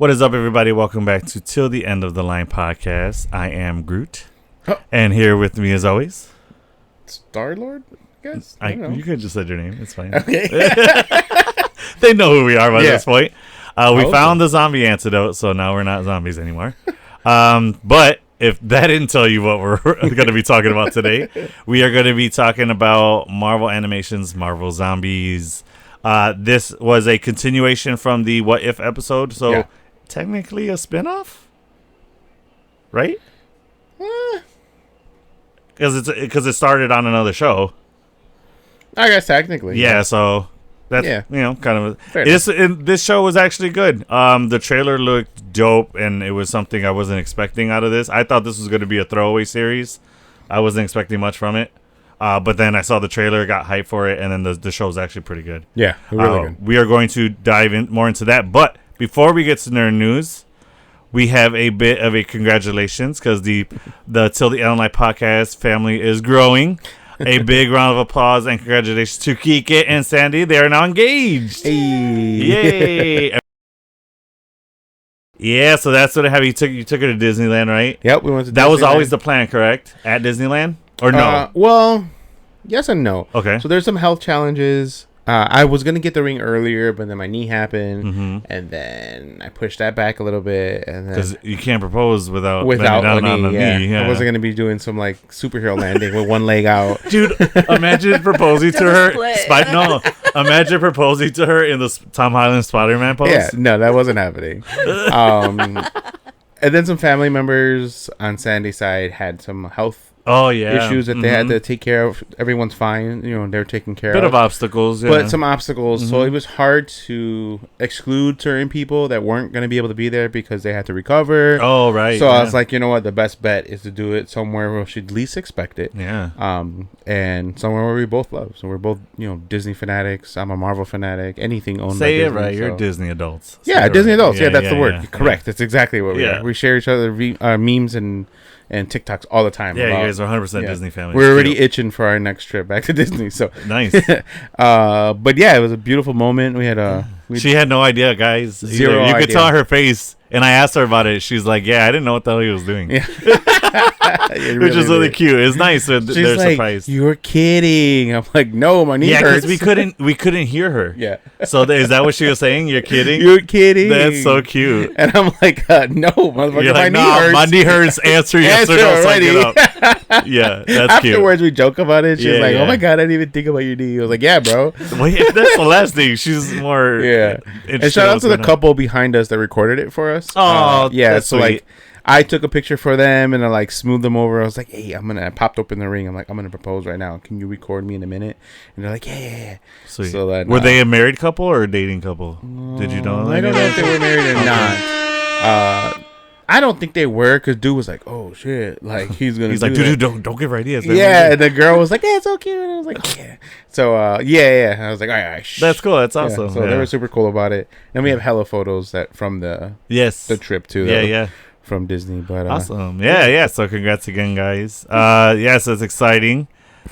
What is up, everybody? Welcome back to Till the End of the Line podcast. I am Groot, and here with me, as always, Star-Lord, I guess? I don't know. You could just said your name. It's fine. Okay. They know who we are by this point. We found the zombie antidote, so now we're not zombies anymore. But if that didn't tell you what we're going to be talking about today, we are going to be talking about Marvel Animations, Marvel Zombies. This was a continuation from the What If episode, so technically a spinoff, right? Because it started on another show. I guess technically. Yeah, so that's kind of this show was actually good. The trailer looked dope, and it was something I wasn't expecting out of this. I thought this was going to be a throwaway series. I wasn't expecting much from it. But then I saw the trailer, got hyped for it, and then the show's actually pretty good. Yeah, really good. We are going to dive in more into that. But before we get to nerd news, we have a bit of a congratulations because the Till the End of the Line podcast family is growing. A big round of applause and congratulations to Kike and Sandy. They are now engaged. Hey. Yay! Yeah, so that's what I have. You took her to Disneyland, right? Yep, we went to Disneyland. That was always the plan, correct? At Disneyland? Or no? Well, yes and no. Okay. So there's some health challenges. I was going to get the ring earlier, but then my knee happened, and then I pushed that back a little bit. And then because you can't propose without down on the knee. Yeah. I wasn't going to be doing some like superhero landing with one leg out. Dude, imagine proposing to her. Imagine proposing to her in the Tom Holland Spider-Man pose. Yeah, no, that wasn't happening. And then some family members on Sandy's side had some health issues that they had to take care of. Everyone's fine. They're taken care of. Bit of obstacles. Yeah. But some obstacles. So it was hard to exclude certain people that weren't going to be able to be there because they had to recover. Oh, right. So I was like, you know what? The best bet is to do it somewhere where she'd least expect it. Yeah. And somewhere where we both love. So we're both, Disney fanatics. I'm a Marvel fanatic. Anything owned by Disney. Say it Disney, right. You're Disney adults. Yeah, Disney adults. Yeah, that's the word. Yeah. Correct. That's exactly what we are. We share each other memes and TikToks all the time. Yeah, you guys are 100% Disney family. We're already itching for our next trip back to Disney. So nice. But yeah, it was a beautiful moment. We had she had no idea, guys. Zero You idea. could tell her face, and I asked her about it. She's like, "Yeah, I didn't know what the hell he was doing." Yeah. Which is really cute. It's nice when they're like, surprised. You're kidding. I'm like, no, my knee hurts. Yeah, because we couldn't hear her. Yeah. So is that what she was saying? You're kidding? You're kidding. That's so cute. And I'm like, no, motherfucker, You're like, my knee hurts. My knee hurts. Answer yes or no. So I get up. Yeah, that's cute. Afterwards, we joke about it. She's like, oh my God, I didn't even think about your knee. I was like, yeah, bro. Wait, that's the last thing. She's more. Yeah. And shout out to the couple behind us that recorded it for us. Oh, yeah. That's so sweet. Like, I took a picture for them and I like smoothed them over. I was like, hey, I popped open the ring. I'm like, I'm gonna propose right now. Can you record me in a minute? And they're like, yeah. Sweet. So then, were they a married couple or a dating couple? Did you know? I don't know if they were married or not. I don't think they were, because dude was like, oh shit, like he's like, dude, don't give her ideas. Yeah, and the girl was like, yeah, it's so cute. And I was like, yeah. So yeah. I was like, all right, that's cool. That's awesome. So they were super cool about it. And we have hella photos from the trip too. Yeah. From Disney, but awesome. Yeah. So congrats again, guys. Yes, it's exciting.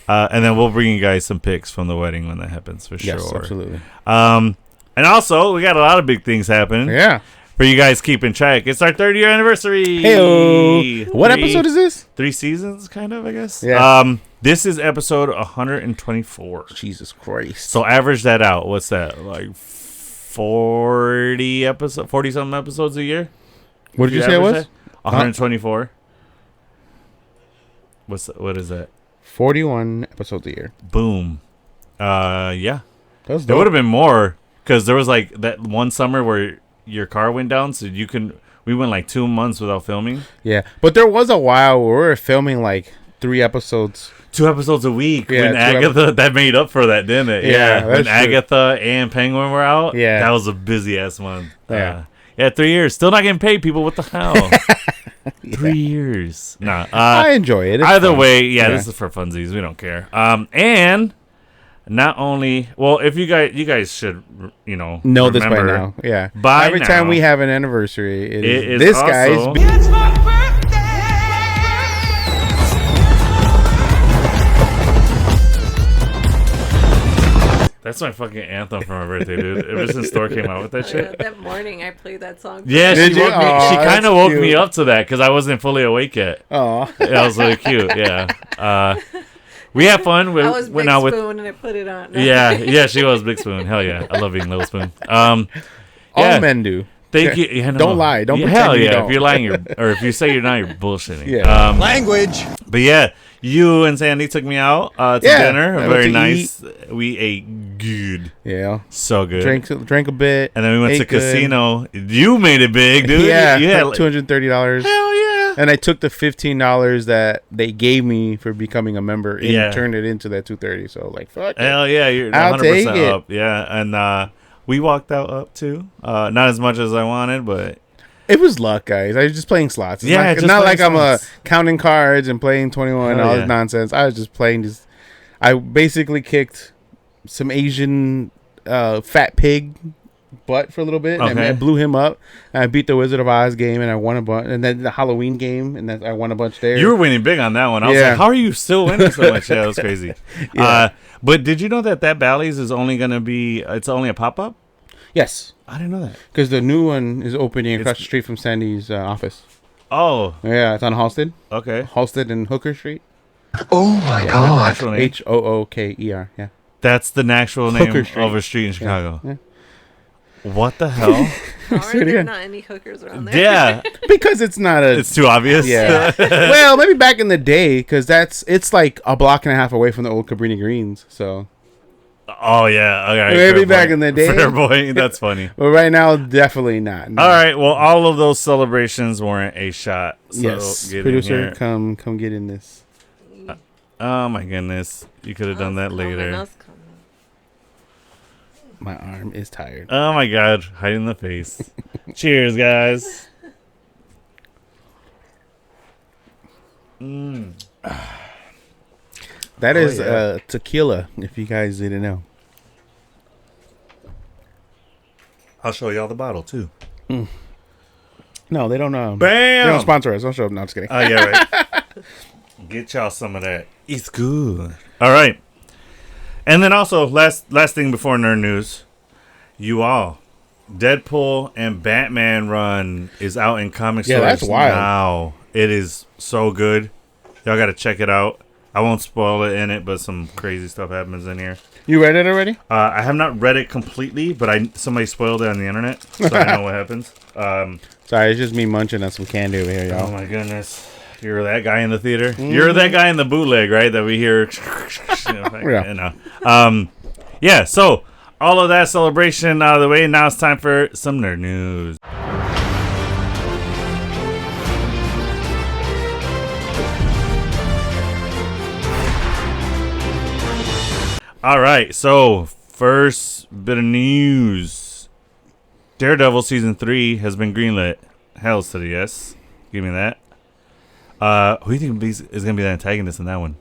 And then we'll bring you guys some pics from the wedding when that happens for sure. Yes, absolutely. And also we got a lot of big things happening. Yeah. For you guys keeping track, it's our 30-year anniversary. Hey, what episode is this? 3 seasons, kind of, I guess. Yeah. This is episode 124. Jesus Christ. So average that out. What's that? Like 40 something episodes a year? What did you say it was? 124. What is that? 41 episodes a year. Boom. Yeah. That was dope. There would have been more, because there was like that one summer where your car went down, so we went like 2 months without filming. Yeah, but there was a while where we were filming like 3 episodes. 2 episodes a week. Yeah, when Agatha, that made up for that, didn't it? Yeah, when Agatha and Penguin were out. Yeah, that was a busy ass month. Yeah. 3 years. Still not getting paid, people. What the hell? 3 years. Nah. I enjoy it. It's either fun. way, this is for funsies. We don't care. And not only, well, if you guys should, know this by now. Yeah. Every time we have an anniversary, it is this guy's. It's my birthday. That's my fucking anthem for my birthday, dude. Ever since Thor came out with that shit. That morning I played that song. Yeah, Did she you? woke me. Aw, She kind that's of woke me cute. up to that because I wasn't fully awake yet. Oh, That was really cute. Yeah. We had fun. I was Big went out with. Spoon and I put it on. Yeah, she was Big Spoon. Hell yeah, I love being Little Spoon. all Yeah. men do. Thank you. Yeah, no. Don't lie. Don't pretend hell you yeah. don't. If you're lying, or if you say you're not, you're bullshitting. Yeah. Language. But yeah, you and Sandy took me out to Yeah, dinner. I went Very to nice. We ate good. Yeah. So good. Drank a bit. And then we went to ate good. casino. You made it big, dude. Yeah, You had like $230. hell yeah. And I took the $15 that they gave me for becoming a member and Yeah. turned it into that $230. So like, fuck it. Hell yeah, you're I'll 100% take it. up. Yeah, and we walked out up too. Not as much as I wanted, but It was luck, guys. I was just playing slots. It's Yeah, not, just not playing like I'm slots. counting cards and playing 21 and Hell all yeah. this nonsense. I was just playing this. I basically kicked some Asian fat pig butt for a little bit. And Okay. I blew him up. And I beat the Wizard of Oz game and I won a bunch. And then the Halloween game and then I won a bunch there. you were winning big on that one. I was Yeah. like, how are you still winning so much? Yeah, that was crazy. Yeah. But did you know that Bally's is only going to be, it's only a pop-up? Yes. I didn't know that. Because the new one is opening across It's- the street from Sandy's office. Oh, Yeah, it's on Halsted. okay. Halsted and Hooker Street. Oh my God. Actual name. Hooker. Yeah. That's the actual name Hooker Street. of a street in Chicago. Yeah. What the hell? Are Swear to there God. not any hookers around there? Yeah, Because it's not a. it's too obvious. Yeah. Well, maybe back in the day, because it's like a block and a half away from the old Cabrini Greens. So, Oh yeah. Okay. Maybe fair back point. in the day. Fair point. That's funny. but right now, definitely not. No. All right. Well, all of those celebrations weren't a shot. So Yes, get in producer, here. come get in this. Oh my goodness, you could have done that later. My arm is tired. Oh my god, hiding the face. Cheers, guys. That Oh, is yeah. tequila. If you guys didn't know. I'll show y'all the bottle too. No, they don't know. Bam! They don't sponsor us. Don't show up. No, I'm just kidding. Oh yeah, right. Get y'all some of that. It's good. All right. And then also last thing before nerd news, you all, Deadpool and Batman run is out in comic Yeah, stores that's wild. now. It is so good. Y'all got to check it out. I won't spoil it in it, but some crazy stuff happens in here. You read it already? I have not read it completely, but somebody spoiled it on the internet, so I know what happens. Sorry, it's just me munching on some candy over here, Oh y'all. my goodness. You're that guy in the theater. You're that guy in the bootleg, right? That we hear. Yeah, so all of that celebration out of the way. Now it's time for some nerd news. All right, so first bit of news. Daredevil Season 3 has been greenlit. Hells to the yes. Give me that. Who do you think is going to be the antagonist in that one?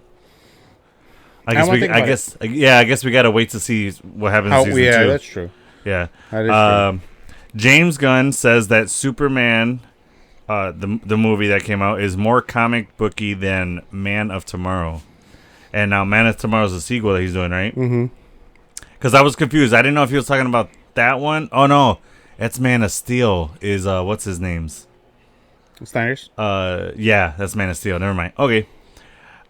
I guess we got to wait to see what happens in Season 2. That's true. Yeah. That is true. James Gunn says that Superman, the movie that came out, is more comic booky than Man of Tomorrow. And now Man of Tomorrow is a sequel that he's doing, right? Mm-hmm. Because I was confused. I didn't know if he was talking about that one. Oh, no. That's Man of Steel is, what's his name's? Snyder's? Yeah, that's Man of Steel. Never mind. Okay.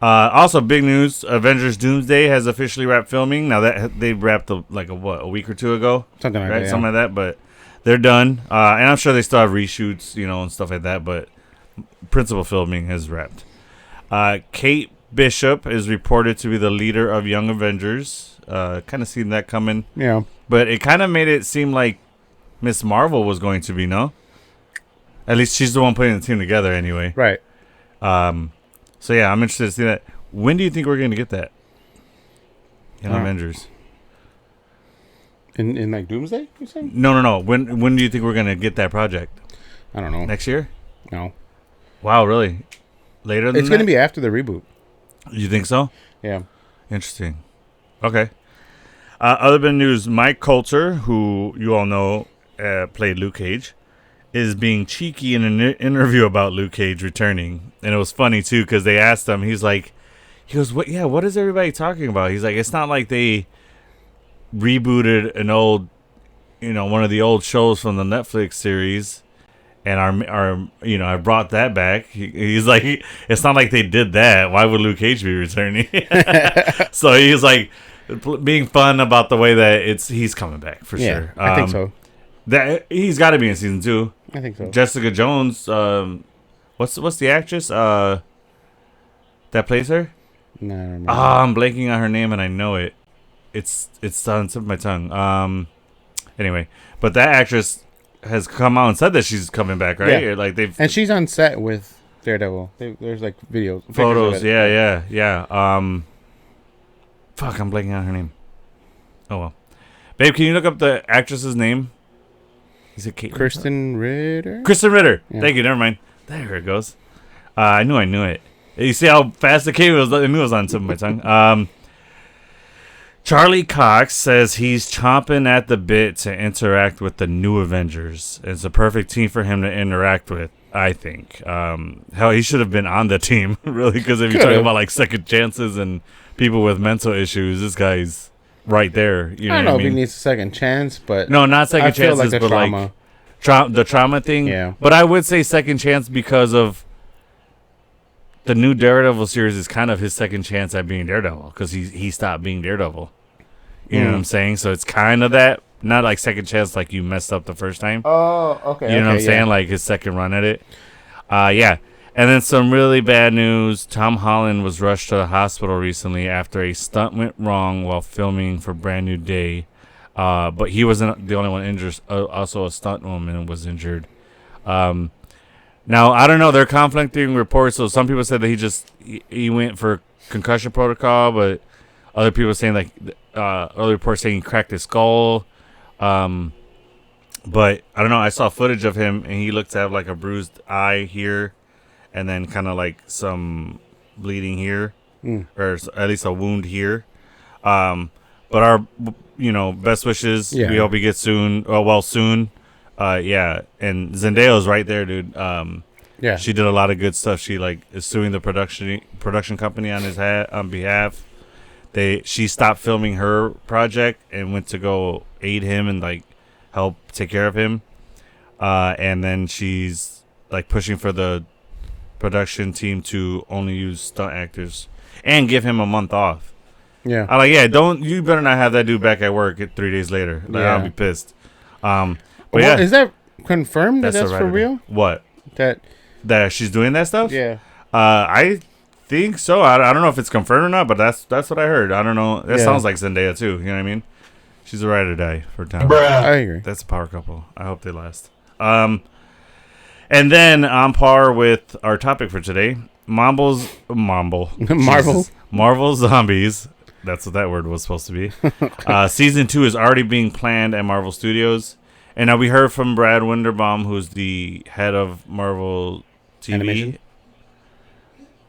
Also, big news. Avengers Doomsday has officially wrapped filming. Now, that they wrapped, a week or two ago? Something like Right? that, yeah. Something like that. But they're done. And I'm sure they still have reshoots, and stuff like that. But principal filming has wrapped. Kate Bishop is reported to be the leader of Young Avengers. Kind of seen that coming. Yeah. But it kind of made it seem like Miss Marvel was going to be, no? At least she's the one putting the team together anyway. Right. So yeah, I'm interested to see that. When do you think we're going to get that? Young Uh, Avengers. In like Doomsday, you saying? No. When do you think we're going to get that project? I don't know. Next year? No. Wow, really? Later than It's going to that? be after the reboot. You think so? Yeah. Interesting. Okay. Other bit news, Mike Coulter, who you all know played Luke Cage, is being cheeky in an interview about Luke Cage returning. And it was funny, too, because they asked him, he goes, what is everybody talking about? He's like, it's not like they rebooted an old, one of the old shows from the Netflix series, and our I brought that back. He's like, it's not like they did that. Why would Luke Cage be returning? So he's like being fun about the way that he's coming back for sure. I think so. That he's got to be in season 2. I think so. Jessica Jones, what's the actress that plays her? No, I don't remember. I'm blanking on her name and I know it. It's on the tip of my tongue. Anyway, but that actress has come out and said that she's coming back, right? Yeah. Or like and she's on set with Daredevil. There's like videos, photos. Yeah. Fuck, I'm blanking on her name. Oh well, babe, can you look up the actress's name? Is it Kate? Kristen Ritter. Kristen Ritter. Yeah. Thank you. Never mind. There it goes. I knew it. You see how fast it came? I knew it was on the tip of my tongue. Charlie Cox says he's chomping at the bit to interact with the new Avengers. It's a perfect team for him to interact with, I think. Hell, he should have been on the team, really, because if you're talking about like second chances and people with mental issues, this guy's right there. You know I don't know what if I mean? he needs a second chance, but No, not second I feel chances, like the but trauma. like the trauma thing. Yeah. But I would say second chance because of the new Daredevil series is kind of his second chance at being Daredevil because he stopped being Daredevil. You know what I'm saying? So it's kind of that, not like second chance like you messed up the first time. Oh, okay. You know what I'm saying? Like his second run at it. Yeah. And then some really bad news. Tom Holland was rushed to the hospital recently after a stunt went wrong while filming for Brand New Day. But he wasn't the only one injured. Also, a stunt woman was injured. Now, I don't know. They're conflicting reports. So some people said that he went for concussion protocol, but other people saying like other reports saying he cracked his skull. But I don't know. I saw footage of him, and he looked to have like a bruised eye here, and then kind of like some bleeding here, or at least a wound here. But our, best wishes. Yeah. We hope he gets soon. soon. Yeah. And Zendaya's right there, dude. Yeah. She did a lot of good stuff. She like is suing the production company on behalf. She stopped filming her project and went to go aid him and like help take care of him. And then she's like pushing for the production team to only use stunt actors and give him a month off. Yeah. I like, you better not have that dude back at work 3 days later. Like, I'll be pissed. But yeah. Is that confirmed that's for real? What? That she's doing that stuff? Yeah. I think so. I don't know if it's confirmed or not, but that's what I heard. I don't know. That sounds like Zendaya too. You know what I mean? She's a ride or die for Tom. I agree. That's a power couple. I hope they last. And then on par with our topic for today, Marvel Zombies. That's what that word was supposed to be. Season 2 is already being planned at Marvel Studios. And now we heard from Brad Winderbaum, who's the head of Marvel TV. Animation?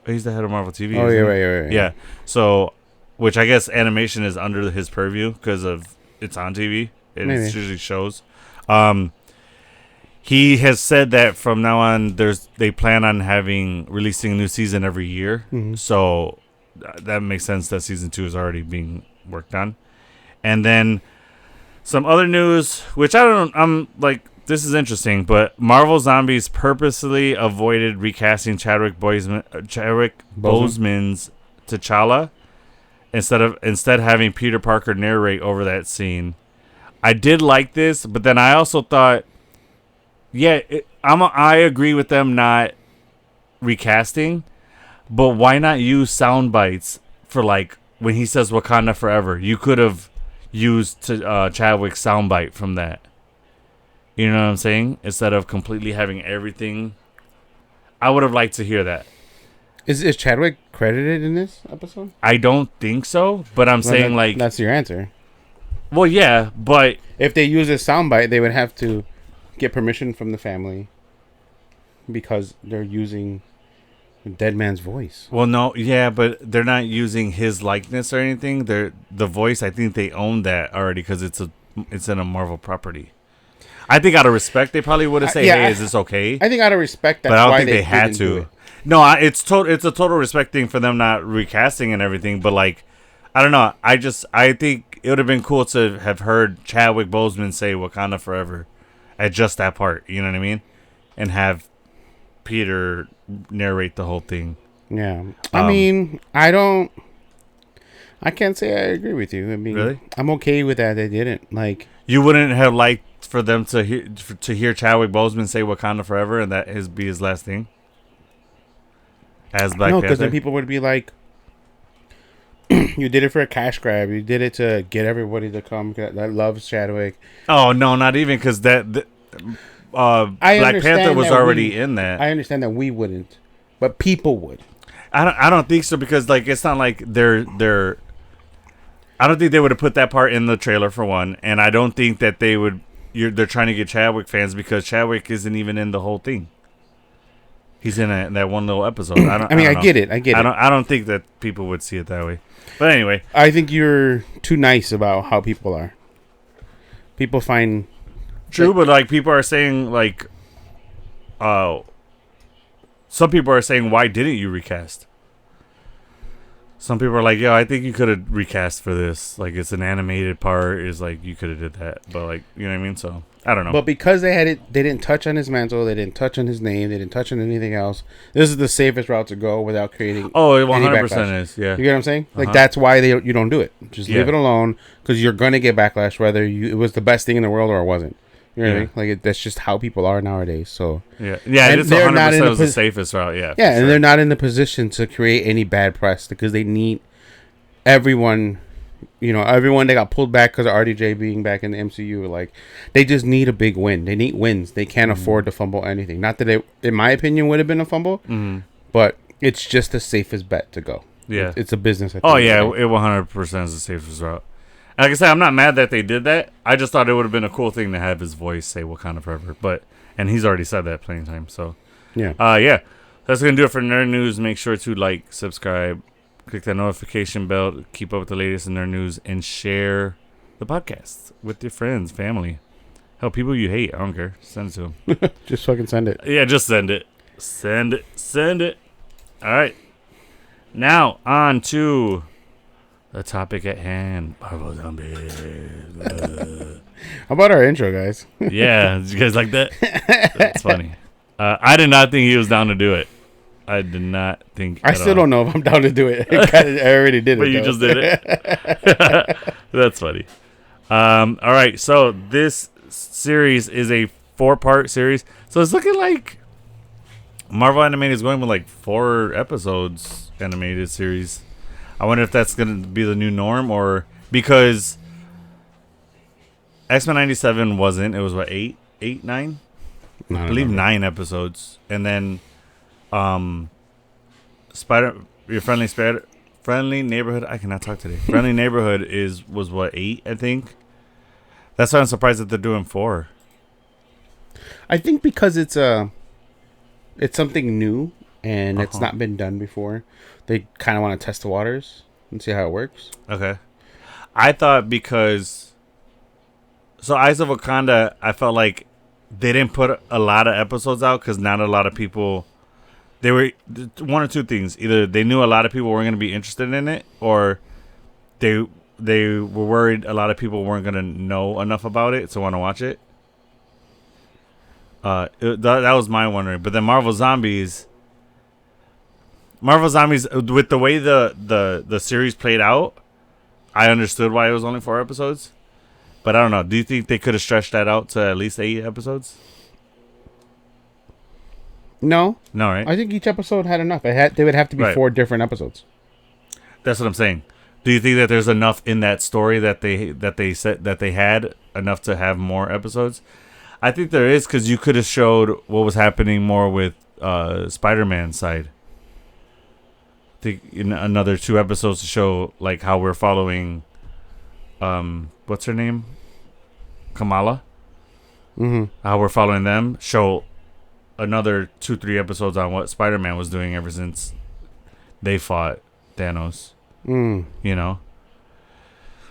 He's the head of Marvel TV. Oh, yeah, right. Yeah. So, which I guess animation is under his purview because of it's on TV. It's usually shows. He has said that from now on, they plan on releasing a new season every year. Mm-hmm. So that makes sense that season 2 is already being worked on. And then some other news, which I'm like, this is interesting, but Marvel Zombies purposely avoided recasting Chadwick Boseman's T'Challa instead having Peter Parker narrate over that scene. I did like this, but then I also thought, I agree with them not recasting, but why not use sound bites for like when he says Wakanda Forever? You could have used Chadwick's soundbite from that. You know what I'm saying? Instead of completely having everything. I would have liked to hear that. Is Chadwick credited in this episode? I don't think so, but I'm saying like... That's your answer. Well, yeah, but... If they use a soundbite, they would have to get permission from the family because they're using the dead man's voice. Well, no, yeah, but they're not using his likeness or anything. The voice, I think they own that already because it's in a Marvel property. I think out of respect, they probably would have said, "Hey, is this okay?" I think out of respect, that's but I don't why think they had to. No, it's a total respect thing for them not recasting and everything. But like, I don't know. I think it would have been cool to have heard Chadwick Boseman say Wakanda Forever at just that part. You know what I mean? And have Peter narrate the whole thing. Yeah. I mean, I can't say I agree with you. I mean, really? I'm okay with that. They didn't. Like, you wouldn't have liked for them to hear Chadwick Boseman say Wakanda Forever and that be his last thing? As Black Panther? No, because then people would be like, you did it for a cash grab. You did it to get everybody to come that loves Chadwick. Oh, no, not even, because Black Panther was already in that. I understand that we wouldn't, but people would. I don't think so, because like it's not like they're I don't think they would have put that part in the trailer for one, and I don't think that they would. They're trying to get Chadwick fans because Chadwick isn't even in the whole thing. He's in that one little episode. I get it. I don't think that people would see it that way. But anyway, I think you're too nice about how people are. People find true, but like people are saying like, some people are saying, why didn't you recast? Some people are like, yeah, I think you could have recast for this. Like, it's an animated part. Is like you could have did that, but like, you know what I mean? So I don't know. But because they had it, they didn't touch on his mantle. They didn't touch on his name. They didn't touch on anything else. This is the safest route to go without creating. Oh, it 100% is. Yeah, you get what I'm saying? Like that's why you don't do it. Just leave it alone because you're gonna get backlash whether it was the best thing in the world or it wasn't. You know what I mean? Like that's just how people are nowadays. So yeah, it's 100% the safest route. Yeah, yeah, and they're not in the position to create any bad press because they need everyone. You know, everyone that got pulled back because of RDJ being back in the MCU. Like they just need a big win. They need wins. They can't afford to fumble anything. Not that it, in my opinion, would have been a fumble, but it's just the safest bet to go. Yeah, it's a business. Oh yeah, it 100% is the safest route. Like I said, I'm not mad that they did that. I just thought it would have been a cool thing to have his voice say Wakanda Forever. And he's already said that plenty of times. So, yeah. That's going to do it for Nerd News. Make sure to like, subscribe, click that notification bell, keep up with the latest in Nerd News, and share the podcast with your friends, family. Hell, people you hate. I don't care. Send it to them. Just fucking send it. Yeah, just send it. Send it. All right. Now, on to the topic at hand. Marvel Zombies. How about our intro, guys? Yeah, did you guys like that? That's funny. I did not think he was down to do it. I did not think. I still don't know if I'm down to do it. I already did it. But you just did it. That's funny. All right, so this series is a 4-part series. So it's looking like Marvel Animated is going with like 4 episodes animated series. I wonder if that's going to be the new norm or because X-Men 97 wasn't. It was what, 8, 9? I believe 9 episodes. And then Your Friendly Neighborhood. I cannot talk today. Friendly Neighborhood was what, 8, I think. That's why I'm surprised that they're doing 4. I think because it's something new and it's not been done before. They kind of want to test the waters and see how it works. Okay. I thought because... So Eyes of Wakanda, I felt like they didn't put a lot of episodes out because not a lot of people... They were... One or two things. Either they knew a lot of people weren't going to be interested in it, or they were worried a lot of people weren't going to know enough about it to want to watch it. That was my wondering. But then Marvel Zombies, with the way the series played out, I understood why it was only 4 episodes. But I don't know. Do you think they could have stretched that out to at least 8 episodes? No, right? I think each episode had enough. They would have to be 4 different episodes. That's what I'm saying. Do you think that there's enough in that story that they said that they had enough to have more episodes? I think there is, because you could have showed what was happening more with Spider-Man's side. I think in another 2 episodes to show like how we're following what's her name? Kamala. Mm-hmm. How we're following them. Show another 2-3 episodes on what Spider-Man was doing ever since they fought Thanos. You know?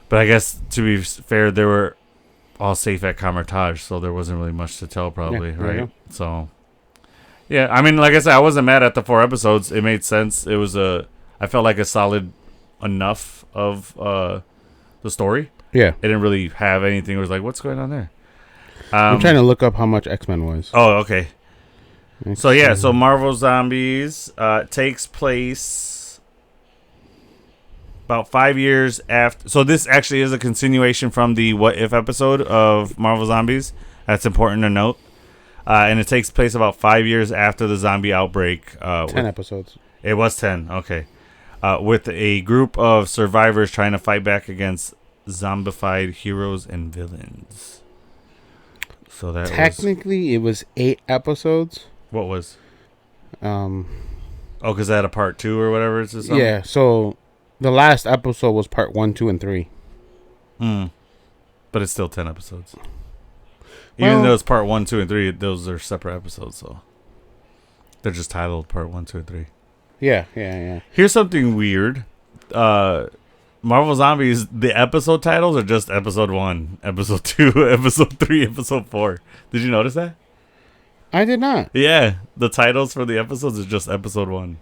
But I guess to be fair, they were all safe at Kamertage, so there wasn't really much to tell probably, right? So yeah, I mean, like I said, I wasn't mad at the 4 episodes. It made sense. It was I felt like a solid enough of the story. Yeah. It didn't really have anything. It was like, what's going on there? I'm trying to look up how much X-Men was. Oh, okay. X-Men. So yeah, so Marvel Zombies takes place about 5 years after. So this actually is a continuation from the What If episode of Marvel Zombies. That's important to note. And it takes place about 5 years after the zombie outbreak. 10 episodes. It was 10, okay. With a group of survivors trying to fight back against zombified heroes and villains. So that technically it was 8 episodes. What was? Oh, because I had a part 2 or whatever. It's just yeah, so the last episode was part 1, 2, and 3. But it's still 10 episodes. Even though it's part 1, 2, and 3, those are separate episodes, so they're just titled part 1, 2, and 3. Yeah. Here's something weird. Marvel Zombies, the episode titles are just episode 1, episode 2, episode 3, episode 4. Did you notice that? I did not. Yeah, the titles for the episodes is just episode 1.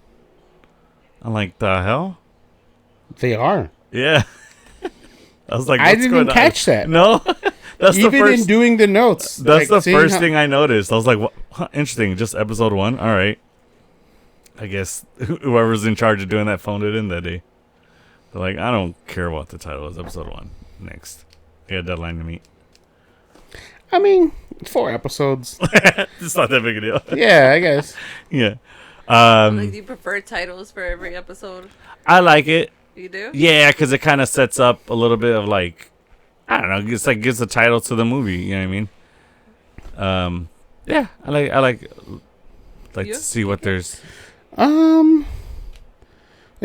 I'm like, the hell? They are. Yeah. I was like, I didn't even catch that. No. That's even the first, in doing the notes. That's like the first thing I noticed. I was like, what? Huh, interesting. Just episode 1. All right. I guess whoever's in charge of doing that phoned it in that day. They're like, I don't care what the title is. Episode 1. Next. I got a deadline to meet. I mean, 4 episodes. It's not that big a deal. Yeah, I guess. Yeah. Like, do you prefer titles for every episode? I like it. You do? Yeah, because it kind of sets up a little bit of like, I don't know. It's like gives a title to the movie. You know what I mean? Yeah, I like to see what there's. Let's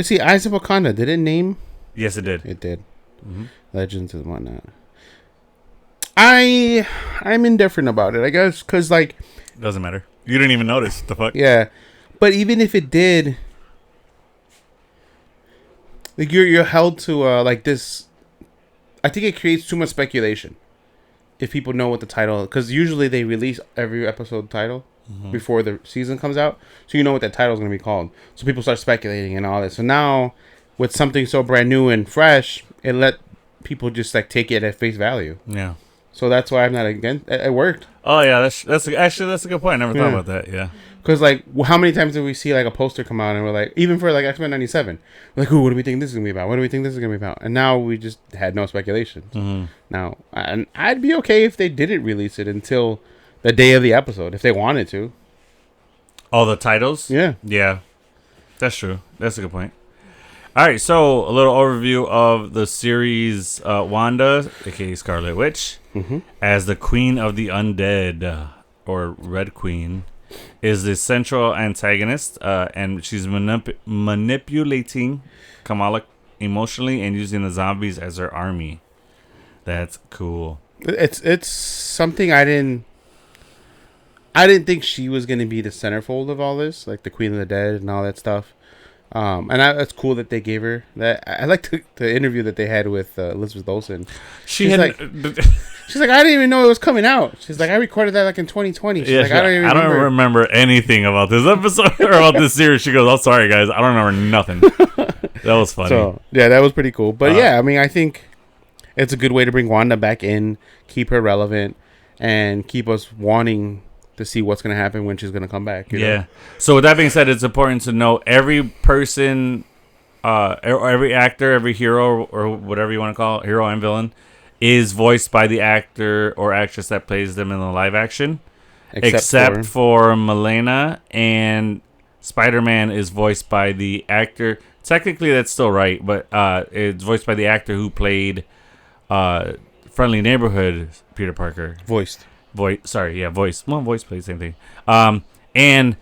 see. Eyes of Wakanda. Did it name? Yes, it did. It did. Mm-hmm. Legends and whatnot. I'm indifferent about it. I guess because like doesn't matter. You didn't even notice the fuck. Yeah, but even if it did, like you're held to like this. I think it creates too much speculation if people know what the title. Because usually they release every episode title before the season comes out, so you know what that title is going to be called. So people start speculating and all this. So now, with something so brand new and fresh, it let people just like take it at face value. Yeah. So that's why I'm not against. It worked. Oh yeah, that's a good point. I never thought about that. Yeah. Because like, how many times did we see like a poster come out and we're like, even for like X-Men '97, we're like, ooh, what do we think this is gonna be about? What do we think this is gonna be about? And now we just had no speculation. Now, and I'd be okay if they didn't release it until the day of the episode if they wanted to. All the titles. Yeah, that's true. That's a good point. All right, so a little overview of the series. Wanda, aka Scarlet Witch, as the Queen of the Undead, or Red Queen, is the central antagonist, and she's manipulating Kamala emotionally and using the zombies as her army. That's cool. It's something I didn't think she was going to be the centerfold of all this, like the Queen of the Dead and all that stuff. It's cool that they gave her that. I like the interview that they had with Elizabeth Olsen. She's like, I didn't even know it was coming out. She's like, I recorded that like in 2020. She's like, I don't remember anything about this episode or about this series. She goes, "Oh, sorry guys, I don't remember nothing." That was funny. So yeah, that was pretty cool. But yeah, I mean, I think it's a good way to bring Wanda back in, keep her relevant, and keep us wanting to see what's going to happen when she's going to come back. You know? So with that being said, it's important to know every person, every actor, every hero, or whatever you want to call it, hero and villain, is voiced by the actor or actress that plays them in the live action. Except for Milena, and Spider-Man is voiced by the actor. Technically, that's still right, but it's voiced by the actor who played Friendly Neighborhood Peter Parker. Voice. Voice. Well, voice plays the same thing. And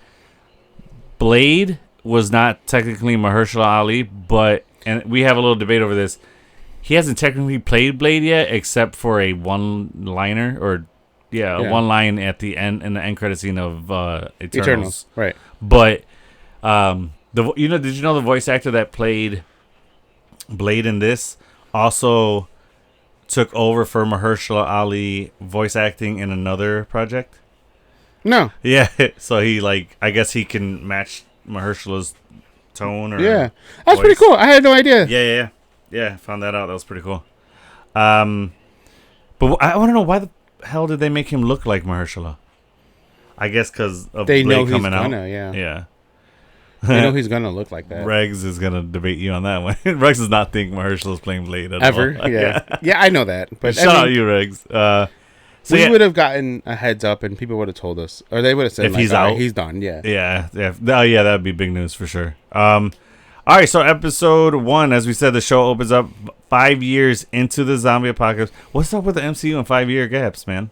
Blade was not technically Mahershala Ali, and we have a little debate over this. He hasn't technically played Blade yet, except for a one-liner, one line at the end in the end credit scene of Eternals. Right. But did you know the voice actor that played Blade in this also took over for Mahershala Ali voice acting in another project? No. Yeah, so he I guess he can match Mahershala's tone or that's pretty cool. I had no idea. Yeah. Found that out. That was pretty cool. But I want to know why the hell did they make him look like Mahershala? I guess because of they Blade know he's coming out. gonna, yeah. They know he's gonna look like that. Regs is gonna debate you on that one. Regs does not think Mahershala's playing Blade at Ever. all. Yeah, I know that. But Shout out you, Regs. So we would have gotten a heads up, and people would have told us, or they would have said, if like, he's all right, out, he's done. Yeah. Oh, yeah, that would be big news for sure. All right, so episode 1, as we said, the show opens up 5 years into the zombie apocalypse. What's up with the MCU and 5-year gaps, man?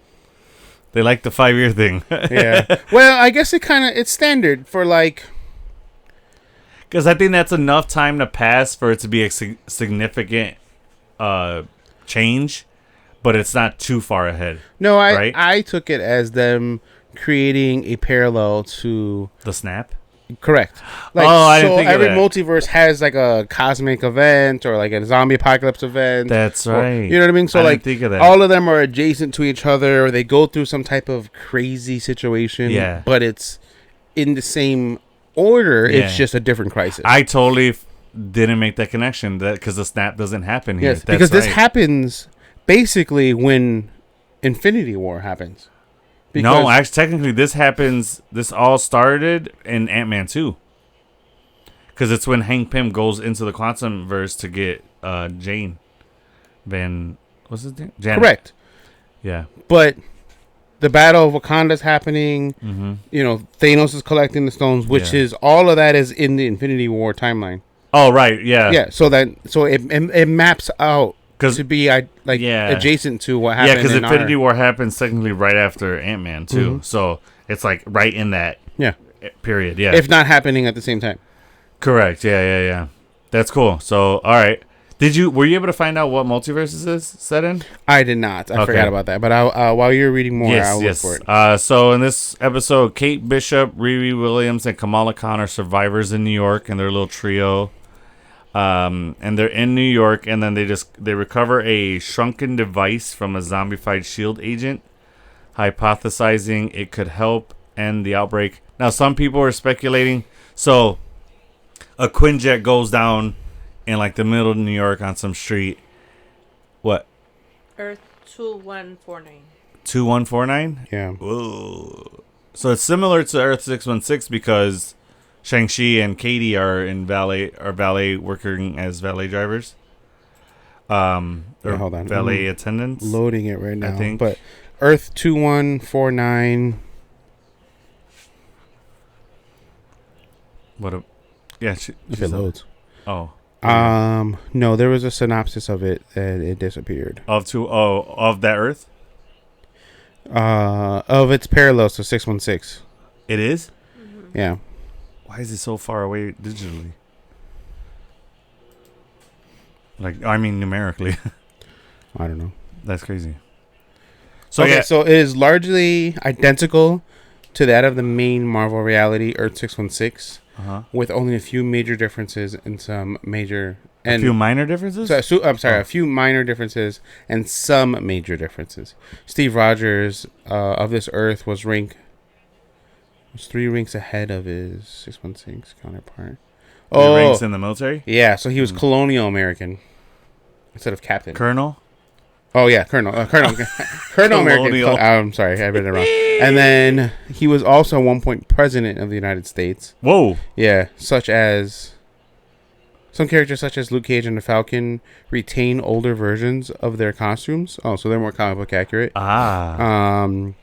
They like the 5-year thing. Yeah. Well, I guess it's standard for like. Because I think that's enough time to pass for it to be a significant change, but it's not too far ahead. No, right? I took it as them creating a parallel to the Snap. Correct. Like, I didn't think of every that. multiverse has like a cosmic event or like a zombie apocalypse event. That's right. You know what I mean? So I like didn't think of that. all of them are adjacent to each other, or they go through some type of crazy situation. Yeah. But it's in the same order. Yeah. It's just a different crisis. I totally didn't make that connection because the Snap doesn't happen here. Yes, because this happens basically when Infinity War happens. No, actually, technically, this all started in Ant-Man 2. Because it's when Hank Pym goes into the quantum verse to get Jane. What's his name? Janet. Correct. Yeah. But the Battle of Wakanda's happening. Mm-hmm. You know, Thanos is collecting the stones, which is all of that is in the Infinity War timeline. Oh, right. Yeah. Yeah. So it maps out to be adjacent to what happened. Yeah, because Infinity War happens technically right after Ant-Man too. Mm-hmm. So it's like right in that period. Yeah. If not happening at the same time. Correct. Yeah. That's cool. So all right. Were you able to find out what multiverses is set in? I did not. I forgot about that. But while you're reading more, I'll look for it. So in this episode, Kate Bishop, Riri Williams, and Kamala Khan are survivors in New York, and their little trio. And they're in New York, and then they recover a shrunken device from a zombified SHIELD agent, hypothesizing it could help end the outbreak. Now, some people are speculating. So, a Quinjet goes down in like the middle of New York on some street. What? Earth 2149. 2149? Yeah. Whoa. So it's similar to Earth 616 because Shang-Chi and Katie are valet working as valet drivers. Hold on. Valet attendants. Loading it right now. I think. But Earth 2149. If it loads. Oh. No, there was a synopsis of it and it disappeared. Of that Earth? Of its parallels to 616. It is? Mm-hmm. Yeah. Why is it so far away digitally? Numerically. I don't know. That's crazy. So so it is largely identical to that of the main Marvel reality, Earth 616, with only a few major differences and some major... a few minor differences? A few minor differences and some major differences. Steve Rogers of this Earth was 3 ranks ahead of his 616 counterpart. 3 ranks in the military? Yeah, so he was colonial American instead of captain. Colonel? Oh, yeah, Colonel American. I'm sorry, I read it wrong. And then he was also at one point president of the United States. Whoa. Yeah, some characters such as Luke Cage and the Falcon retain older versions of their costumes. Oh, so they're more comic book accurate. That's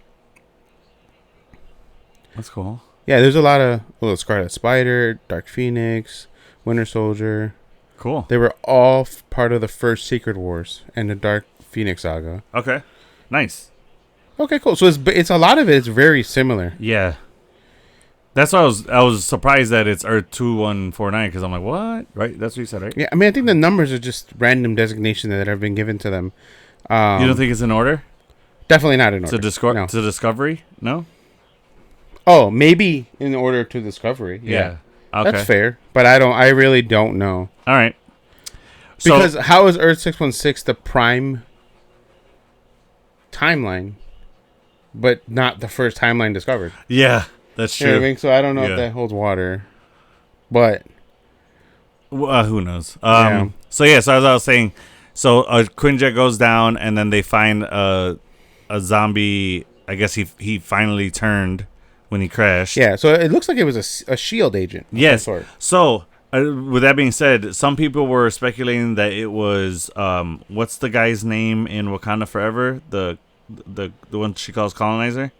cool. Yeah, there's a lot of Scarlet Spider, Dark Phoenix, Winter Soldier. Cool. They were all part of the first Secret Wars and the Dark Phoenix saga. Okay. Nice. Okay, cool. So it's a lot of it is very similar. Yeah. That's why I was surprised that it's Earth 2149 because I'm like, what? Right? That's what you said, right? Yeah, I mean, I think the numbers are just random designations that have been given to them. You don't think it's in order? Definitely not in order. To Discovery? No? Oh, maybe in order to Discovery. Yeah. Okay. That's fair, but I really don't know. All right. Because how is Earth 616 the prime timeline, but not the first timeline discovered? Yeah, that's true. You know what I mean? So I don't know if that holds water, but Who knows? Yeah. So as I was saying, so a Quinjet goes down, and then they find a zombie. I guess he finally turned when he crashed. Yeah, so it looks like it was a shield agent. Of Yes. some sort. So with that being said, some people were speculating that it was what's the guy's name in Wakanda Forever? The one she calls colonizer.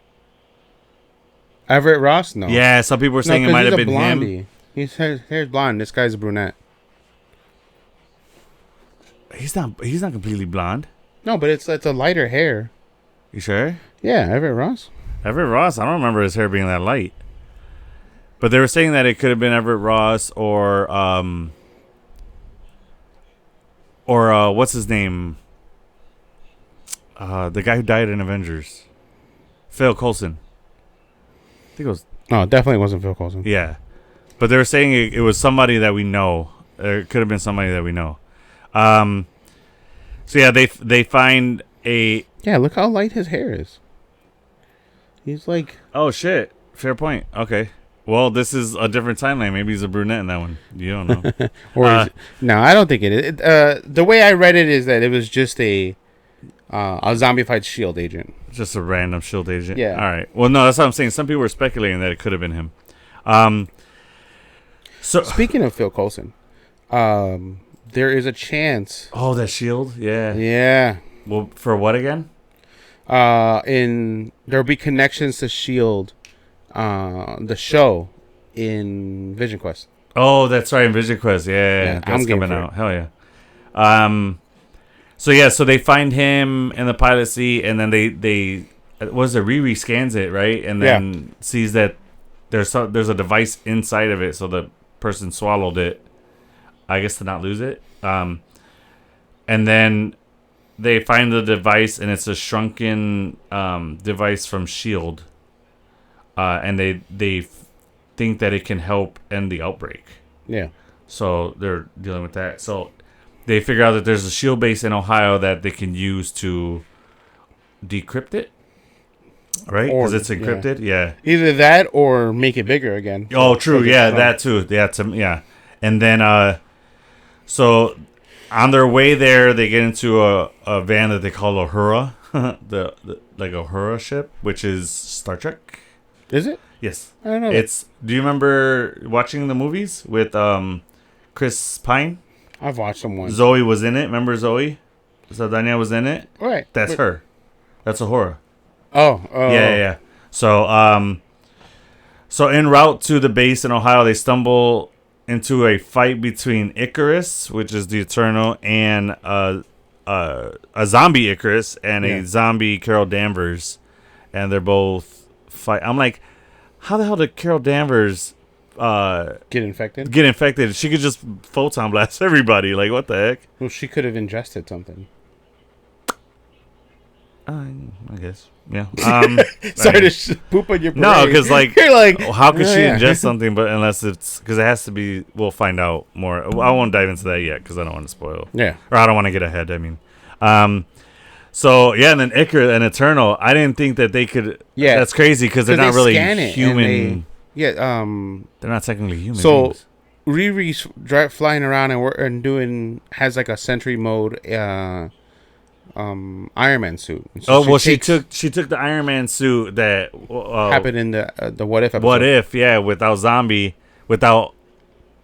Everett Ross? No. Yeah, some people were saying it might have been him. His hair's blonde. This guy's a brunette. He's not completely blonde. No, but it's a lighter hair. You sure? Yeah, Everett Ross. Everett Ross, I don't remember his hair being that light. But they were saying that it could have been Everett Ross or what's his name? The guy who died in Avengers. Phil Coulson. I think it was. No, it definitely wasn't Phil Coulson. Yeah. But they were saying it was somebody that we know. It could have been somebody that we know. So yeah, they find a. Yeah, look how light his hair is. He's like. Oh shit! Fair point. Okay. Well, this is a different timeline. Maybe he's a brunette in that one. You don't know. No, I don't think it is. The way I read it is that it was just a zombified shield agent. Just a random shield agent. Yeah. All right. Well, no, that's what I'm saying. Some people were speculating that it could have been him. So speaking of Phil Coulson, there is a chance. Oh, that shield. Yeah. Yeah. Well, for what again? There'll be connections to Shield, the show in Vision Quest. Oh, that's right, in Vision Quest. Yeah, that's coming out. Hell yeah. So they find him in the pilot seat, and then they Riri scans it, right, and then sees that there's a device inside of it, so the person swallowed it, I guess, to not lose it. And then they find the device, and it's a shrunken device from Shield, and they think that it can help end the outbreak. Yeah. So they're dealing with that. So they figure out that there's a Shield base in Ohio that they can use to decrypt it, right? Because it's encrypted. Yeah. Either that or make it bigger again. Oh, true. Yeah, that too. Yeah. And then so on their way there, they get into a van that they call Uhura, the like Uhura ship, which is Star Trek. Is it? Yes. I don't know. Do you remember watching the movies with Chris Pine? I've watched them once. Zoe was in it. Remember Zoe? Saldana was in it. Right. That's her. That's Uhura. Oh. Yeah. So en route to the base in Ohio, they stumble into a fight between Icarus, which is the Eternal, and a zombie Icarus and a zombie Carol Danvers, and they're both fight. I'm like, how the hell did Carol Danvers get infected? She could just photon blast everybody. Like, what the heck? Well, she could have ingested something. I guess. Yeah. Sorry to poop on your brain. No, because you're like, how could she ingest something? But unless it's because it has to be. We'll find out more. I won't dive into that yet because I don't want to spoil. Yeah. Or I don't want to get ahead. I mean, so yeah, and then Icarus and Eternal. I didn't think that they could. Yeah. That's crazy because they're not really human. They're not technically human. So beings. Riri's flying around and has like a sentry mode. Iron Man suit. So she took the Iron Man suit that happened in the What If episode. What If, yeah, without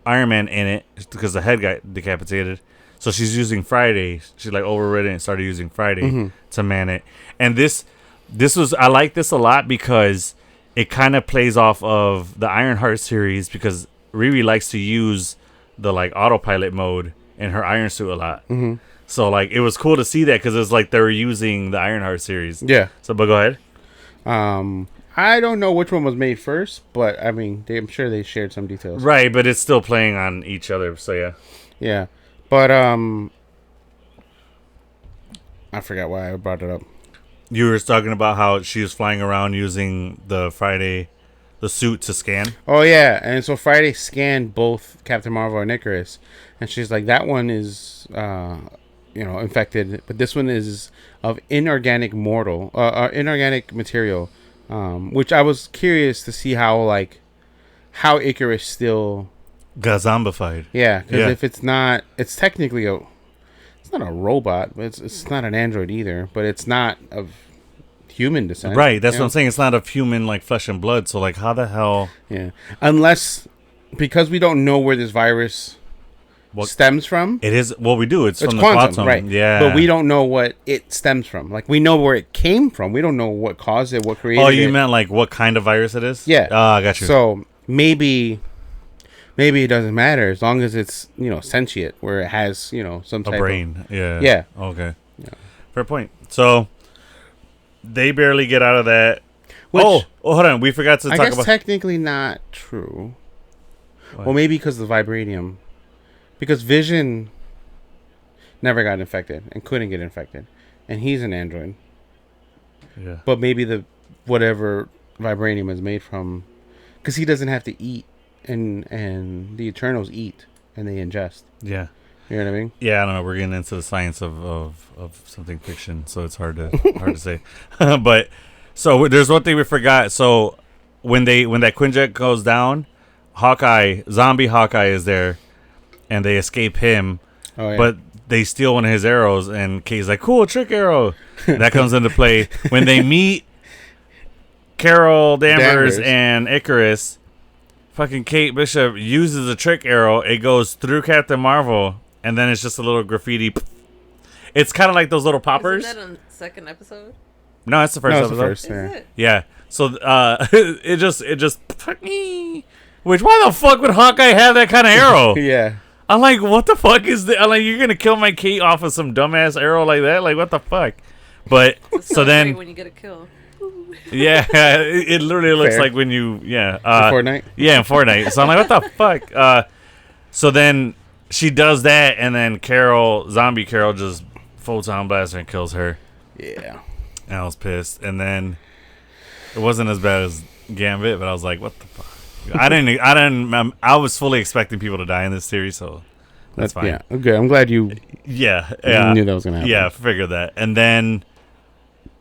Iron Man in it because the head got decapitated. So she's using Friday. She like overridden and started using Friday to man it. And I like this a lot because it kind of plays off of the Ironheart series because Riri likes to use the like autopilot mode in her Iron Suit a lot. Mm-hmm. So, like, it was cool to see that because it's like they were using the Ironheart series. Yeah. So, but go ahead. I don't know which one was made first, but, I mean, I'm sure they shared some details. Right, but it's still playing on each other, so yeah. Yeah. But, I forgot why I brought it up. You were talking about how she was flying around using the suit to scan. Oh, yeah. And so Friday scanned both Captain Marvel and Icarus. And she's like, that one is... infected, but this one is of inorganic material, which I was curious to see how Icarus still got zombified. Yeah, because if it's not, it's technically it's not a robot, but it's not an android either, but it's not of human descent. Right, that's what I'm saying. It's not of human, like, flesh and blood, so, like, how the hell... Yeah. Unless, because we don't know where this virus stems from. It is, well, we do. It's from quantum, the quantum. right. Yeah. But we don't know what it stems from. Like, we know where it came from. We don't know what caused it, what created it. Oh, you meant, like, what kind of virus it is? Yeah. Oh, I got you. So, maybe it doesn't matter as long as it's, sentient, where it has, some type a brain. Yeah. Yeah. Okay. Yeah. Fair point. So, they barely get out of that. Which, hold on. We forgot to talk about... I guess technically not true. What? Well, maybe because of the vibranium. Because Vision never got infected and couldn't get infected. And he's an android. Yeah. But maybe whatever vibranium is made from... Because he doesn't have to eat. And the Eternals eat. And they ingest. Yeah. You know what I mean? Yeah, I don't know. We're getting into the science of something fiction, so it's hard to say. But so there's one thing we forgot. So when that Quinjet goes down, zombie Hawkeye is there, and they escape him. Oh, yeah. But they steal one of his arrows, and Kate's like, "Cool, trick arrow." That comes into play when they meet Carol Danvers and Icarus. Fucking Kate Bishop uses a trick arrow. It goes through Captain Marvel, and then it's just a little graffiti. It's kind of like those little poppers. Isn't that on the second episode? No, it's the first episode. The first, Is it? Yeah. So it just which why the fuck would Hawkeye have that kind of arrow? Yeah. I'm like, what the fuck is this? I'm like, you're gonna kill my Kate off of some dumbass arrow like that? Like, what the fuck? But so then when you get a kill. yeah, it literally looks Fair. like when you Fortnite? Yeah, in Fortnite. So I'm like, what the fuck? So then she does that, and then zombie Carol just photon blasts her and kills her. Yeah. And I was pissed. And then it wasn't as bad as Gambit, but I was like, what the fuck? I was fully expecting people to die in this series, so that's fine. Yeah, okay. I'm glad you knew that was gonna happen. Yeah, figured that. And then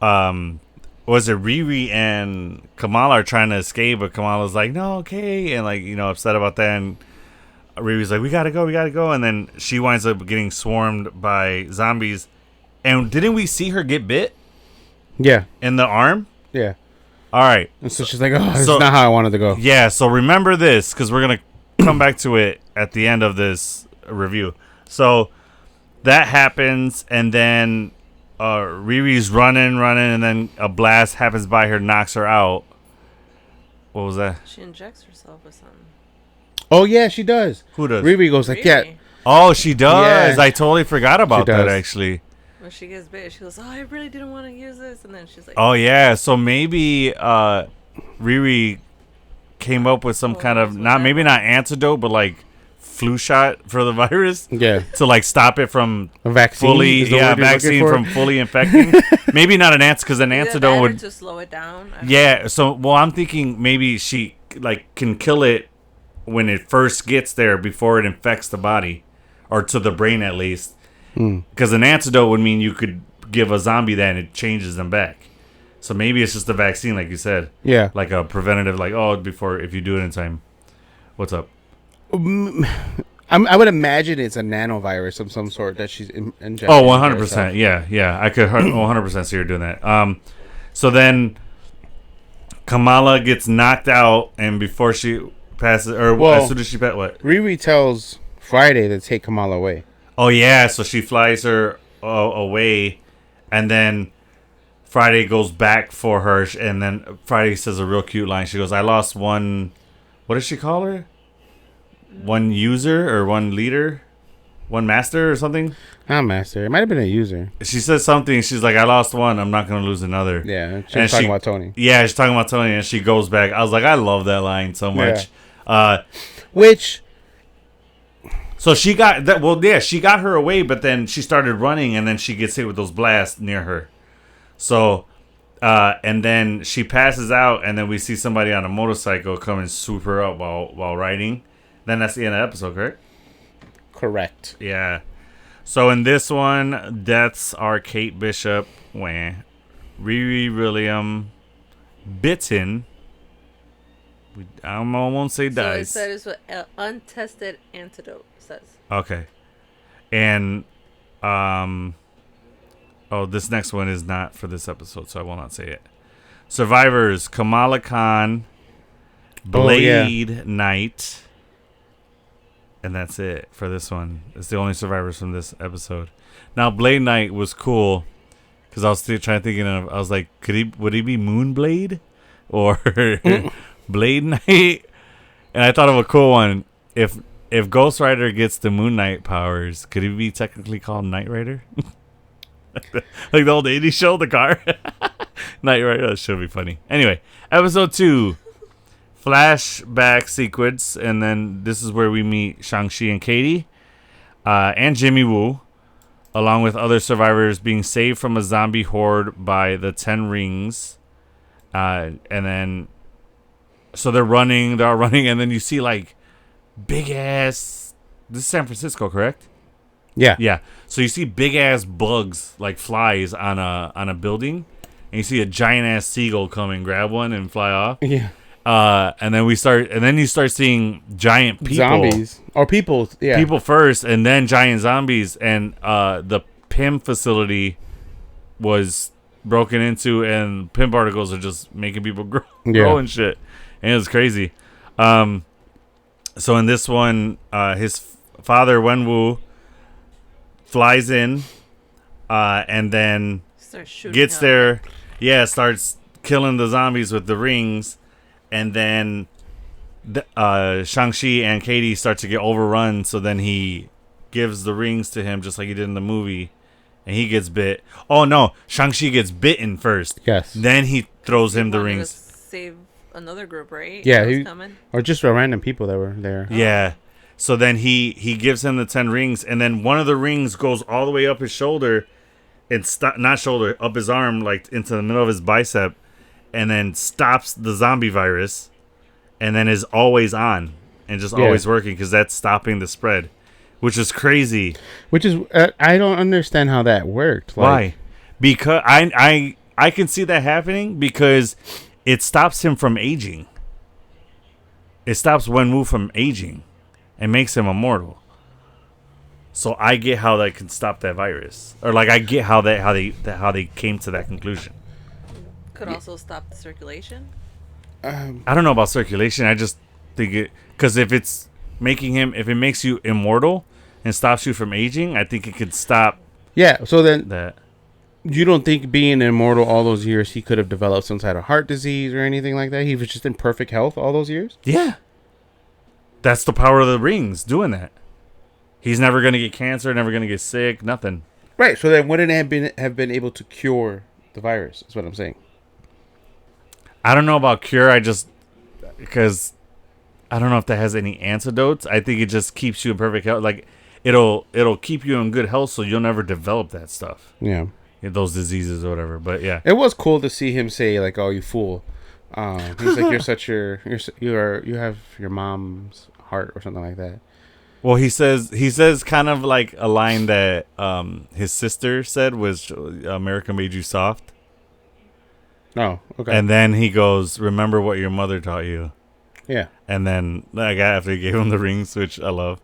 was it Riri and Kamala are trying to escape, but Kamala's like, no, okay, and like, upset about that, and Riri's like, we gotta go, and then she winds up getting swarmed by zombies. And didn't we see her get bit? Yeah. In the arm? Yeah. All right. And so she's like, oh, this is not how I wanted to go. Yeah, so remember this, because we're going to come back to it at the end of this review. So that happens, and then Riri's running, and then a blast happens by her, knocks her out. What was that? She injects herself with something. Oh, yeah, she does. Who does? Riri goes like, yeah. Oh, she does. Yeah. I totally forgot about that, actually. When she gets bit, she goes, oh, I really didn't want to use this. And then she's like, oh, yeah. So maybe Riri came up with some kind of, maybe not antidote, but like flu shot for the virus. Yeah. To like stop it from a vaccine. Vaccine from fully infecting. Maybe not an antidote, because an antidote would to slow it down. So I'm thinking maybe she like can kill it when it first gets there before it infects the body, or to the brain at least. Because an antidote would mean you could give a zombie that and it changes them back. So maybe it's just a vaccine, like you said. Yeah. Like a preventative, like, before, if you do it in time. What's up? I would imagine it's a nanovirus of some sort that she's injecting. Oh, 100%. Yeah. I could 100% see her doing that. So then Kamala gets knocked out, and before she passes, as soon as she passes, what? Riri tells Friday to take Kamala away. Oh, yeah. So she flies her away, and then Friday goes back for her, and then Friday says a real cute line. She goes, I lost one, what does she call her? One user or one leader? One master or something? Not master. It might have been a user. She says something. She's like, I lost one. I'm not going to lose another. Yeah. She's talking about Tony. Yeah, she's talking about Tony, and she goes back. I was like, I love that line so much. Yeah. So she got that. Well, yeah, she got her away, but then she started running, and then she gets hit with those blasts near her. So, and then she passes out, and then we see somebody on a motorcycle come and swoop her up while riding. Then that's the end of the episode, correct? Correct. Yeah. So in this one, deaths are Kate Bishop, Riri William, Bitten, I won't say So dies. it said it's what untested antidote says. Okay. And this next one is not for this episode, so I will not say it. Survivors: Kamala Khan, Blade Knight, and that's it for this one. It's the only survivors from this episode. Now, Blade Knight was cool because I was trying to think of. I was like, would he be Moonblade or Blade Knight? And I thought of a cool one. If Ghost Rider gets the Moon Knight powers, could he be technically called Knight Rider? Like the old 80s show, the car. Knight Rider, that should be funny. Anyway, episode 2, flashback sequence, and then this is where we meet Shang-Chi and Katie, and Jimmy Woo, along with other survivors being saved from a zombie horde by the 10 rings. And then, so they're all running, and then you see like big ass. This is San Francisco, correct? Yeah. Yeah. So you see big ass bugs like flies on a building, and you see a giant ass seagull come and grab one and fly off. Yeah. And then you start seeing giant people, Zombies or people. Yeah. people first, and then giant zombies. And the PIM facility was broken into, and PIM particles are just making people grow and shit. And it was crazy. So in this one, his father Wenwu flies in, and then gets there. Yeah, starts killing the zombies with the rings, and then Shang-Chi and Katie start to get overrun. So then he gives the rings to him, just like he did in the movie, and he gets bit. Oh no, Shang-Chi gets bitten first. Yes. Then he throws him the wanted to rings. save another group, right? Yeah, That was coming. or just random people that were there. Yeah. So then he gives him the 10 rings, and then one of the rings goes all the way up his shoulder, and up his arm, like into the middle of his bicep, and then stops the zombie virus, and then is always on and just always working because that's stopping the spread, which is crazy. Which is I don't understand how that worked. Why? Because I can see that happening because it stops him from aging. It stops Wenwu from aging. And makes him immortal. So I get how that can stop that virus, or like I get how they came to that conclusion. Could also stop the circulation. I don't know about circulation. I just think it because if it makes you immortal and stops you from aging, I think it could stop. Yeah. So then That. you don't think being immortal all those years he could have developed some kind of heart disease or anything like that? He was just in perfect health all those years. Yeah. That's the power of the rings doing that. He's never going to get cancer, never going to get sick, nothing. Right. So then wouldn't it have been able to cure the virus? Is what I'm saying. I don't know about cure. Because I don't know if that has any antidotes. I think it just keeps you in perfect health. Like it'll keep you in good health, so you'll never develop that stuff. Yeah. Those diseases or whatever. But yeah, It was cool to see him say like, "Oh, you fool." He's like, you have your mom's heart or something like that. well, he says kind of like a line that his sister said was America made you soft. Oh, okay. And then he goes, remember what your mother taught you. Yeah. And then like after he gave him the rings, which I love.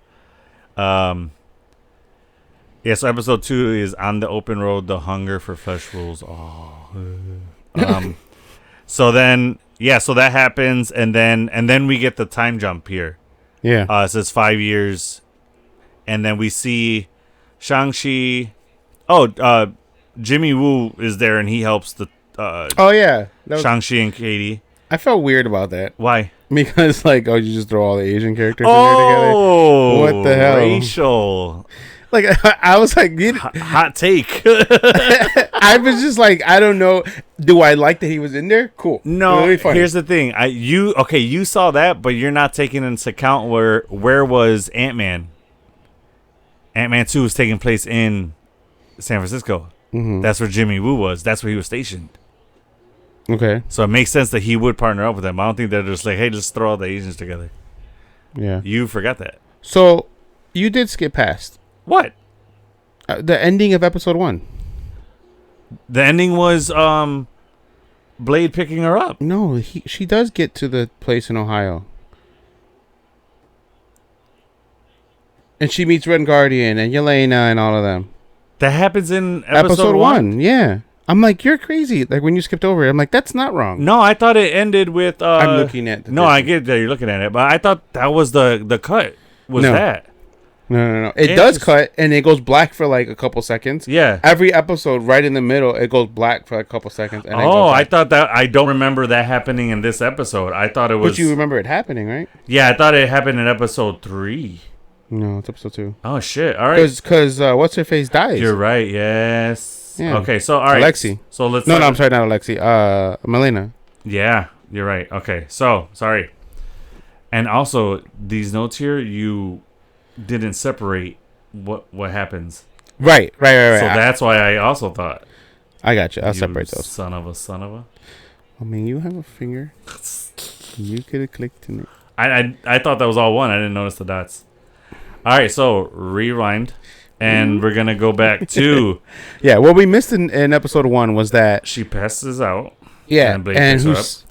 Yeah, so episode 2 is On the Open Road, The Hunger for Flesh Rules. So then so that happens, and then we get the time jump here. Yeah. It says 5 years, and then we see Shang-Chi. Jimmy Woo is there, and he helps the yeah. Shang-Chi and Katie. I felt weird about that Why? because you just throw all the Asian characters in there together. What the hell? Racial. Like I was like, Hot take. I was just like, I don't know. Do I like that he was in there? Cool. No, Really funny. here's the thing. You saw that, but you're not taking into account where was Ant-Man? Ant-Man 2 was taking place in San Francisco. Mm-hmm. That's where Jimmy Woo was. That's where he was stationed. Okay. So it makes sense that he would partner up with them. I don't think they're just like, hey, just throw all the Asians together. Yeah. You forgot that. So you did skip past What? the ending of episode 1. The ending was Blade picking her up. No, she does get to the place in Ohio. And she meets Red Guardian and Yelena and all of them. That happens in episode 1. Yeah. I'm like, you're crazy. Like, when you skipped over it, I'm like, that's not wrong. No, I thought it ended with... I'm looking at the... No, I get that you're looking at it, but I thought that was the cut. That? No. It does cut, and it goes black for, like, a couple seconds. Yeah. Every episode, right in the middle, it goes black for, like, a couple seconds. And I thought that... I don't remember that happening in this episode. I thought it was... But you remember it happening, right? Yeah, I thought it happened in episode 3. No, it's episode 2. Oh, shit. All right. Because What's-Her-Face dies. You're right. Yes. Yeah. Okay, so, all right. Alexi. So, let's... No, I'm sorry, not Alexi. Melina. Yeah, you're right. Okay, so, sorry. And also, these notes here, you didn't separate what happens. Right. So that's why I also thought. I got you. I'll separate those. Son of a. I mean, you have a finger. You could have clicked in it. I thought that was all one. I didn't notice the dots. All right, so rewind. And we're going to go back to... Yeah, what we missed in episode 1 was that... She passes out. Yeah, and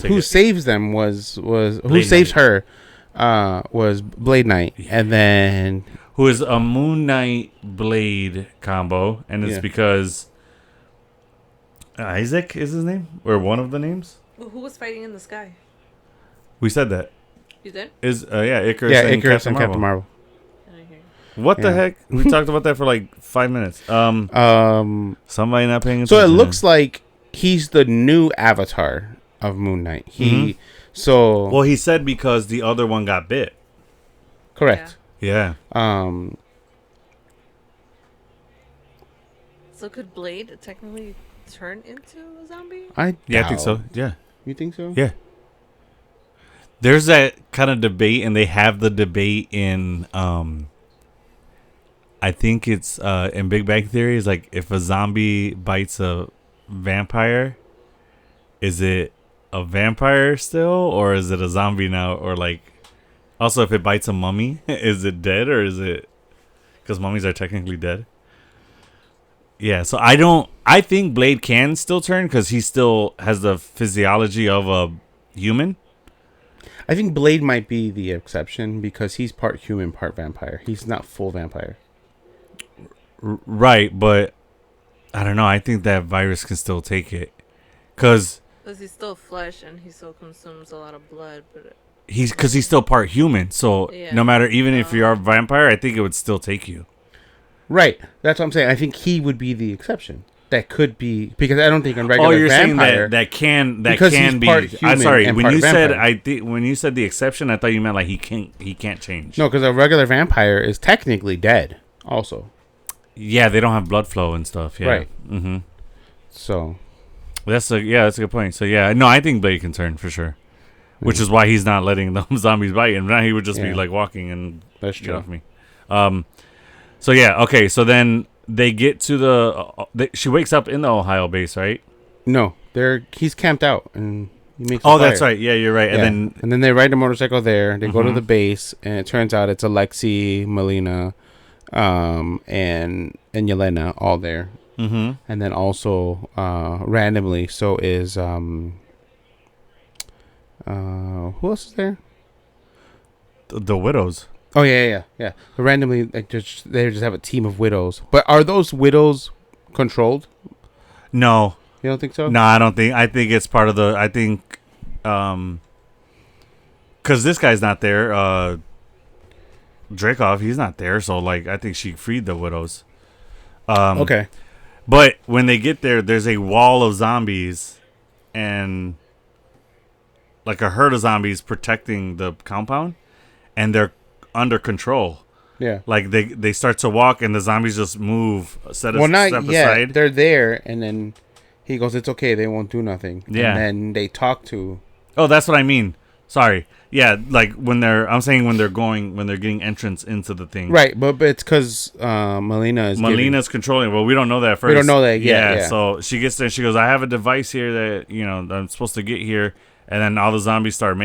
who saves them was who saves her was Blade Knight. Yeah. And then... Who is a Moon Knight Blade combo. And it's because... Isaac is his name? Or one of the names? Who was fighting in the sky? We said that. You did? Icarus and Captain Marvel. What the heck? We talked about that for like 5 minutes. Somebody not paying attention. So it looks like he's the new avatar of Moon Knight. Well, he said because the other one got bit. Correct. Yeah. So could Blade technically turn into a zombie? I think so. Yeah. You think so? Yeah. There's that kind of debate, and they have the debate in I think it's in Big Bang Theory, is like if a zombie bites a vampire, is it a vampire still, or is it a zombie now? Or like, also if it bites a mummy, is it dead, or is it, because mummies are technically dead? Yeah, so I think Blade can still turn because he still has the physiology of a human. I think Blade might be the exception because he's part human, part vampire. He's not full vampire. Right, but I don't know. I think that virus can still take it, because he's still flesh and he still consumes a lot of blood. But he's still part human. So no matter, even if you're a vampire, I think it would still take you. Right, that's what I'm saying. I think he would be the exception. That could be because I don't think a regular vampire. Saying that can be. I'm sorry. When you vampire. said when you said the exception, I thought you meant like he can't change. No, because a regular vampire is technically dead. Also. Yeah, they don't have blood flow and stuff. Yeah. Right. Mm-hmm. So. That's a good point. So yeah, no, I think Blade can turn for sure, which is why he's not letting the zombies bite him. Now he would just be like walking and get off me. So yeah, okay. So then they get to she wakes up in the Ohio base, right? No, he's camped out and he makes. That's right. Yeah, you're right. Yeah. And then they ride a motorcycle there. They go to the base, and it turns out it's Alexi, Melina, and Yelena all there. Mm-hmm. And then also randomly, so is who else is there? The widows. Oh yeah. Randomly, like they just have a team of widows. But are those widows controlled? No, you don't think so? No, I don't think. I think it's part of the. I think, because this guy's not there. Dreykov, he's not there. So like, I think she freed the widows. Okay. But when they get there, there's a wall of zombies, and like a herd of zombies protecting the compound, and they're under control. Yeah. Like they start to walk, and the zombies just move, step aside. They're there, and then he goes, "It's okay. They won't do nothing." Yeah. And then they talk to. Oh, that's what I mean. Sorry. Yeah, like when they're getting entrance into the thing. Right, but it's because Melina's controlling. Well, we don't know that first. We don't know that yet. Yeah. So she gets there. She goes, "I have a device here that I'm supposed to get here," and then all the zombies start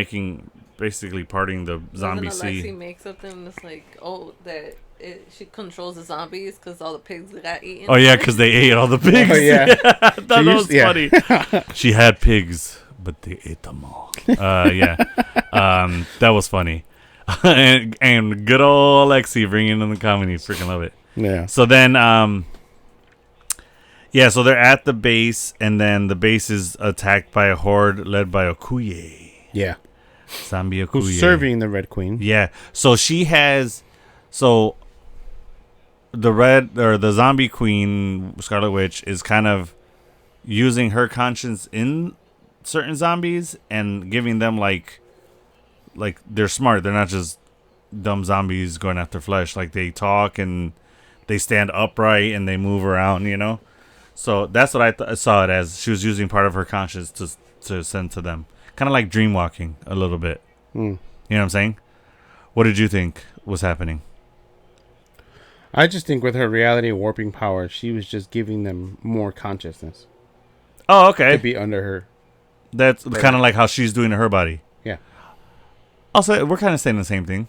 basically parting the zombie sea. Alexi makes something that's like, that she controls the zombies because all the pigs got eaten. Oh yeah, because they ate all the pigs. Oh, yeah. I thought that was funny. She had pigs, but they ate them all. Yeah, that was funny. and good old Alexi bringing in the comedy. Freaking love it. Yeah. So then, yeah, so they're at the base, and then the base is attacked by a horde led by Okuye. Yeah. Zombie Okuye. Who's serving the Red Queen. Yeah. So she has, so the zombie queen, Scarlet Witch, is kind of using her conscience in certain zombies and giving them like they're smart. They're not just dumb zombies going after flesh. Like they talk and they stand upright and they move around, you know? So that's what I saw it as. She was using part of her conscience to send to them. Kind of like dreamwalking a little bit. You know what I'm saying? What did you think was happening? I just think with her reality warping power, she was just giving them more consciousness. Oh, okay. To be under her. That's kind of like how she's doing to her body. Yeah. Also, we're kind of saying the same thing.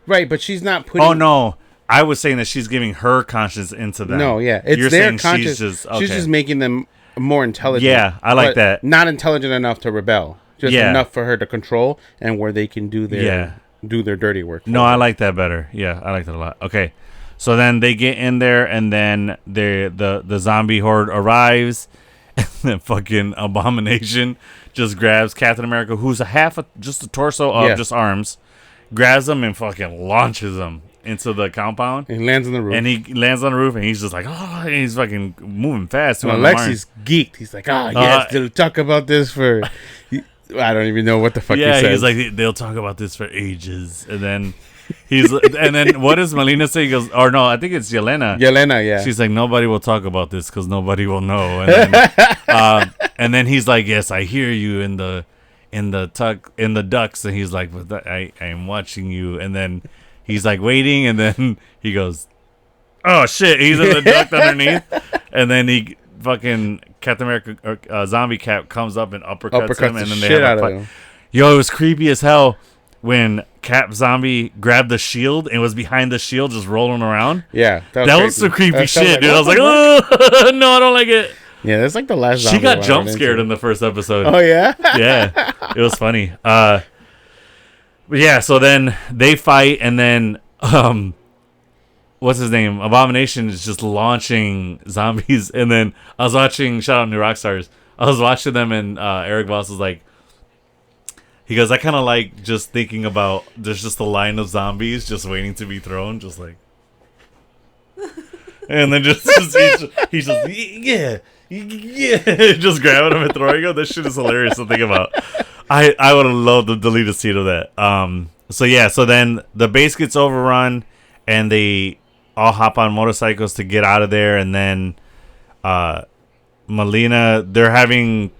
Right, but she's not putting... Oh, no. I was saying that she's giving her conscience into them. No, yeah. It's You're their saying conscience. She's just making them more intelligent. Yeah, I like that. Not intelligent enough to rebel. Just enough for her to control and where they can do their dirty work. No, I like that better. Yeah, I like that a lot. Okay. So then they get in there, and then the zombie horde arrives, and then fucking Abomination just grabs Captain America, who's just a torso of just arms, grabs him and fucking launches him into the compound. And he lands on the roof. And he lands on the roof, and he's just like, oh, and he's fucking moving fast. And Alexi's geeked. He's like, yes, they'll talk about this for... I don't even know what the fuck he says. Yeah, he's like, they'll talk about this for ages. And then... and then what does Melina say? He goes, or no, I think it's Yelena. Yelena, yeah. She's like, nobody will talk about this because nobody will know. And then he's like, yes, I hear you in the ducks. And he's like, but I am watching you. And then he's like waiting, and then he goes, oh shit, he's in the duct underneath. And then he fucking Captain America Zombie Cap comes up and uppercuts him, and then they have a fight. Yo, it was creepy as hell when Cap Zombie grabbed the shield and was behind the shield just rolling around. Yeah. That was some creepy shit, dude. I was like, oh, no, I don't like it. Yeah, that's like the last zombie. She got jump scared in the first episode. Oh, yeah? Yeah. It was funny. But yeah, so then they fight, and then, what's his name? Abomination is just launching zombies. And then I was watching, shout out New Rockstars, I was watching them, and Eric Voss was like, he goes, I kind of like just thinking about there's just a line of zombies just waiting to be thrown, just like, and then he's just yeah, just grabbing them and throwing them. This shit is hilarious to think about. I would have loved to delete a scene of that. So then the base gets overrun, and they all hop on motorcycles to get out of there, and then Melina, they're having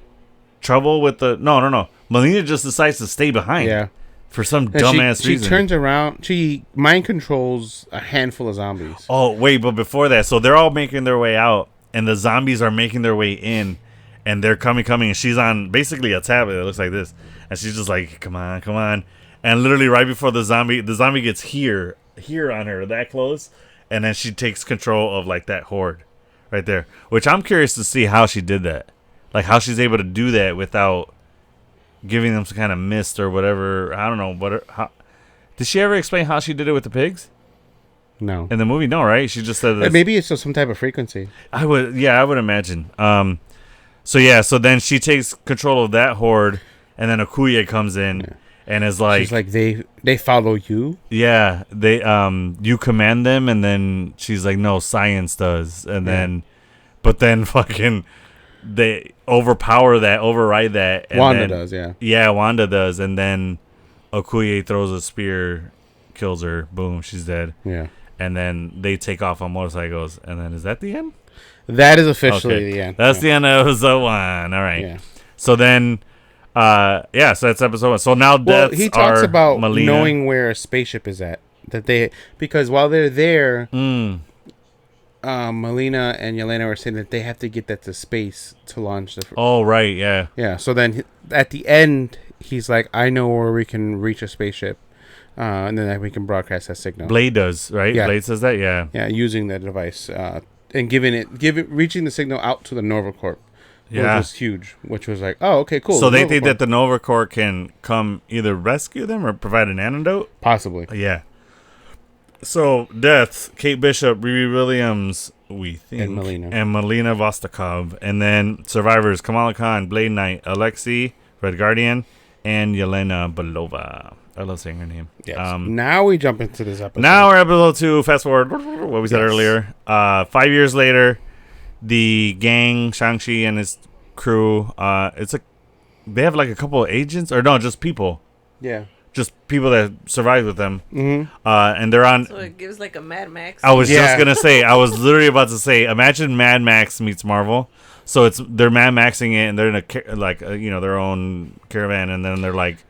trouble with the no. Melina just decides to stay behind. Yeah. For some dumbass reason. She turns around. She mind controls a handful of zombies. Oh, wait, but before that, so they're all making their way out, and the zombies are making their way in, and they're coming, and she's on basically a tablet that looks like this, and she's just like, come on. And literally right before the zombie gets here on her, that close, and then she takes control of like that horde right there, which I'm curious to see how she did that. Like how she's able to do that without giving them some kind of mist or whatever. I don't know. Did she ever explain how she did it with the pigs? No. In the movie, no, right? She just said maybe it's just some type of frequency. I would imagine. So then she takes control of that horde, and then Okuye comes in and is like, she's like, they follow you. Yeah, they you command them, and then she's like, no, science does, and then, but then fucking. They override that. And Wanda does, yeah. Yeah, Wanda does. And then Okuye throws a spear, kills her. Boom, she's dead. Yeah. And then they take off on motorcycles. And then is that the end? That is officially the end. That's the end of episode 1. All right. Yeah. So then, so that's episode 1. So now he talks about Melina. Knowing where a spaceship is at. Because while they're there... Melina and Yelena were saying that they have to get that to space to launch the... Oh, right, yeah. Yeah, so then at the end, he's like, I know where we can reach a spaceship. and then we can broadcast that signal. Blade does, right? Yeah. Blade says that, yeah. Yeah, using that device and reaching the signal out to the Nova Corp. Yeah. Which was huge. Which was like, oh, okay, cool. So they Nova think Corp. that the Nova Corps can come either rescue them or provide an antidote? Possibly. Yeah. So, deaths, Kate Bishop, Riri Williams, we think, And Melina Vostokov. And then survivors, Kamala Khan, Blade Knight, Alexei, Red Guardian, and Yelena Belova. I love saying her name. Yes. Now we jump into this episode. Now we're episode 2. Fast forward, what we said earlier. 5 years later, the gang, Shang-Chi and his crew, they have like a couple of agents, or no, just people. Yeah. Just people that survived with them. Mm-hmm. And they're on. So it gives like a Mad Max. I was just going to say, I was literally about to say, imagine Mad Max meets Marvel. So they're Mad Maxing it, and they're in their own caravan, and then they're like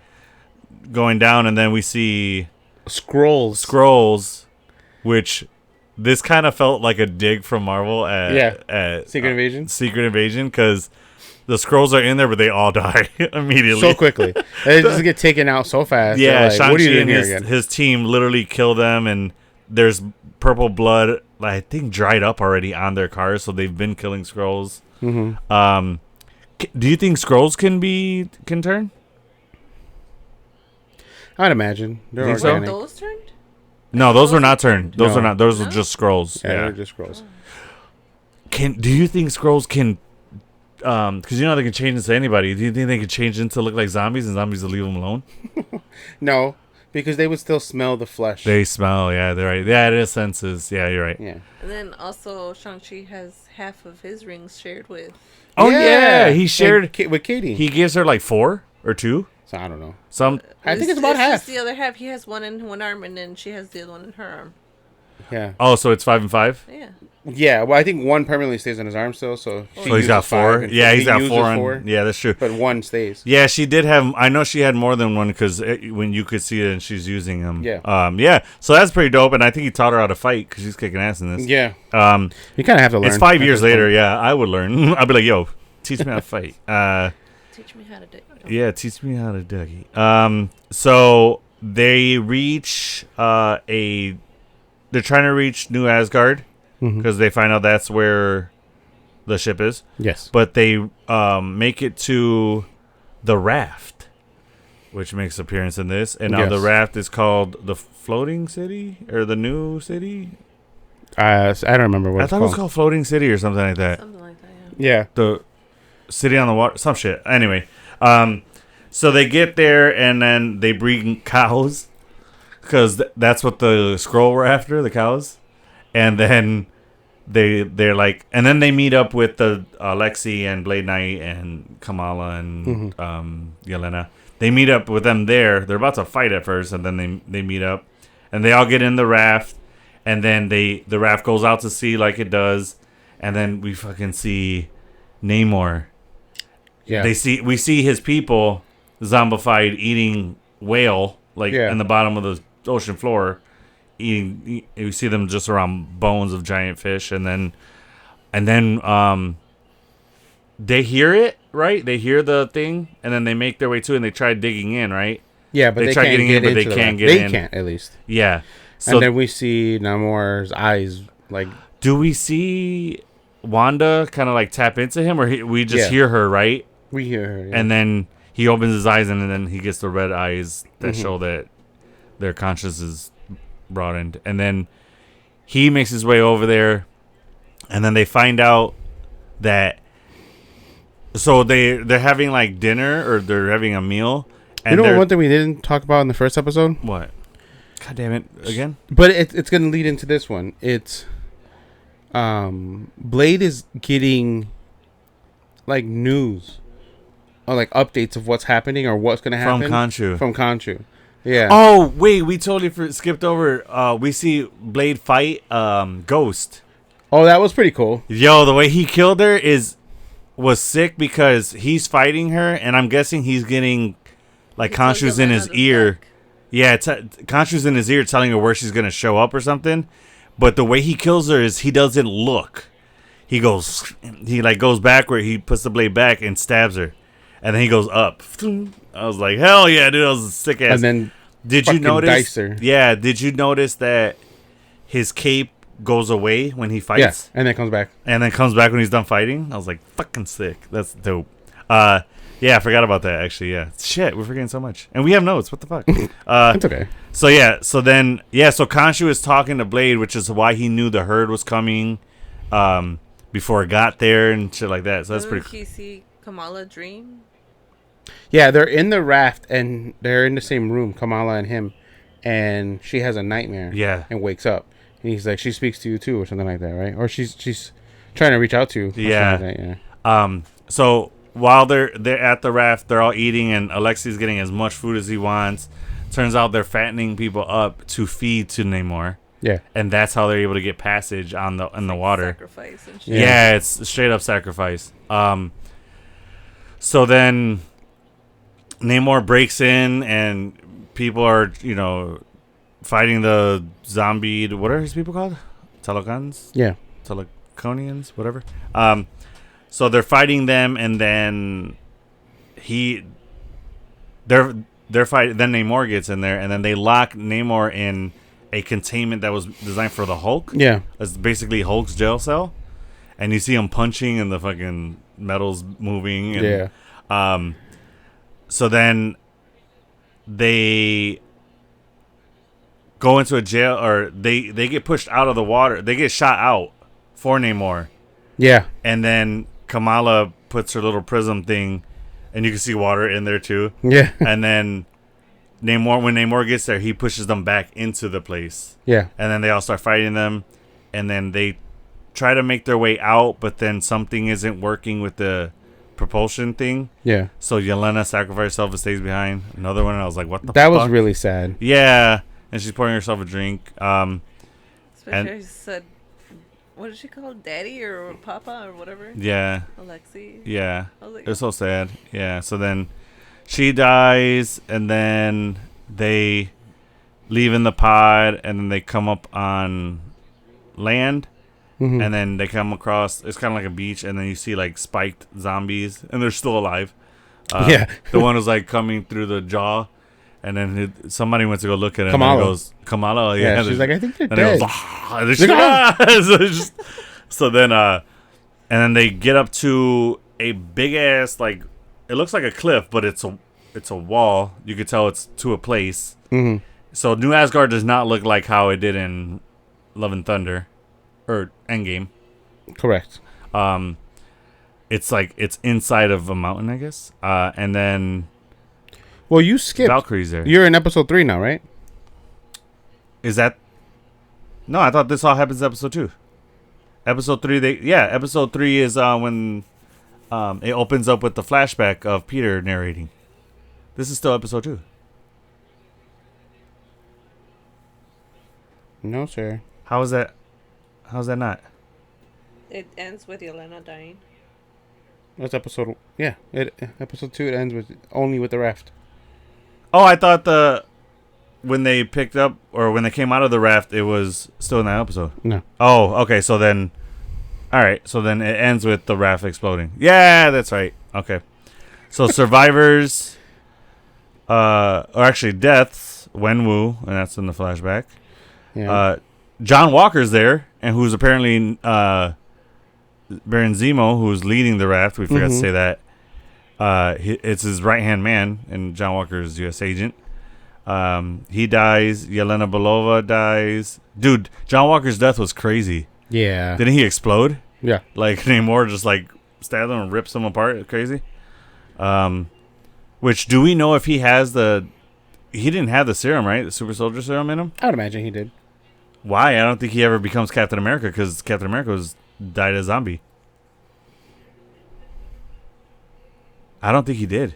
going down, and then we see scrolls, which this kind of felt like a dig from Marvel at Secret Invasion, because the scrolls are in there, but they all die immediately. So quickly. They just get taken out so fast. Yeah, like, Shang-Chi and his team literally kill them, and there's purple blood, I think, dried up already on their cars, so they've been killing scrolls. Mm-hmm. Do you think scrolls can turn? I'd imagine. They're Think so? organic. Those turned? No, those were not turned. Those No. are not. Those are just scrolls. Yeah, they're just scrolls. Do you think scrolls can? Because they can change into anybody. Do you think they could change into look like zombies, and zombies will leave them alone? No, because they would still smell the flesh. They smell. Yeah, they're right. Yeah, it is senses. Yeah, you're right. Yeah. And then also Shang-Chi has half of his rings shared with. Oh yeah, he shared with Katie. He gives her like 4 or 2. So I don't know. I think it's about half. Just the other half. He has one in one arm, and then she has the other one in her arm. Yeah. Oh, so it's 5 and 5. Yeah. Yeah. Well, I think one permanently stays on his arm still. So he's got 4. Yeah, he's got 4. Yeah, that's true. But one stays. Yeah, she did have. I know she had more than one because when you could see it and she's using them. Yeah. Yeah. So that's pretty dope, and I think he taught her how to fight because she's kicking ass in this. Yeah. You kind of have to learn. It's 5 years later. Yeah, I would learn. I'd be like, yo, teach me how to fight. Teach me how to do. Yeah, teach me how to dougie. So they reach they're trying to reach New Asgard because they find out that's where the ship is. Yes. But they make it to the raft, which makes appearance in this. And now the raft is called the Floating City or the New City. I don't remember what I thought it was called Floating City or something like that. Something like that, yeah. Yeah. The City on the Water, some shit. Anyway, so they get there and then they bring cows because that's what the scroll were after, the cows. And then they're like, and then they meet up with the Alexei and Blade Knight and Kamala and Yelena. They meet up with them there. They're about to fight at first, and then they meet up, and they all get in the raft, and then the raft goes out to sea like it does, and then we fucking see Namor. Yeah. We see his people zombified eating whale in the bottom of the ocean floor. You see them just around bones of giant fish, and then they hear it, right? They hear the thing, and then they make their way to it, and they try digging in, right? Yeah, but they try can't getting get in, but they into can't the get They in. can't, at least. Yeah. So And then we see Namor's eyes, like... do we see Wanda kind of like tap into him, or we just hear her, right? We hear her, yeah. And then he opens his eyes, and then he gets the red eyes that show that their conscience is broadened. And then he makes his way over there, and then they find out that so they're having like dinner, or they're having a meal. And one thing we didn't talk about in the first episode? What? God damn it! Again? But it's going to lead into this one. It's Blade is getting like news or like updates of what's happening or what's going to happen from Khonshu. Yeah. Oh wait, we totally skipped over. We see Blade fight Ghost. Oh, that was pretty cool. Yo, the way he killed her was sick because he's fighting her, and I'm guessing he's getting like Khonshu's in his ear. Yeah, Khonshu's in his ear telling her where she's gonna show up or something. But the way he kills her is he doesn't look. He goes back where he puts the blade back and stabs her, and then he goes up. I was like, hell yeah, dude, that was a sick ass. And then Did you fucking notice? dicer. Yeah. Did you notice that his cape goes away when he fights? Yeah, and then comes back. And then comes back when he's done fighting? I was like, fucking sick. That's dope. Yeah, I forgot about that, actually, yeah. Shit, we're forgetting so much. And we have notes. What the fuck? It's okay. So, yeah. So then, yeah, so Khonshu is talking to Blade, which is why he knew the herd was coming before it got there and shit like that. So that's pretty cool. Did he see Kamala dream? Yeah, they're in the raft, and they're in the same room, Kamala and him. And she has a nightmare. Yeah. And wakes up. And he's like, she speaks to you, too, or something like that, right? Or she's trying to reach out to you. Yeah. Like that, yeah. So while they're at the raft, they're all eating, and Alexi's getting as much food as he wants. Turns out they're fattening people up to feed to Namor. Yeah. And that's how they're able to get passage in the water. Sacrifice and shit. Yeah, it's straight up sacrifice. So then Namor breaks in, and people are, fighting the zombie. What are his people called? Telocans? Yeah. Teleconians? Whatever. So they're fighting them, and then they're fighting. Then Namor gets in there, and then they lock Namor in a containment that was designed for the Hulk. Yeah. It's basically Hulk's jail cell, and you see him punching, and the fucking metal's moving. And, Yeah. So then they go into a jail, or they get pushed out of the water. They get shot out for Namor. Yeah. And then Kamala puts her little prism thing, and you can see water in there too. Yeah. And then when Namor gets there, he pushes them back into the place. Yeah. And then they all start fighting them, and then they try to make their way out, but then something isn't working with the propulsion thing. Yeah. So Yelena sacrifices herself and stays behind. Another one, I was like, what the fuck? That was really sad. Yeah. And she's pouring herself a drink. Especially she said, what is she called? Daddy or Papa or whatever? Yeah. Alexi. Yeah. I was like, It was so sad. Yeah. So then she dies, and then they leave in the pod, and then they come up on land, and then they come across, it's kind of like a beach, and then you see like spiked zombies, and they're still alive. Yeah. The one was like coming through the jaw, and then somebody went to go look at it, Kamala. and it goes, Kamala. Yeah. Yeah. She's like, I think they're And dead. it goes, so then, and then they get up to a big ass, like, it looks like a cliff, but it's a wall. You could tell it's to a place. Mm-hmm. So New Asgard does not look like how it did in Love and Thunder or Endgame. Correct. It's like it's inside of a mountain, I guess. And then Well, you skipped. Valkyrie's there. You're in episode 3 now, right? Is that? No, I thought this all happens in episode 2. Episode 3, episode 3 is when it opens up with the flashback of Peter narrating. This is still episode 2. No, sir. How's that not? it ends with Yelena dying. That's episode. Yeah, episode 2. It ends with only with the raft. Oh, I thought when they picked up or when they came out of the raft, it was still in that episode. No. Oh, okay. So then, all right. So then it ends with the raft exploding. Yeah, that's right. Okay. So survivors, or actually deaths, Wenwu, and that's in the flashback. Yeah. John Walker's there, and who's apparently Baron Zemo, who's leading the raft. We forgot to say that. It's his right-hand man, and John Walker's U.S. agent. He dies. Yelena Belova dies. Dude, John Walker's death was crazy. Yeah. Didn't he explode? Yeah. Like Namor just like stabs him and rips him apart. It's crazy. Which, do we know if he has he didn't have the serum, right? The super soldier serum in him? I would imagine he did. Why? I don't think he ever becomes Captain America, because Captain America died a zombie. I don't think he did.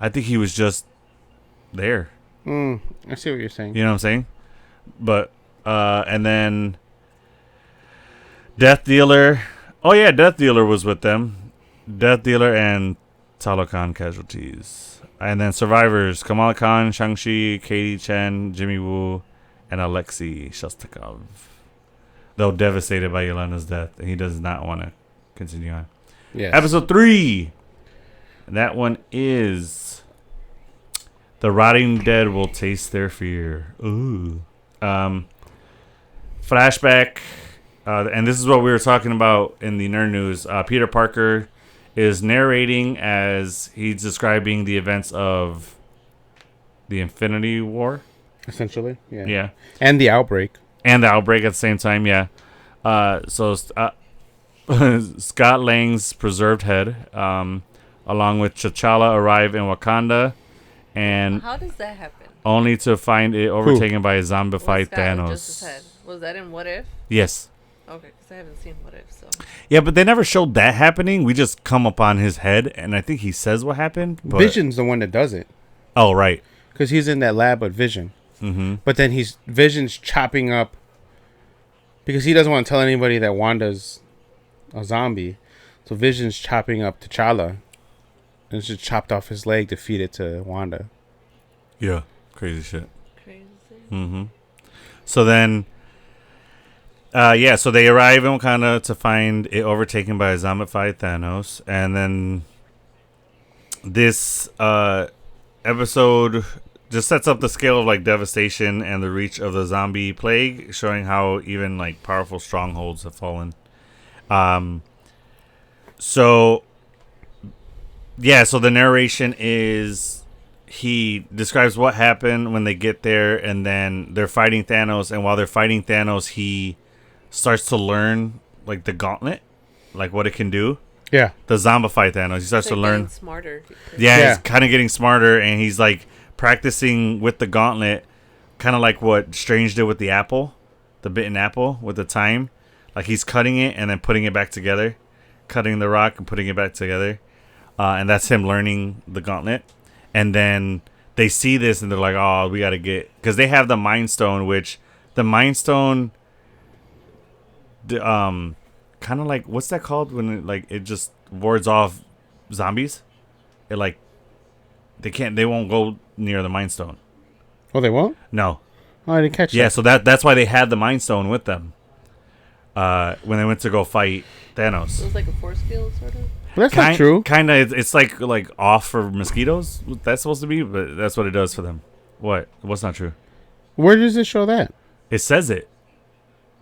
I think he was just there. I see what you're saying. You know what I'm saying? But, and then Death Dealer. Oh, yeah, Death Dealer was with them. Death Dealer and Talokan casualties. And then survivors, Kamala Khan, Shang-Chi, Katie Chen, Jimmy Woo, and Alexei Shostakov. Though devastated by Yelena's death, and he does not want to continue on. Yeah. Episode 3. And that one is The rotting dead will taste their fear. Ooh. Flashback, and this is what we were talking about in the nerd news. Peter Parker is narrating as he's describing the events of the Infinity War. Essentially, yeah. Yeah. And the outbreak. And the outbreak at the same time, yeah. So Scott Lang's preserved head, along with T'Challa, arrive in Wakanda, and How does that happen? only to find it overtaken by a zombified Scott with Thanos. just his head. Was that in What If? Yes. Okay, because I haven't seen What If, so. Yeah, but they never showed that happening. We just come upon his head, and I think he says what happened. But... Vision's the one that does it. Oh, right. Because he's in that lab with Vision. Mm-hmm. But then Vision's chopping up, because he doesn't want to tell anybody that Wanda's a zombie. So Vision's chopping up T'Challa, and just chopped off his leg to feed it to Wanda. Yeah. Crazy shit. Crazy. Mm-hmm. So then, so they arrive in Wakanda to find it overtaken by a zombified Thanos, and then this episode just sets up the scale of like devastation and the reach of the zombie plague, showing how even like powerful strongholds have fallen. So the narration is. He describes what happened when they get there, and then they're fighting Thanos. And while they're fighting Thanos, he starts to learn like the gauntlet, like what it can do. Yeah, the zombified Thanos. He starts to learn. Smarter. Yeah, he's kind of getting smarter, and he's like practicing with the gauntlet, kind of like what Strange did with the apple, the bitten apple with the time. Like he's cutting it and then putting it back together, cutting the rock and putting it back together, and that's him learning the gauntlet. And then they see this and they're like, oh, we got to get... Because they have the Mind Stone, which... The Mind Stone... kind of like... What's that called? When it just wards off zombies? It like... They won't go near the Mind Stone. Oh, they won't? No. Oh, I didn't catch that. Yeah, so that's why they had the Mind Stone with them. When they went to go fight Thanos. It was like a force field, sort of? Well, that's not true. Kind of, it's like off for mosquitoes. That's supposed to be, but that's what it does for them. What? What's not true? Where does it show that? It says it.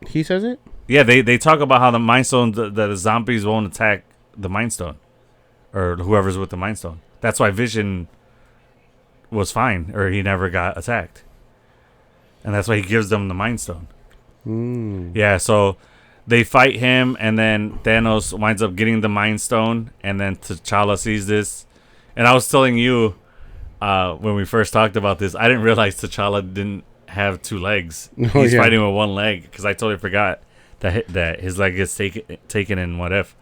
He says it? Yeah, they talk about how the Mind Stone, the zombies won't attack the Mind Stone, or whoever's with the Mind Stone. That's why Vision was fine, or he never got attacked, and that's why he gives them the Mind Stone. Yeah, so. They fight him, and then Thanos winds up getting the Mind Stone, and then T'Challa sees this. And I was telling you when we first talked about this, I didn't realize T'Challa didn't have two legs. He's fighting with one leg, because I totally forgot that his leg gets taken in What If.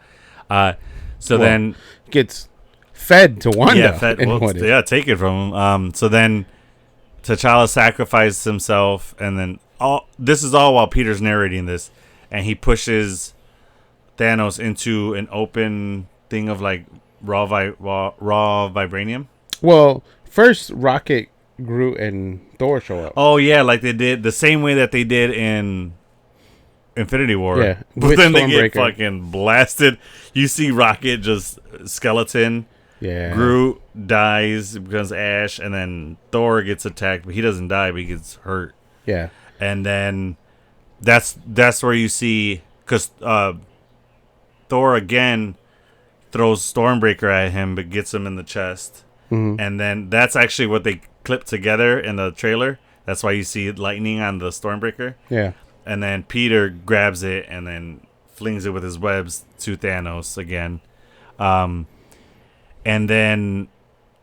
Then gets fed to Wanda. Yeah, take it from him. So then T'Challa sacrifices himself, and then this is all while Peter's narrating this. And he pushes Thanos into an open thing of like raw vibranium. Well, first Rocket, Groot, and Thor show up. Oh yeah, like they did the same way that they did in Infinity War. Yeah, but then they get fucking blasted. You see Rocket just skeleton. Yeah. Groot dies, becomes ash, and then Thor gets attacked, but he doesn't die, but he gets hurt. Yeah. And then. That's where you see, because Thor again throws Stormbreaker at him, but gets him in the chest, and then that's actually what they clipped together in the trailer. That's why you see lightning on the Stormbreaker. Yeah, and then Peter grabs it and then flings it with his webs to Thanos again, and then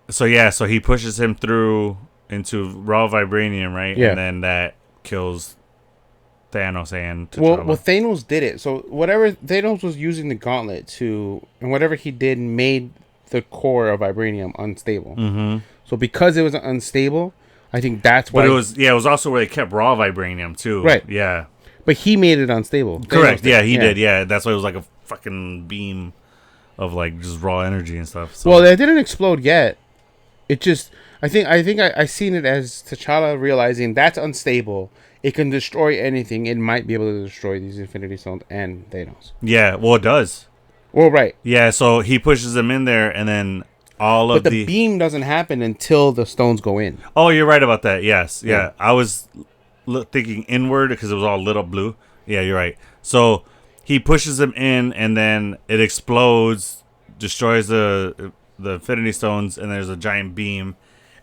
so he pushes him through into raw vibranium, right? Yeah, and then that kills Thanos and T'Challa. Well, Thanos did it. So whatever Thanos was using the gauntlet to, and whatever he did made the core of vibranium unstable. Mm-hmm. So because it was unstable, I think that's why. But it was also where they kept raw vibranium too. Right. Yeah. But he made it unstable. Correct. He did. Yeah. That's why it was like a fucking beam of like just raw energy and stuff. So. Well, it didn't explode yet. It just, I think I seen it as T'Challa realizing that's unstable. It can destroy anything. It might be able to destroy these Infinity Stones and Thanos. Yeah, well, it does. Well, right. Yeah, so he pushes them in there, and then all but of the beam doesn't happen until the stones go in. Oh, you're right about that. Yes, yeah. Yeah. I was thinking inward because it was all lit up blue. Yeah, you're right. So he pushes them in, and then it explodes, destroys the Infinity Stones, and there's a giant beam,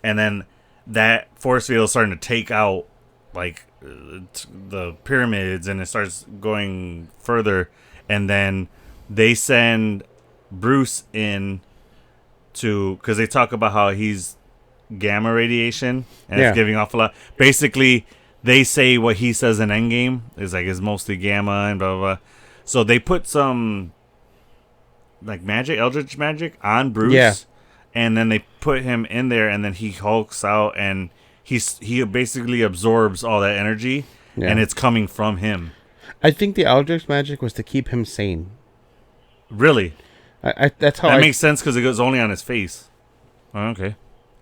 and then that force field is starting to take out like the pyramids, and it starts going further, and then they send Bruce in to because they talk about how he's gamma radiation and it's giving off a lot. Basically, they say what he says in Endgame is like it's mostly gamma and blah blah blah. So they put some like magic, eldritch magic on Bruce, and then they put him in there, and then he hulks out, and he basically absorbs all that energy, and it's coming from him. I think the eldritch magic was to keep him sane. Really? That's how that makes sense because it goes only on his face. Oh, okay.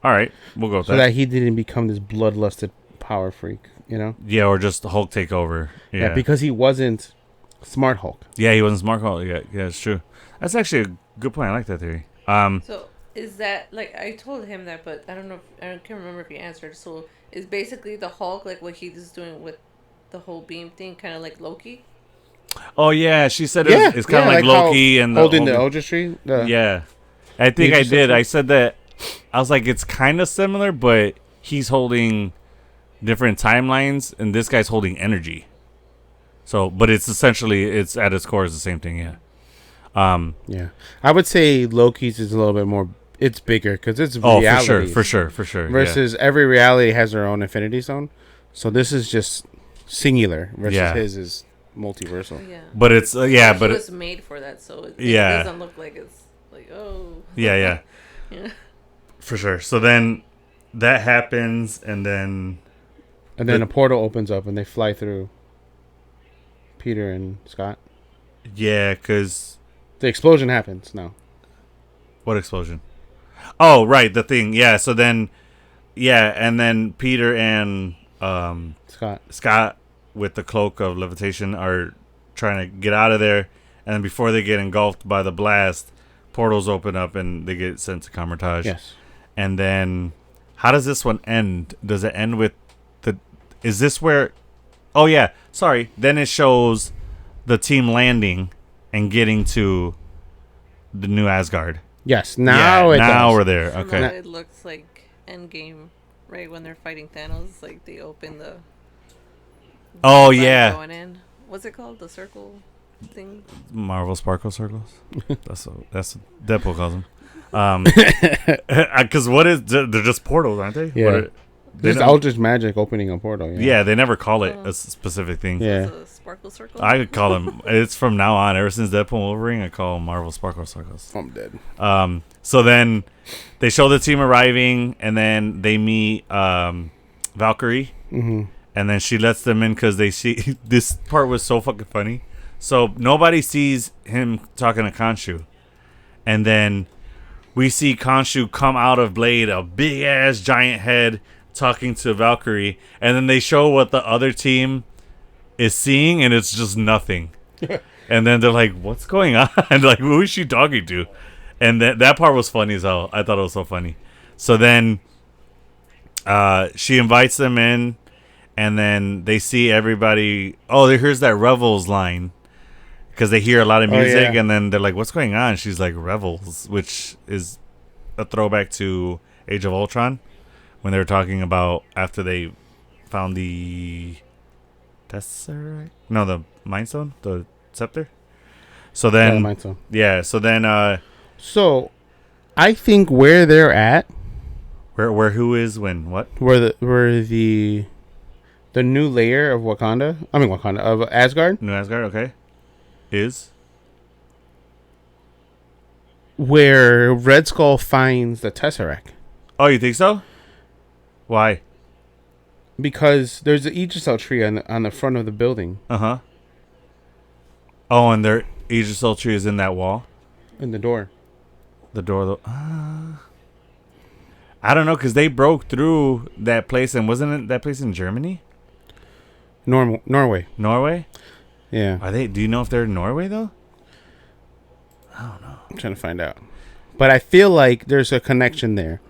All right. We'll go with so that he didn't become this bloodlusted power freak, you know? Yeah, or just the Hulk take over. Yeah, because he wasn't Smart Hulk. Yeah, he wasn't Smart Hulk. Yeah, it's true. That's actually a good point. I like that theory. So is that like I told him that, but I don't know. I can't remember if he answered. So is basically the Hulk like what he's doing with the whole beam thing, kind of like Loki? Oh yeah, she said it's kind of like Loki and holding the Eldritch Tree. Yeah, I think I did. I said that. I was like, it's kind of similar, but he's holding different timelines, and this guy's holding energy. So, but it's essentially it's at its core is the same thing. Yeah. Yeah, I would say Loki's is a little bit more. It's bigger because it's reality. For sure. Versus every reality has their own Infinity Stone, so this is just singular. Versus his is multiversal. Yeah, but it's but it was made for that, so it doesn't look like it's like yeah, for sure. So then that happens, and then a portal opens up, and they fly through. Peter and Scott. Yeah, because the explosion happens now. What explosion? Oh, right, the thing. Yeah, so then, and then Peter and Scott with the cloak of levitation are trying to get out of there, and then before they get engulfed by the blast, portals open up and they get sent to Kamar-Taj. Yes. And then, how does this one end? Does it end with is this where... Oh, yeah, sorry. Then it shows the team landing and getting to the new Asgard. Yes, now we're there. Okay. It looks like Endgame, right? When they're fighting Thanos, like they open the... Oh, yeah. Going in. What's it called? The circle thing? Marvel Sparkle Circles? That's what Deadpool calls them. Because they're just portals, aren't they? Yeah. There's Eldritch magic opening a portal. Yeah, they never call it a specific thing. Yeah. A Sparkle Circle? I could call them. It's from now on. Ever since Deadpool and Wolverine, I call them Marvel Sparkle Circles. I'm dead. So then they show the team arriving, and then they meet Valkyrie. Mm-hmm. And then she lets them in because they see... This part was so fucking funny. So nobody sees him talking to Khonshu. And then we see Khonshu come out of Blade, a big-ass giant head, talking to Valkyrie, and then they show what the other team is seeing, and it's just nothing. And then they're like, what's going on? Like, who is she talking to? And that part was funny as hell. I thought it was so funny. So then she invites them in, and then they see everybody. Oh, here's that Revels line, because they hear a lot of music, and then they're like, what's going on? She's like, Revels, which is a throwback to Age of Ultron, when they were talking about after they found the Tesseract? No, the Mind Stone? The Scepter? So then... the Mind Stone. Yeah, so then... so, I think where they're at... Where who is when? What? Where the new layer of of Asgard. New Asgard, okay. Is? Where Red Skull finds the Tesseract. Oh, you think so? Why? Because there's an Aegis tree on the front of the building. Uh-huh. Oh, and their Aegis tree is in that wall? In the door. The door... I don't know, because they broke through that place, and wasn't it that place in Germany? Norway. Norway? Yeah. Are they? Do you know if they're in Norway, though? I don't know. I'm trying to find out. But I feel like there's a connection there.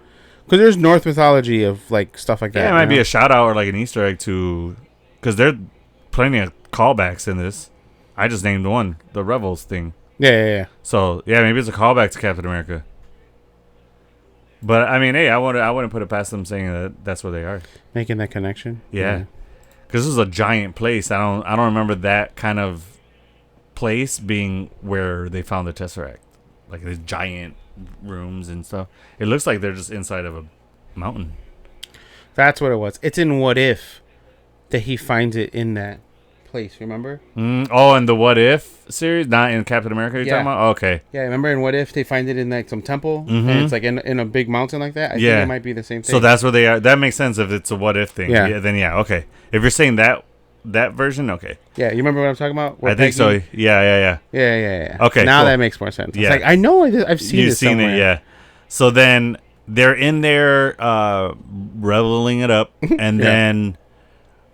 Because there's Norse mythology of, like, stuff like that. Yeah, it might be a shout-out or, like, an Easter egg to... Because there are plenty of callbacks in this. I just named one, the Rebels thing. Yeah. So, yeah, maybe it's a callback to Captain America. But, I mean, hey, I wouldn't put it past them saying that that's where they are. Making that connection? Yeah. Because this is a giant place. I don't remember that kind of place being where they found the Tesseract. Like, these giant rooms and stuff. It looks like they're just inside of a mountain. That's what it was. It's in What If that he finds it in that place, remember? Oh, and the What If series? Not in Captain America you're talking about? Okay. Yeah, remember in What If they find it in, like, some temple? And it's, like, in a big mountain like that? I think it might be the same thing. So that's where they are. That makes sense if it's a What If thing. Yeah. Then, okay. If you're saying that version, okay. Yeah, you remember what I'm talking about? I think so. Yeah. Okay, now cool. that makes more sense. Yeah. It's like, I know I've seen You've this seen somewhere. it, yeah. So then they're in there reveling it up, and then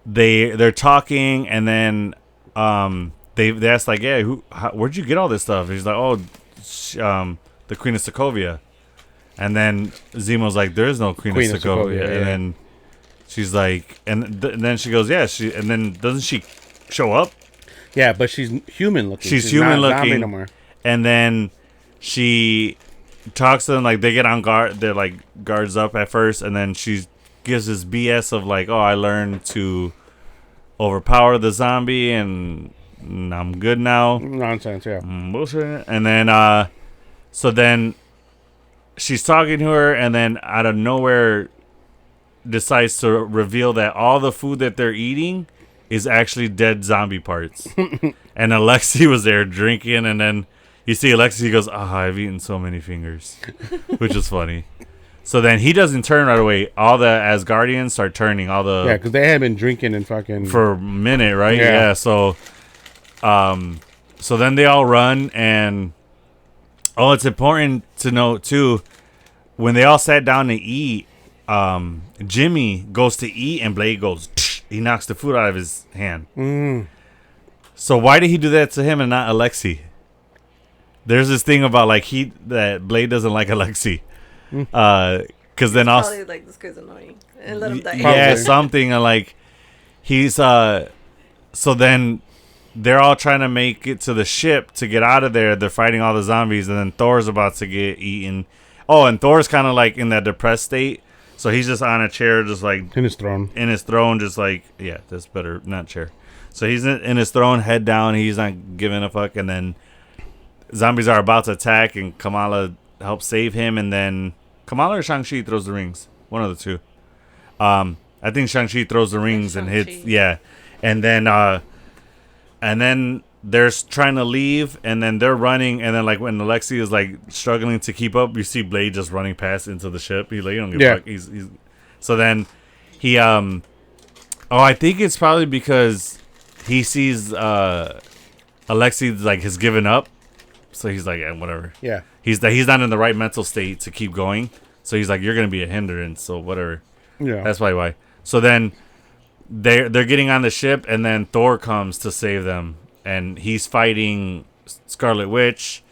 they're talking, and then they ask, like, yeah, where'd you get all this stuff? And he's like, oh, the Queen of Sokovia. And then Zemo's like, there is no Queen of Sokovia. And then she's like, and then she goes, yeah, and then doesn't she show up? Yeah, but she's human looking. She's human not looking. No more. And then she talks to them, like, they get on guard. They're like guards up at first, and then she gives this BS of, like, oh, I learned to overpower the zombie, and I'm good now. Nonsense, yeah. Bullshit. And then, so then she's talking to her, and then out of nowhere decides to reveal that all the food that they're eating is actually dead zombie parts. And Alexei was there drinking, and then you see Alexei goes, I've eaten so many fingers, which is funny. So then he doesn't turn right away. All the Asgardians start turning. Yeah, because they had been drinking and fucking... For a minute, right? Yeah. So then they all run, and... Oh, it's important to note, too, when they all sat down to eat, Jimmy goes to eat, and Blade goes... He knocks the food out of his hand. So why did he do that to him and not Alexei? There's this thing about, like, that Blade doesn't like Alexei. Because then also... Probably like, this guy's annoying. And let him die. Yeah, something. Like, he's... So then they're all trying to make it to the ship to get out of there. They're fighting all the zombies, and then Thor's about to get eaten. Oh, and Thor's kind of, like, in that depressed state. So he's just on a chair, just like... In his throne, just like... Yeah, that's better. Not chair. So he's in his throne, head down. He's not giving a fuck. And then zombies are about to attack, and Kamala helps save him. And then... Kamala or Shang-Chi throws the rings? One of the two. I think Shang-Chi throws the rings and hits... Yeah. And then they're trying to leave, and then they're running, and then, like, when Alexei is, like, struggling to keep up, you see Blade just running past into the ship. He's like, you don't give a fuck. He's so then he I think it's probably because he sees Alexei, like, has given up, so he's like, whatever. Yeah. He's not in the right mental state to keep going, so he's like, you're gonna be a hindrance, so whatever. Yeah. That's probably why. So then they're getting on the ship, and then Thor comes to save them. And he's fighting Scarlet Witch,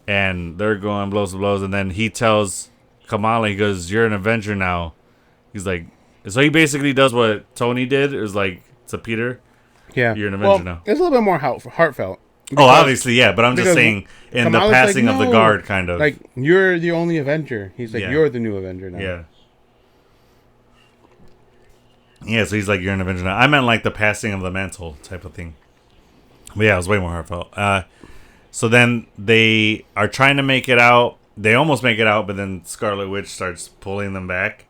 and they're going blows to blows. And then he tells Kamala, he goes, "You're an Avenger now." He's like, so he basically does what Tony did. It was like to Peter, yeah, you're an Avenger now. It's a little bit more heartfelt. Oh, obviously, yeah. But I'm just saying, in Kamala's the passing of the guard, kind of. Like, you're the only Avenger. He's like, you're the new Avenger now. Yeah. Yeah, so he's like, you're an Avenger now. I meant like the passing of the mantle type of thing. But yeah, it was way more heartfelt. So then they are trying to make it out. They almost make it out, but then Scarlet Witch starts pulling them back.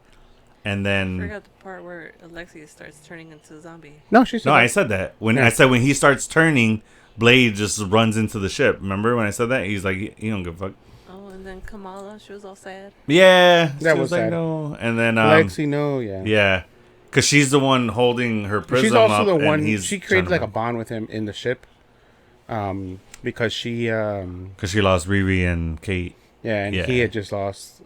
And then... I forgot the part where Alexia starts turning into a zombie. No, she said I said that. I said when he starts turning, Blade just runs into the ship. Remember when I said that? He's like, he don't give a fuck. Oh, and then Kamala, she was all sad. Yeah. That was like, sad. no. And then... Alexei, no, yeah. Yeah. Because she's the one holding her prism up. She's also the one... She created, like, to... a bond with him in the ship. Because she... Because she lost Riri and Kate. Yeah, and he had just lost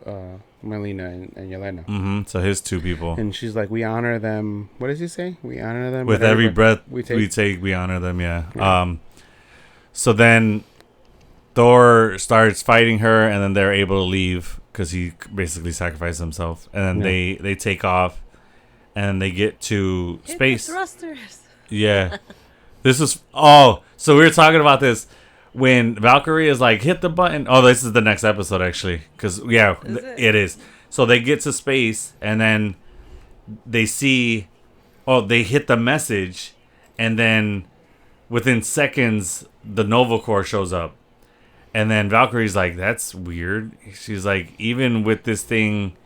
Melina and Yelena. Mm-hmm. So his two people. And she's like, we honor them... What does he say? We honor them... With every breath we take, we honor them, yeah. So then Thor starts fighting her, and then they're able to leave because he basically sacrificed himself. And then they take off, and they get to space. Hit the thrusters. Yeah. This is... Oh, so we were talking about this when Valkyrie is like, hit the button. Oh, this is the next episode, actually. Because, yeah, it is. So they get to space, and then they see... Oh, they hit the message, and then within seconds, the Nova Corps shows up. And then Valkyrie's like, that's weird. She's like, even with this thing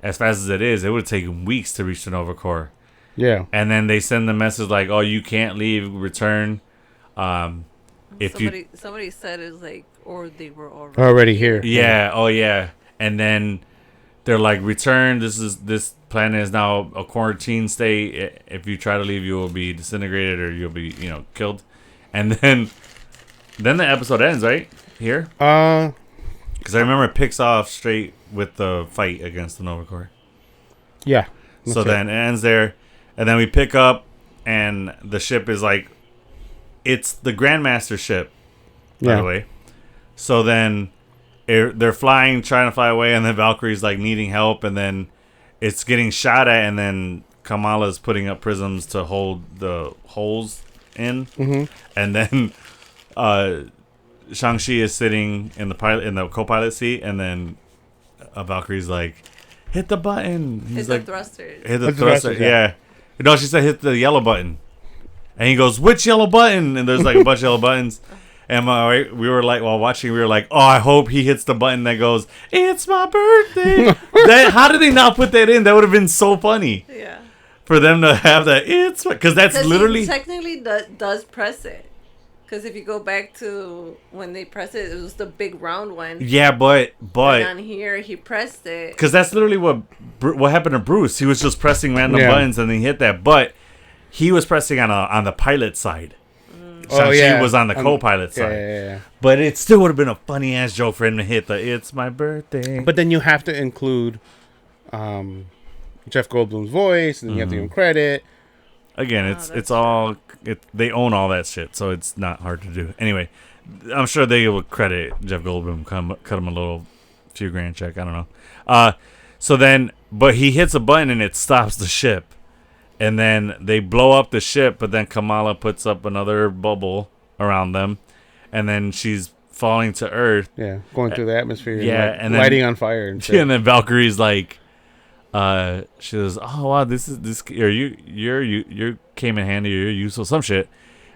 as fast as it is, it would have taken weeks to reach the Nova Corps. Yeah. And then they send the message like, oh, you can't leave, return. Somebody said it's like, or they were already here. Yeah, oh yeah. And then they're like, return. This planet is now a quarantine state. If you try to leave, you will be disintegrated or you'll be, killed. And then the episode ends, right? Here? Because I remember it picks off straight with the fight against the Nova Corps. Yeah. So then it ends there. And then we pick up, and the ship is like, it's the Grandmaster ship, by the way. So then they're trying to fly away, and then Valkyrie's like needing help, and then it's getting shot at, and then Kamala's putting up prisms to hold the holes in, and then Shang-Chi is sitting in the co-pilot seat, and then Valkyrie's like, hit the button. He's hit the thrusters. Hit the thrusters, yeah. No, she said hit the yellow button. And he goes, which yellow button? And there's like a bunch of yellow buttons. And we were like, while watching, we were like, oh, I hope he hits the button that goes, it's my birthday. How did they not put that in? That would have been so funny. Yeah. For them to have that, because that's literally... He technically does press it. Because if you go back to when they pressed it, it was the big round one. Yeah, but and on here, he pressed it. Because that's literally what happened to Bruce. He was just pressing random buttons and then he hit that. But he was pressing on the pilot side. Shang-Chi was on the co-pilot side. Yeah. But it still would have been a funny ass joke for him to hit the "It's my birthday." But then you have to include Jeff Goldblum's voice, and then you have to give him credit. Again, it's all they own all that shit, so it's not hard to do. Anyway, I'm sure they will credit Jeff Goldblum, cut him a few grand check. I don't know. So then, but he hits a button and it stops the ship, and then they blow up the ship. But then Kamala puts up another bubble around them, and then she's falling to Earth. Yeah, going through the atmosphere. Yeah, and then, lighting on fire and shit. And then Valkyrie's like. She goes, oh wow, this you came in handy, you're useful, some shit.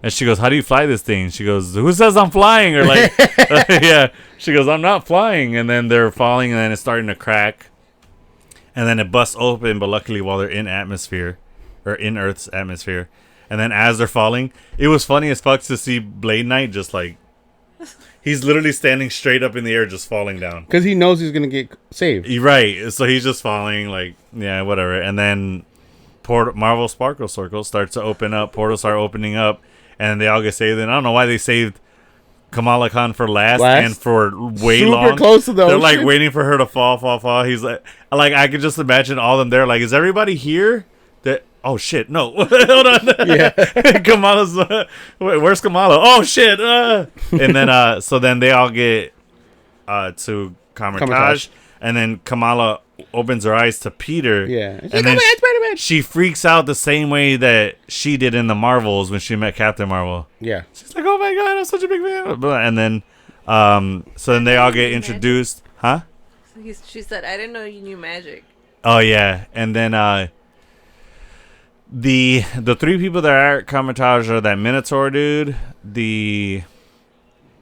And she goes, how do you fly this thing? She goes, who says I'm flying? Or like, yeah. She goes, I'm not flying. And then they're falling, and then it's starting to crack, and then it busts open. But luckily, while they're in Earth's atmosphere, and then as they're falling, it was funny as fuck to see Blade Knight just like. He's literally standing straight up in the air, just falling down. Because he knows he's going to get saved. Right. So he's just falling, like, yeah, whatever. And then Marvel Sparkle Circle starts to open up. Portals start opening up. And they all get saved. And I don't know why they saved Kamala Khan for last and for way super long. Super close to the They're, ocean. like, waiting for her to fall. He's like, I could just imagine all of them there. Like, is everybody here? Oh shit! No, hold on. Yeah, Kamala's. Where's Kamala? Oh shit! And then, so then they all get to Kamar-Taj, and then Kamala opens her eyes to Peter. Yeah, and then she freaks out the same way that she did in the Marvels when she met Captain Marvel. Yeah, she's like, "Oh my god, I'm such a big fan!" And then, so then they all get introduced, huh? She said, "I didn't know you knew magic." Oh yeah, and then The three people that are at Kamar-Taj are that Minotaur dude, the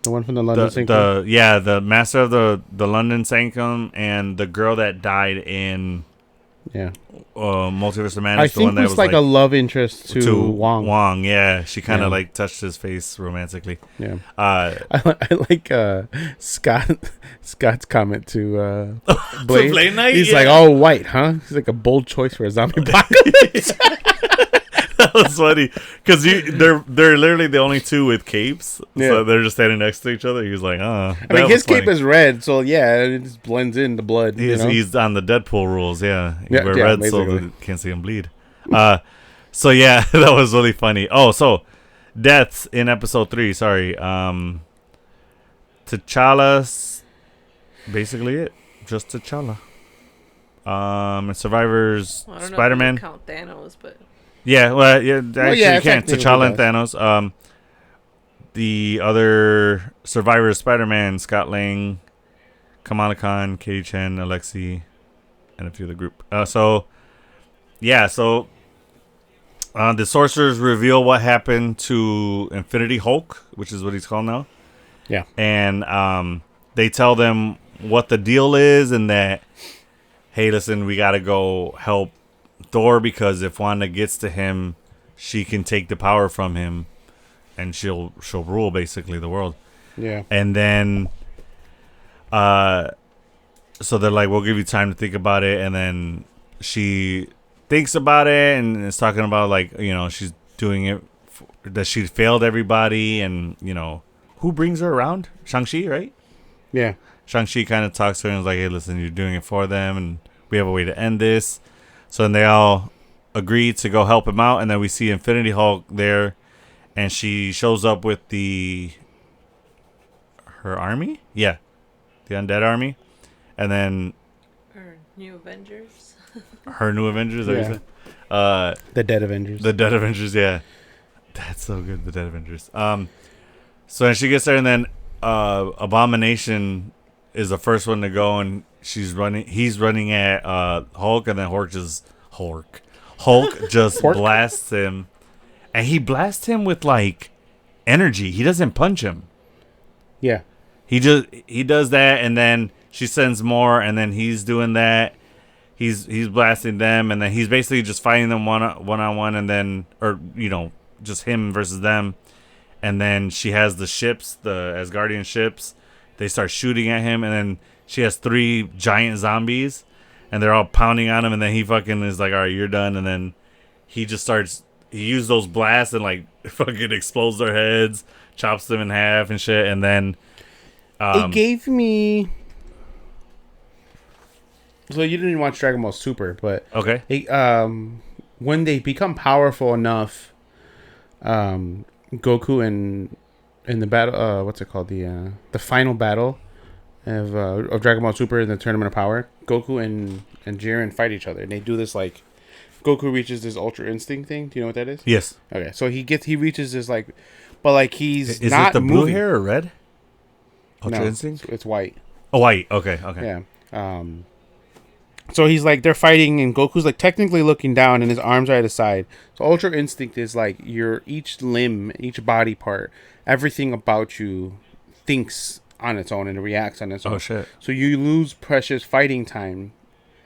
one from the London Sanctum, the master of the London Sanctum, and the girl that died in Multiverse of Madness. I think it was like a love interest to Wong. Wong, yeah, she kind of like touched his face romantically. Yeah, I like Scott's comment to Blade. Blade Knight. He's like, "Oh, white, huh?" He's like a bold choice for a zombie apocalypse. That was funny because they're literally the only two with capes, so they're just standing next to each other. He was like, I mean, his cape is red, so it just blends in the blood. He's on the Deadpool rules, yeah. He wear red basically. so they can't see him bleed. So yeah, that was really funny. Oh, so deaths in episode 3. Sorry, T'Challa's basically it. Just T'Challa. Survivors, Well, I don't Spider-Man. know if you count Thanos, but Yeah, well, yeah, actually you can't. technically T'Challa and does. Thanos. The other survivors, Spider-Man, Scott Lang, Kamala Khan, Katie Chen, Alexi, and a few of the group. So the sorcerers reveal what happened to Infinity Hulk, which is what he's called now. Yeah. And they tell them what the deal is and that, hey, listen, we got to go help Thor because if Wanda gets to him, she can take the power from him and she'll rule basically the world. Yeah. And then so they're like, we'll give you time to think about it. And then she thinks about it and is talking about, like, you know, she's doing it that she failed everybody. And, you know, who brings her around? Shang-Chi, right? Yeah. Shang-Chi kind of talks to her and is like, hey, listen, you're doing it for them and we have a way to end this. So then they all agree to go help him out. And then we see Infinity Hulk there and she shows up with her army? Yeah. The Undead Army. And then or New Avengers. her New Avengers, Yeah. you said? The Dead Avengers. The Dead Avengers, yeah. That's so good, the Dead Avengers. So then she gets there and then Abomination is the first one to go and he's running at Hulk and then Hulk just Pork? blasts him. And he blasts him with like energy. He doesn't punch him. Yeah. He does that and then she sends more and then he's doing that. He's blasting them and then he's basically just fighting them one on one and then, or, you know, just him versus them. And then she has the ships, the Asgardian ships. They start shooting at him and then she has 3 giant zombies and they're all pounding on him and then he fucking is like, all right, you're done. And then he just starts, he used those blasts and like fucking explodes their heads, chops them in half and shit. And then it gave me. So you didn't watch Dragon Ball Super, but okay. When they become powerful enough, Goku and in the battle, what's it called, the final battle of Dragon Ball Super in the Tournament of Power, Goku and Jiren fight each other, and they do this like. Goku reaches this Ultra Instinct thing. Do you know what that is? Yes. Okay, so he reaches this like, but like he's Is not it the blue moving. hair or red? Ultra No, Instinct? it's white. Oh, white. Okay. Yeah. So he's like, they're fighting, and Goku's like technically looking down, and his arms are at his side. So Ultra Instinct is like your each limb, each body part, everything about you thinks on its own and it reacts on its own. Oh shit. So you lose precious fighting time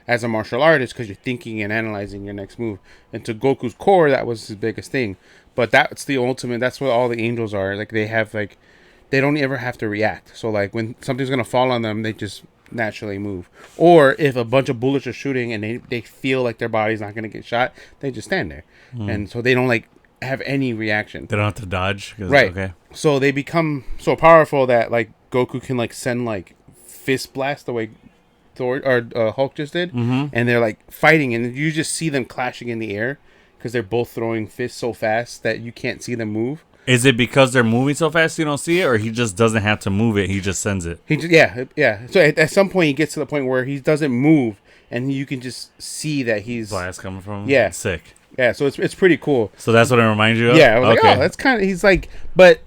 as a martial artist because you're thinking and analyzing your next move. And to Goku's core, that was his biggest thing. But that's the ultimate. That's what all the angels are. Like they have like, they don't ever have to react. So like when something's gonna fall on them, they just naturally move. Or if a bunch of bullets are shooting and they feel like their body's not gonna get shot, they just stand there. And so they don't like have any reaction. They don't have to dodge. Right. Okay. So they become so powerful that like Goku can like send like fist blast the way Thor or Hulk just did, and they're like fighting, and you just see them clashing in the air because they're both throwing fists so fast that you can't see them move. Is it because they're moving so fast you don't see it, or he just doesn't have to move it? He just sends it. Yeah. So at some point he gets to the point where he doesn't move, and you can just see that he's Blast coming from him? Yeah. Sick. Yeah. So it's pretty cool. So that's what it reminds you of? Yeah. I was like, oh, that's kind of. He's like, but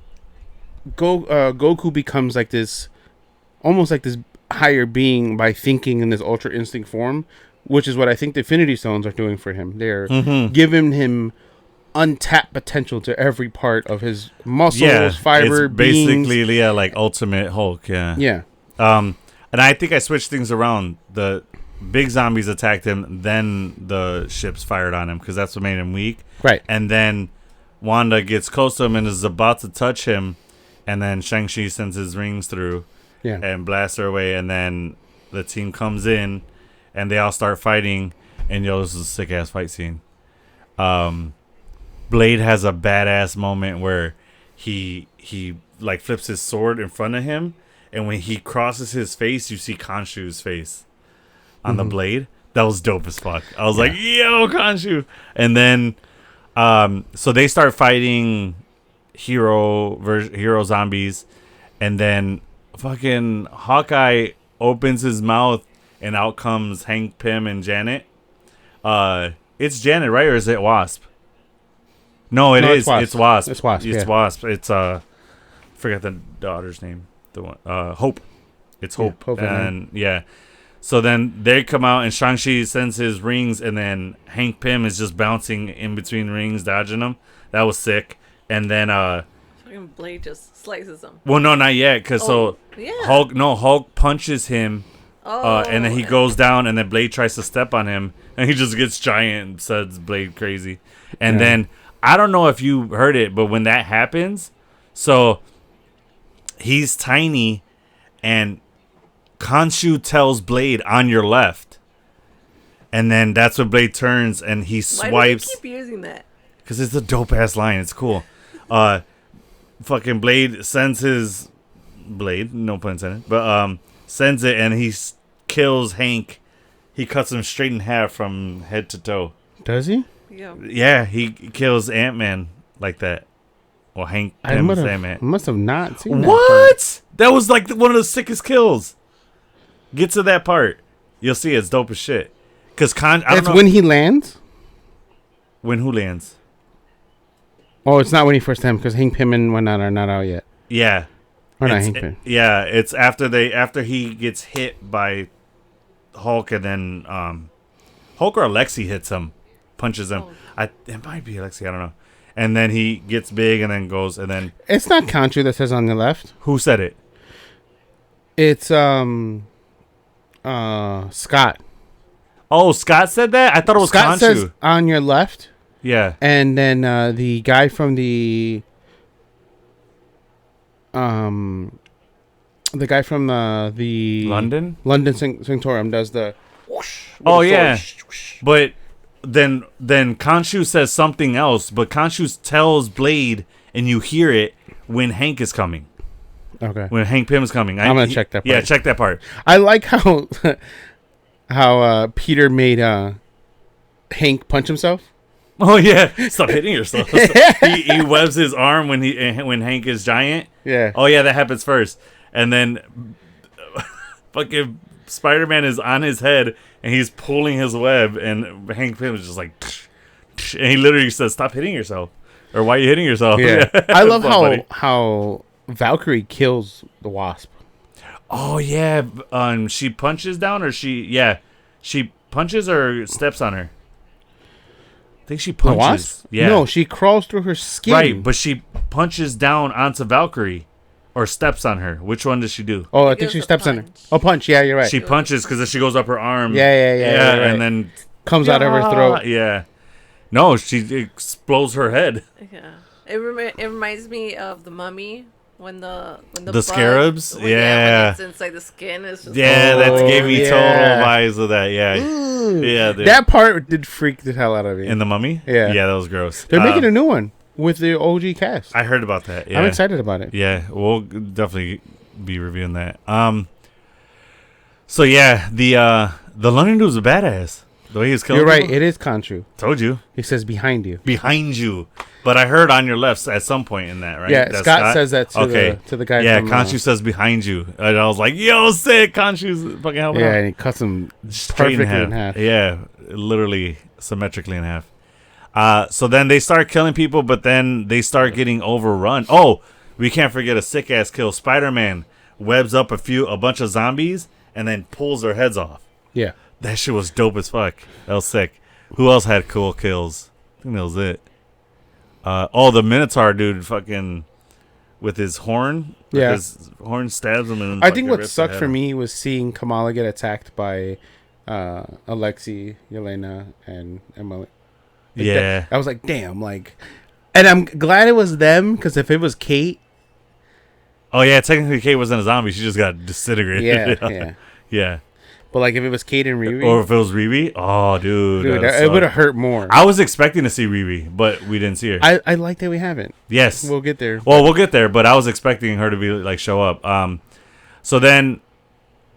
Goku becomes like this, almost like this higher being by thinking in this Ultra Instinct form, which is what I think the Infinity Stones are doing for him. They're giving him untapped potential to every part of his muscles, fiber, it's basically beings. like Ultimate Hulk. Yeah. And I think I switched things around. The big zombies attacked him, then the ships fired on him because that's what made him weak. Right. And then Wanda gets close to him and is about to touch him, and then Shang-Chi sends his rings through. Yeah. And blasts her away, and then the team comes in, and they all start fighting. And this is a sick ass fight scene. Blade has a badass moment where he like flips his sword in front of him, and when he crosses his face, you see Khonshu's face on the blade. That was dope as fuck. I was like, yo, Khonshu. And then, so they start fighting hero zombies, and then fucking Hawkeye opens his mouth and out comes Hank Pym and Janet. It's Janet, right? Or is it Wasp? No, it is. It's Wasp. It's Wasp. It's Wasp. It's forget the daughter's name. The one Hope. It's Hope. Hope and yeah. So then they come out and Shang-Chi sends his rings and then Hank Pym is just bouncing in between rings, dodging them. That was sick. And then Fucking Blade just slices him. well, no, not yet, because yeah. Hulk punches him, and then he goes down, and then Blade tries to step on him, and he just gets giant and says Blade crazy. And then, I don't know if you heard it, but when that happens, so he's tiny, and Khonshu tells Blade, on your left. And then that's when Blade turns, and he swipes. Why do you keep using that? Because it's a dope-ass line. It's cool. Fucking Blade sends his... Blade, no pun intended. But sends it, and he kills Hank. He cuts him straight in half from head to toe. Does he? Yeah. Yeah, he kills Ant-Man like that. Well, Hank Pym's Ant-Man. Must have not seen that. What? That was like one of the sickest kills. Get to that part. You'll see it's dope as shit. Because It's when he lands? When who lands? Oh, it's not when he first time because Hank Pym and whatnot are not out yet. Yeah. Or not Hank Pym. Yeah, it's after he gets hit by Hulk and then Hulk or Alexi hits him, punches him. It might be Alexi, I don't know. And then he gets big and then goes and then it's not Khonshu that says on the left. Who said it? It's Scott. Oh, Scott said that? I thought it was Scott Khonshu. says on your left. Yeah. And then the guy from the London Sanctorum does the whoosh. Oh yeah. But then Khonshu says something else, but Khonshu tells Blade and you hear it when Hank is coming. Okay. When Hank Pym is coming. I'm gonna check that part. Yeah, check that part. I like how Peter made Hank punch himself. Oh yeah, stop hitting yourself. he webs his arm when Hank is giant. Yeah. Oh yeah, that happens first, and then fucking Spider-Man is on his head and he's pulling his web, and Hank Pym is just like, and he literally says, "Stop hitting yourself," or "Why are you hitting yourself?" Yeah. I love how Valkyrie kills the Wasp. Oh yeah, she punches down, or she punches or steps on her. I think she punches. The Wasp? Yeah. No, she crawls through her skin. Right, but she punches down onto Valkyrie or steps on her. Which one does she do? Oh, I think she steps on her. Oh, punch. Yeah, you're right. She punches because then she goes up her arm. Yeah, right. And then comes out of her throat. Yeah. No, she explodes her head. Yeah. It reminds me of the Mummy. When the scarabs, when it's inside the skin, it's just that gave me total vibes of that. Yeah, yeah. Dude. That part did freak the hell out of me. In the Mummy, yeah, that was gross. They're making a new one with the OG cast. I heard about that. Yeah. I'm excited about it. Yeah, we'll definitely be reviewing that. So yeah, the London dude's a badass. The way he was killing. You're right. people. It is Khonshu. Told you. He says behind you. Behind you. But I heard on your left at some point in that, right? Yeah, Scott says that to the guy. Yeah, from, Khonshu says behind you. And I was like, yo, sick. Khonshu's fucking helping out. Yeah, and he cuts him perfectly in half. Yeah, literally symmetrically in half. So then they start killing people, but then they start getting overrun. Oh, we can't forget a sick-ass kill. Spider-Man webs up a bunch of zombies and then pulls their heads off. Yeah. That shit was dope as fuck. That was sick. Who else had cool kills? I think that was it. The Minotaur dude fucking with his horn. Yeah. His horn stabs him. And I think what sucked for me was seeing Kamala get attacked by Alexi, Yelena, and Emily. Yeah. I was like, damn. And I'm glad it was them, because if it was Kate. Oh, yeah. Technically, Kate wasn't a zombie. She just got disintegrated. Yeah. Yeah. But if it was Kate and Riri, or if it was Riri, oh dude, it would have hurt more. I was expecting to see Riri, but we didn't see her. I like that we haven't. Yes, we'll get there. Well, we'll get there, but I was expecting her to be show up. So then,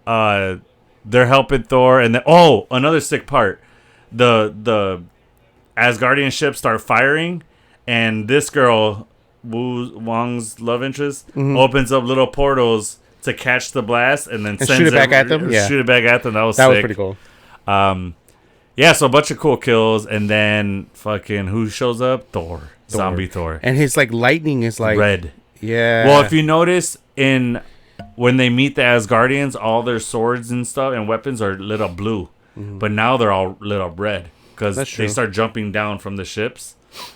they're helping Thor, and then another sick part, the Asgardian ships start firing, and this girl, Wang's love interest, opens up little portals to catch the blast and then shoot it back at them. Yeah, shoot it back at them. That was pretty cool. Yeah, so a bunch of cool kills, and then fucking who shows up? Thor. Zombie Thor. And his like lightning is like red. Yeah. Well, if you notice when they meet the Asgardians, all their swords and stuff and weapons are lit up blue, but now they're all lit up red because they start jumping down from the ships,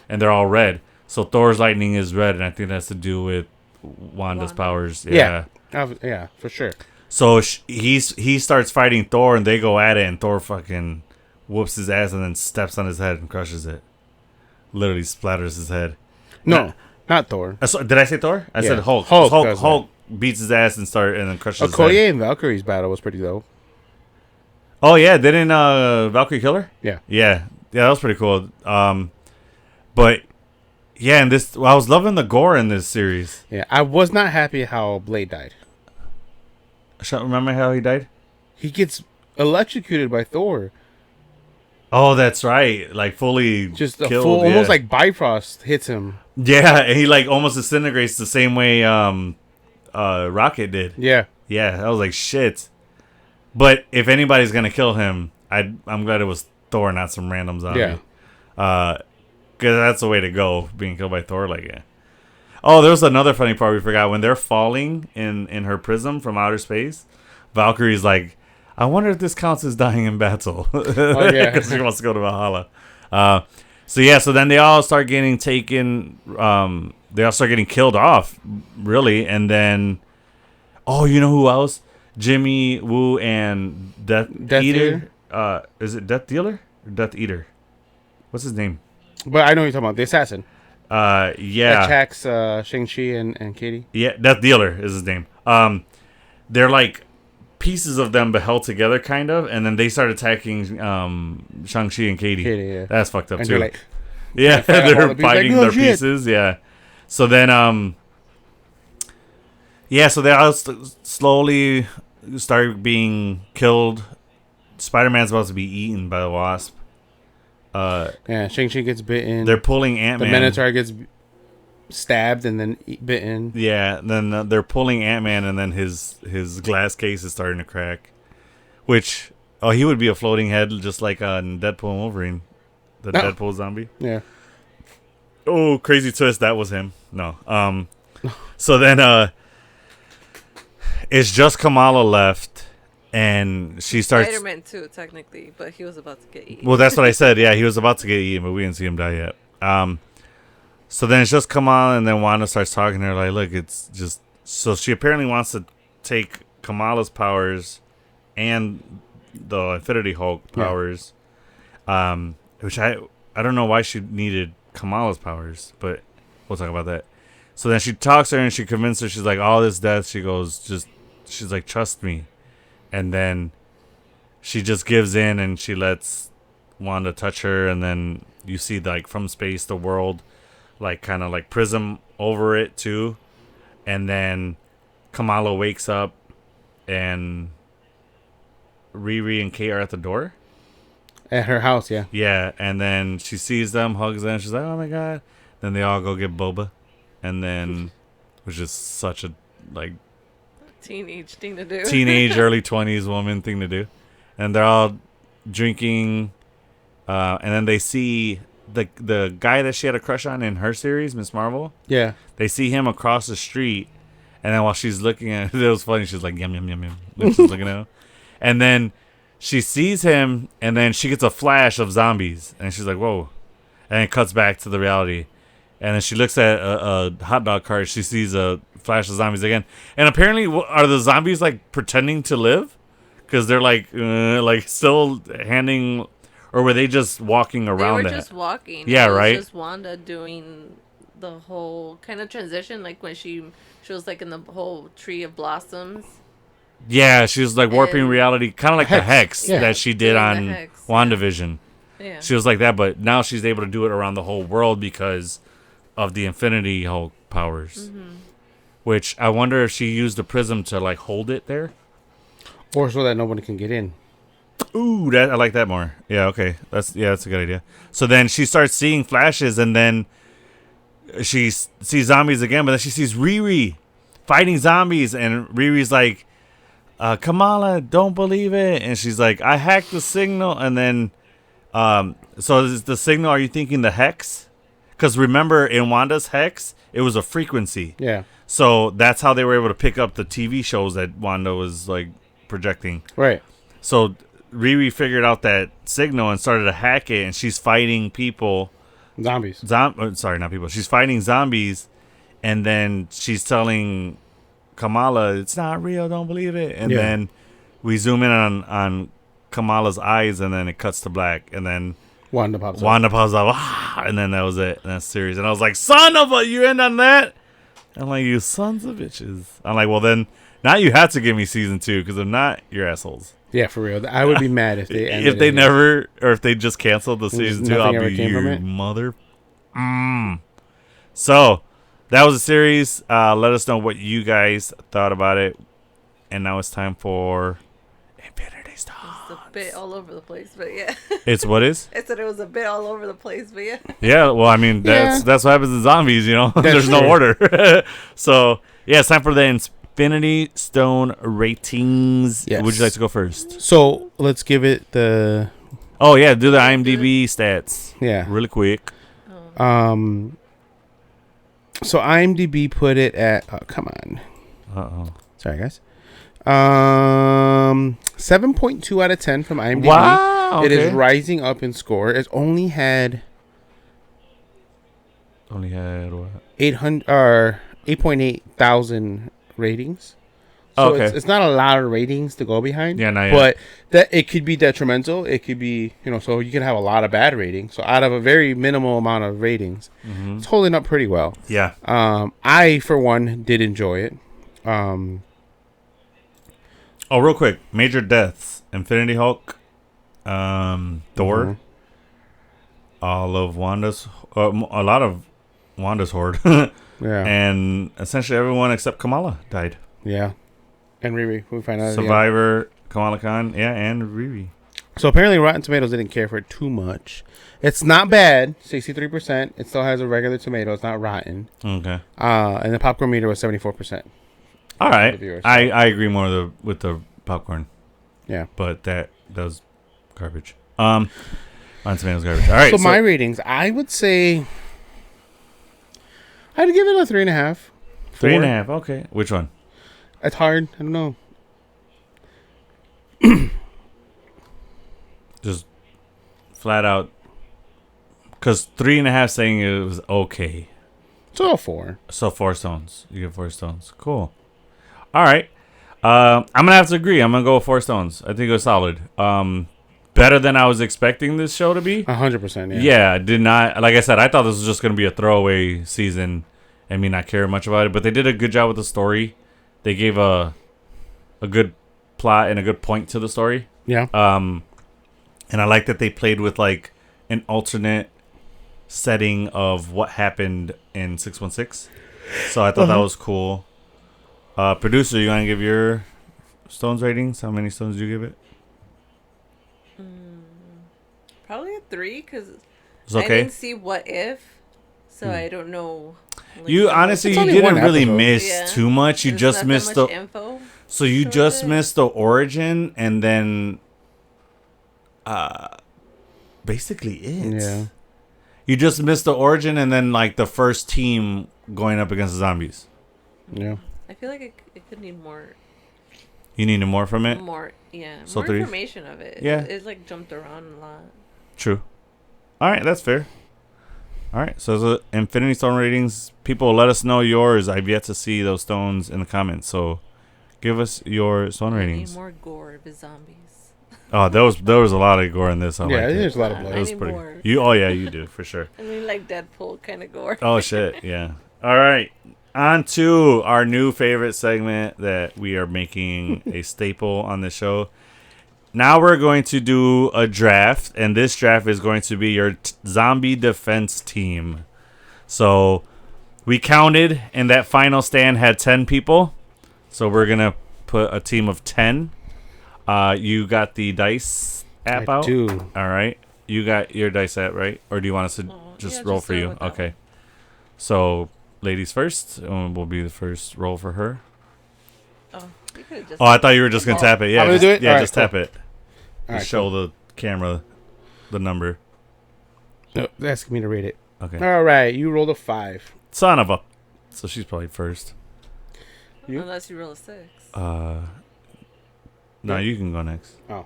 and they're all red. So Thor's lightning is red, and I think that's to do with Wanda's powers. Yeah, for sure. So he starts fighting Thor, and they go at it, and Thor fucking whoops his ass and then steps on his head and crushes it. Literally splatters his head. No, not Thor. Did I say Thor? I said Hulk. Hulk beats his ass and then crushes his head. Okoye and Valkyrie's battle was pretty dope. Oh yeah, didn't Valkyrie kill her? Yeah, that was pretty cool. But yeah, and I was loving the gore in this series. Yeah, I was not happy how Blade died. Remember how he died? He gets electrocuted by Thor. Oh, that's right. Like fully just killed, almost like Bifrost hits him. Yeah, and he like almost disintegrates the same way Rocket did. Yeah. I was like, shit. But if anybody's gonna kill him, I'm glad it was Thor, not some random zombie. Yeah. Because that's the way to go, being killed by Thor like it. Oh, there was another funny part we forgot. When they're falling in her prism from outer space, Valkyrie's like, I wonder if this counts as dying in battle. Oh, yeah. Because she wants to go to Valhalla. So then they all start getting taken. They all start getting killed off, really. And then, you know who else? Jimmy Woo and Death Eater. Is it Death Dealer or Death Eater? What's his name? But I know what you're talking about. The assassin. Yeah. Attacks Shang-Chi and Katie. Yeah, Death Dealer is his name. They're like pieces of them but held together, kind of, and then they start attacking Shang-Chi and Katie. Yeah. That's fucked up and too. They're like, they're fighting their pieces. Yeah. So then, so they all slowly start being killed. Spider-Man's about to be eaten by the Wasp. Shang-Chi gets bitten. They're pulling Ant-Man. The Minotaur gets stabbed and then bitten. Yeah, then they're pulling Ant-Man, and then his glass case is starting to crack. Which, he would be a floating head just like on Deadpool and Wolverine. The Deadpool zombie. Yeah. Oh, crazy twist, that was him. No. So then it's just Kamala left. And she starts... Spider-Man too, technically, but he was about to get eaten. Well, that's what I said. Yeah, he was about to get eaten, but we didn't see him die yet. So then it's just Kamala, and then Wanda starts talking to her like, look, it's just... So she apparently wants to take Kamala's powers and the Infinity Hulk powers, which I don't know why she needed Kamala's powers, but we'll talk about that. So then she talks to her, and she convinces her, she's like, all this death, she goes, she's like, trust me. And then she just gives in and she lets Wanda touch her. And then you see, like, from space, the world, like, kind of like prism over it, too. And then Kamala wakes up and Riri and Kate are at the door. At her house, yeah. Yeah. And then she sees them, hugs them. She's like, oh, my God. Then they all go get boba. And then, which is such a, like, teenage thing to do. Teenage, early 20s woman thing to do. And they're all drinking. And then they see the guy that she had a crush on in her series, Miss Marvel. Yeah. They see him across the street. And then while she's looking at it was funny. She's like, yum, yum, yum, yum. She's looking at him. And then she sees him. And then she gets a flash of zombies. And she's like, whoa. And it cuts back to the reality. And then she looks at a hot dog cart. She sees a flash of zombies again. And apparently, are the zombies like pretending to live? Because they're like still handing, or were they just walking around? They were just walking. Yeah, right. It was just Wanda doing the whole kind of transition, like when she was like in the whole tree of blossoms. Yeah, she was like warping reality, kind of like the Hex that she did on WandaVision. Yeah. She was like that, but now she's able to do it around the whole world because of the Infinity Hulk powers. Mm-hmm. Which I wonder if she used the prism to like hold it there, or so that nobody can get in. Ooh, I like that more. Yeah, okay, that's a good idea. So then she starts seeing flashes, and then she sees zombies again, but then she sees Riri fighting zombies, and Riri's like, Kamala, don't believe it, and she's like, I hacked the signal, and then, so is the signal? Are you thinking the hex? Because remember, in Wanda's hex, it was a frequency. Yeah. So that's how they were able to pick up the TV shows that Wanda was like projecting. Right. So Riri figured out that signal and started to hack it, and she's fighting people. Zombies. Sorry, not people. She's fighting zombies, and then she's telling Kamala, it's not real, don't believe it. And then we zoom in on Kamala's eyes, and then it cuts to black, and then Wanda pops up, and then that was it. And that's serious. And I was like, son of a, you end on that? I'm like, you sons of bitches. I'm like, well then, now you have to give me season 2, because if not, you're assholes. Yeah, for real. I would be mad if they ended if they never, or if they just canceled the season 2, I'll be you mother. So, that was a series. Let us know what you guys thought about it. And now it's time for Infinity Stones. It's a bit all over the place, but yeah. It's what is? I said it was a bit all over the place, but yeah. Yeah, well, I mean, that's what happens in zombies, you know? There's no order. So, yeah, it's time for the Infinity Stone ratings. Yes. Would you like to go first? So, let's give it the... Oh, yeah, do the IMDb stats. Yeah. Really quick. So, IMDb put it at... Oh, come on. Uh-oh. Sorry, guys. 7.2 out of 10 from IMDb. Wow. Okay. It is rising up in score. It's only had what? 8.8 thousand ratings. So it's not a lot of ratings to go behind. Yeah, not yet. But that it could be detrimental. It could be, so you can have a lot of bad ratings. So out of a very minimal amount of ratings, it's holding up pretty well. Yeah. I, for one, did enjoy it. Oh, real quick. Major deaths. Infinity Hulk. Thor. All of Wanda's... a lot of Wanda's horde. Yeah. And essentially everyone except Kamala died. Yeah. And Riri. We find out. Survivor, Kamala Khan. Yeah, and Riri. So apparently Rotten Tomatoes didn't care for it too much. It's not bad. 63%. It still has a regular tomato. It's not rotten. Okay. And the popcorn meter was 74%. All right. I agree more with the popcorn. Yeah. But that was garbage. Rotten Tomatoes garbage. All right. So my ratings, I would say I'd give it a 3.5. 3.5. Okay. Which one? It's hard. I don't know. Just flat out. Because 3.5 saying it was okay. So a 4. So 4 stones. You get 4 stones. Cool. All right. I'm going to have to agree. I'm going to go with 4 stones. I think it was solid. Better than I was expecting this show to be. 100%, yeah. Yeah, I did not. Like I said, I thought this was just going to be a throwaway season and me not care much about it. But they did a good job with the story. They gave a good plot and a good point to the story. Yeah. And I like that they played with like an alternate setting of what happened in 616. So I thought that was cool. Producer, you want to give your stones ratings? How many stones do you give it? Probably a 3 because okay. I didn't see What If, so I don't know. Like, you honestly, you didn't really miss too much. You just missed the info. So you just missed the origin and then basically it. Yeah. You just missed the origin and then like the first team going up against the zombies. Yeah. I feel like it could need more. You needed more from it? More, yeah. So more 3? Information of it. Yeah. It's like jumped around a lot. True. All right, that's fair. All right, so the Infinity Stone ratings. People, let us know yours. I've yet to see those stones in the comments, so give us your stone ratings. Need more gore with zombies. Oh, there was a lot of gore in this. There's a lot of blood. I need pretty. more. You do for sure. I mean, like Deadpool kind of gore. Oh shit, yeah. All right, on to our new favorite segment that we are making a staple on the show. Now we're going to do a draft, and this draft is going to be your zombie defense team. So we counted, and that final stand had 10 people. So we're going to put a team of 10. You got the dice app out? I do. All right. You got your dice app, right? Or do you want us to just roll for you? Okay. So ladies first. Will be the first roll for her. Oh, you could have just. Oh, I thought you were just gonna tap it. Yeah, I'm gonna just, do it? yeah, All right, just cool. tap it. All right, show cool. the camera the number. No, they're asking me to rate it. Okay. All right, you rolled a 5. Son of a. So she's probably first. You? Unless you roll a 6. No, you can go next. Oh.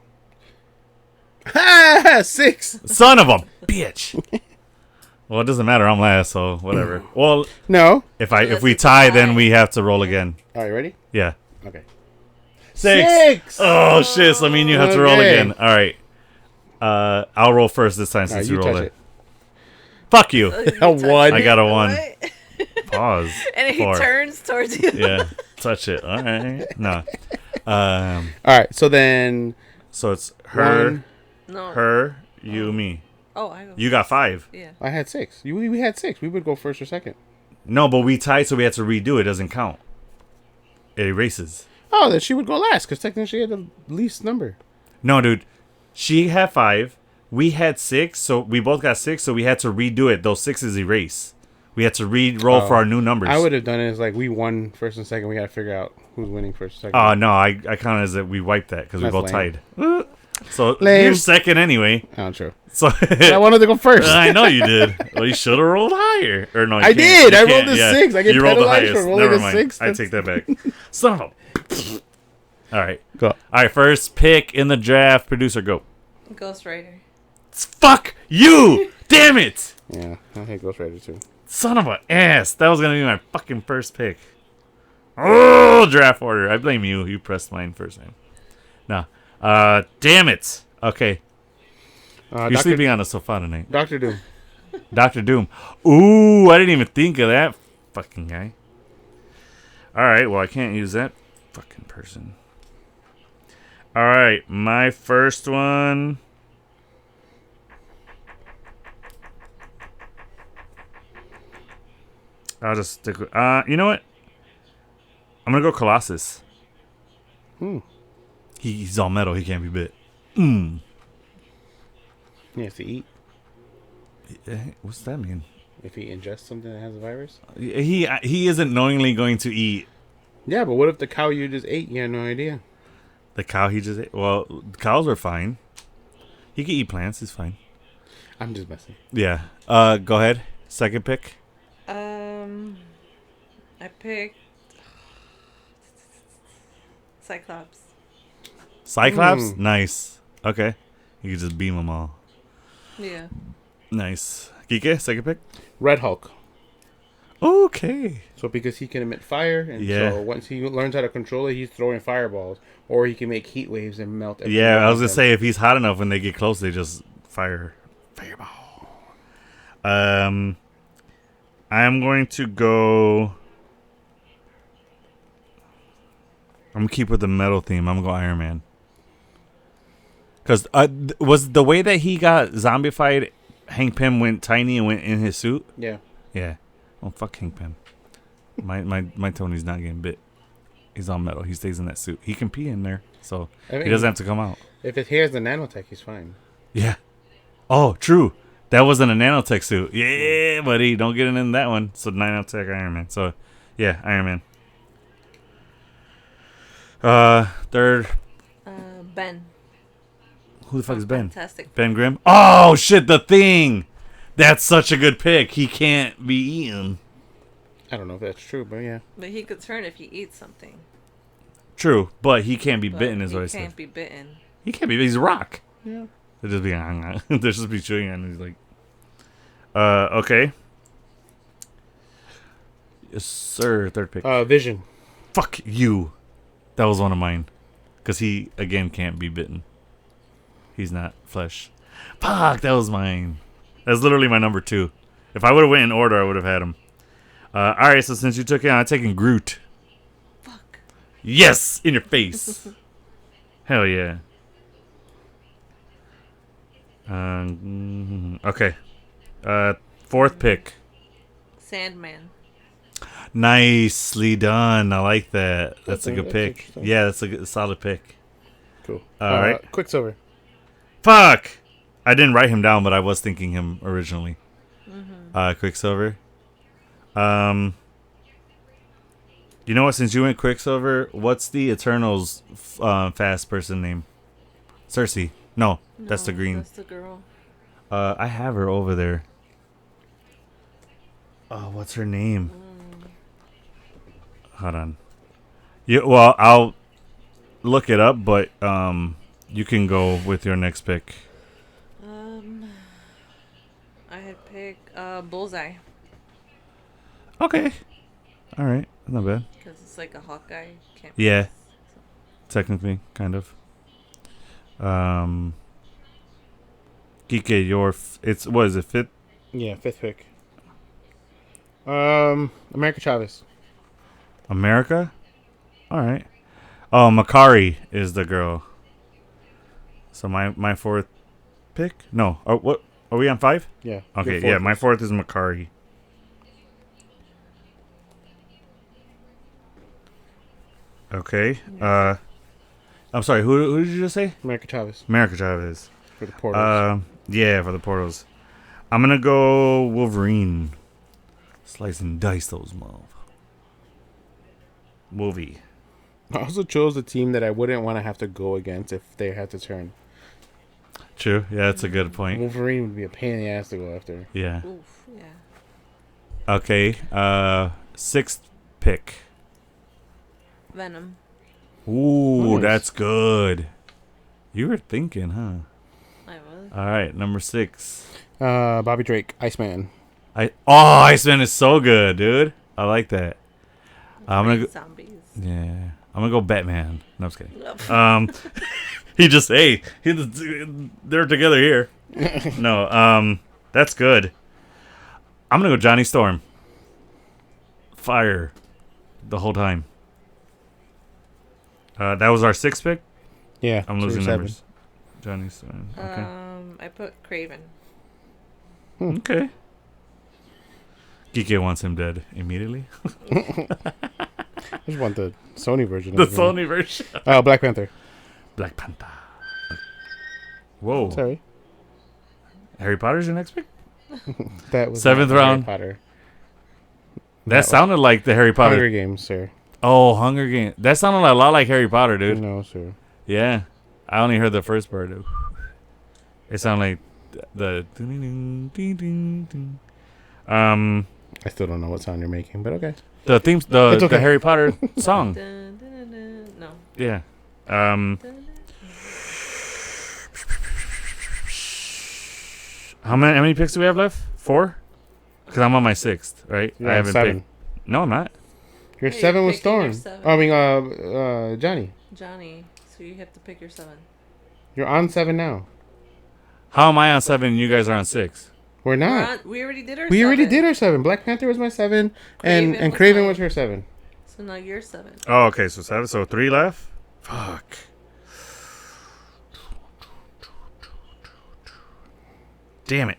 Ha! 6. Son of a bitch. Well, it doesn't matter. I'm last, so whatever. Well, No. if Unless we it's tie, a then tie. we have to roll again. All right, ready? Yeah. Okay. 6. Oh shit! So I mean, you have to roll Okay. again. All right. I'll roll first this time All right, since you you touch rolled it. Fuck you. A 1. I got a 1. What? Pause. And he 4. turns towards you. Yeah. Touch it. All right. No. All right, so then So it's her, One. No. her, you, me. Oh, I go. You got 5. Yeah. I had 6. We had 6. We would go first or second. No, but we tied, so we had to redo it. Doesn't count. It erases. Oh, then she would go last because technically she had the least number. No, dude. She had 5. We had 6, so we both got 6, so we had to redo it. Those 6s erase. We had to re-roll for our new numbers. I would have done it as like we won first and second. We got to figure out who's winning first and second. Oh, no, I counted as that we wiped that because we That's both lame. tied. So Lame. you're second anyway. Oh, true. So I wanted to go first. I know you did. Well, you should have rolled higher. Or no, you I can't. did. You I can't. rolled a 6. I get you rolled the penalized for highest. rolling Never a mind. 6. I take that back. Son of a. All right. Go. All right. First pick in the draft. Producer, go. Ghost Rider. Fuck you! Damn it! Yeah, I hate Ghost Rider too. Son of a ass. That was gonna be my fucking first pick. Oh, draft order. I blame you. You pressed mine first time. No. Damn it. Okay. You're sleeping on the sofa tonight. Doctor Doom. Dr. Doom. Ooh, I didn't even think of that fucking guy. Alright, well, I can't use that fucking person. Alright, my first one. I'll just stick with. You know what? I'm gonna go Colossus. He's all metal. He can't be bit. He has to eat. What's that mean? If he ingests something that has a virus. He isn't knowingly going to eat Yeah, but what if the cow you just ate, you had no idea? the cow he just ate. Well, cows are fine. He can eat plants. He's fine. I'm just messing. Yeah. Go ahead. Second pick. I picked Cyclops. Cyclops. Nice. Okay. You can just beam them all. Yeah. Nice. Kike, second pick. Red Hulk. Okay. So because he can emit fire, and Yeah. so once he learns how to control it, he's throwing fireballs, or he can make heat waves and melt. everything Yeah, I around was gonna him. say if he's hot enough when they get close, they just fireball. I'm going to go. I'm gonna keep with the metal theme. I'm gonna go Iron Man. Cause was the way that he got zombified, Hank Pym went tiny and went in his suit. Yeah. Yeah. Oh fuck Hank Pym. My Tony's not getting bit. He's on metal. He stays in that suit. He can pee in there, so I mean, he doesn't have to come out. If it hears the nanotech, he's fine. Yeah. Oh, true. That wasn't a nanotech suit. Yeah, buddy. Don't get in that one. So nanotech Iron Man. So yeah, Iron Man. Third. Ben. Who the fuck is Ben? Fantastic. Ben Grimm. Oh shit, the Thing. That's such a good pick. He can't be eaten. I don't know if that's true, but yeah. But he could turn if he eats something. True, but he can't be But bitten. Is he what I can't said. be bitten. He can't be. He's a rock. Yeah. They'll just be. They'll just be chewing on. He's like. Okay. Yes, sir. Third pick. Vision. Fuck you. That was one of mine. Because he, again, can't be bitten. He's not flesh. Fuck, that was mine. That's literally my number 2. If I would have went in order, I would have had him. Alright, so since you took it, I'm taking Groot. Fuck. Yes! In your face. Hell yeah. Okay. Fourth pick. Sandman. Nicely done. I like that. That's a Okay, good that's pick. interesting. Yeah, that's a solid pick. Cool. All right. Quicksilver. Fuck! I didn't write him down, but I was thinking him originally. Quicksilver. You know what? Since you went Quicksilver, what's the Eternals fast person name? Cersei. No, that's the green. That's the girl. I have her over there. Oh, what's her name? Hold on. Yeah, well, I'll look it up, but you can go with your next pick. I had picked Bullseye Okay. All right. Not bad. because it's like a Hawkeye. Can't Yeah. miss. Technically, kind of. Kike, it's what is it? Fifth? Yeah, 5th pick. America Chavez. America? All right. Oh, Makari is the girl. So my fourth pick? No. Oh, what? Are we on 5? Yeah. Okay, your yeah, my 4th fourth is Makari. Okay. I'm sorry, who did you just say? America Chavez America Chavez. for the Portals. Yeah, for the portals. I'm gonna go Wolverine. Slice and dice those movie. I also chose a team that I wouldn't want to have to go against if they had to turn. True. Yeah, that's a good point. Wolverine would be a pain in the ass to go after. Yeah. Oof, yeah. Okay. 6th pick. Venom. Ooh, Nice. that's good. You were thinking, huh? I was. All right, number 6. Bobby Drake, Iceman. Iceman is so good, dude. I like that. I'm gonna go, Zombies. yeah. I'm gonna go Batman. No, I'm just kidding. They're together here. No, that's good. I'm gonna go Johnny Storm. Fire, the whole time. That was our 6th pick. Yeah, I'm so losing you're numbers. Johnny Storm. Okay. I put Craven. Okay. Kike wants him dead immediately. I just want the Sony version. The of him. Sony version. Oh, Black Panther. Black Panther. Whoa. Sorry, Harry Potter's your next pick? that was 7th not round. Harry Potter. That sounded like the Harry Potter. Hunger Games, sir. Oh, Hunger Games. That sounded a lot like Harry Potter, dude. No, sir. Yeah. I only heard the first part, dude. It sounded like the... I still don't know what sound you're making, but okay. The theme... It's The okay. Harry Potter song. Dun, dun, dun, dun. No. Yeah. Dun, dun. How many picks do we have left? 4? Because I'm on my 6th, right? You're I on haven't 7. picked. No, I'm not. Your Yeah, 7 you're was picking your Storm. 7. I mean, Johnny. Johnny. So you have to pick your 7. You're on 7 now. How am I on 7 and you guys are on 6? We're not. We already did our We 7. already did our 7. Black Panther was my 7, and Kraven was Craven mine. was her 7. So now you're 7. Oh, okay. So 7. So 3 left? Fuck. Damn it.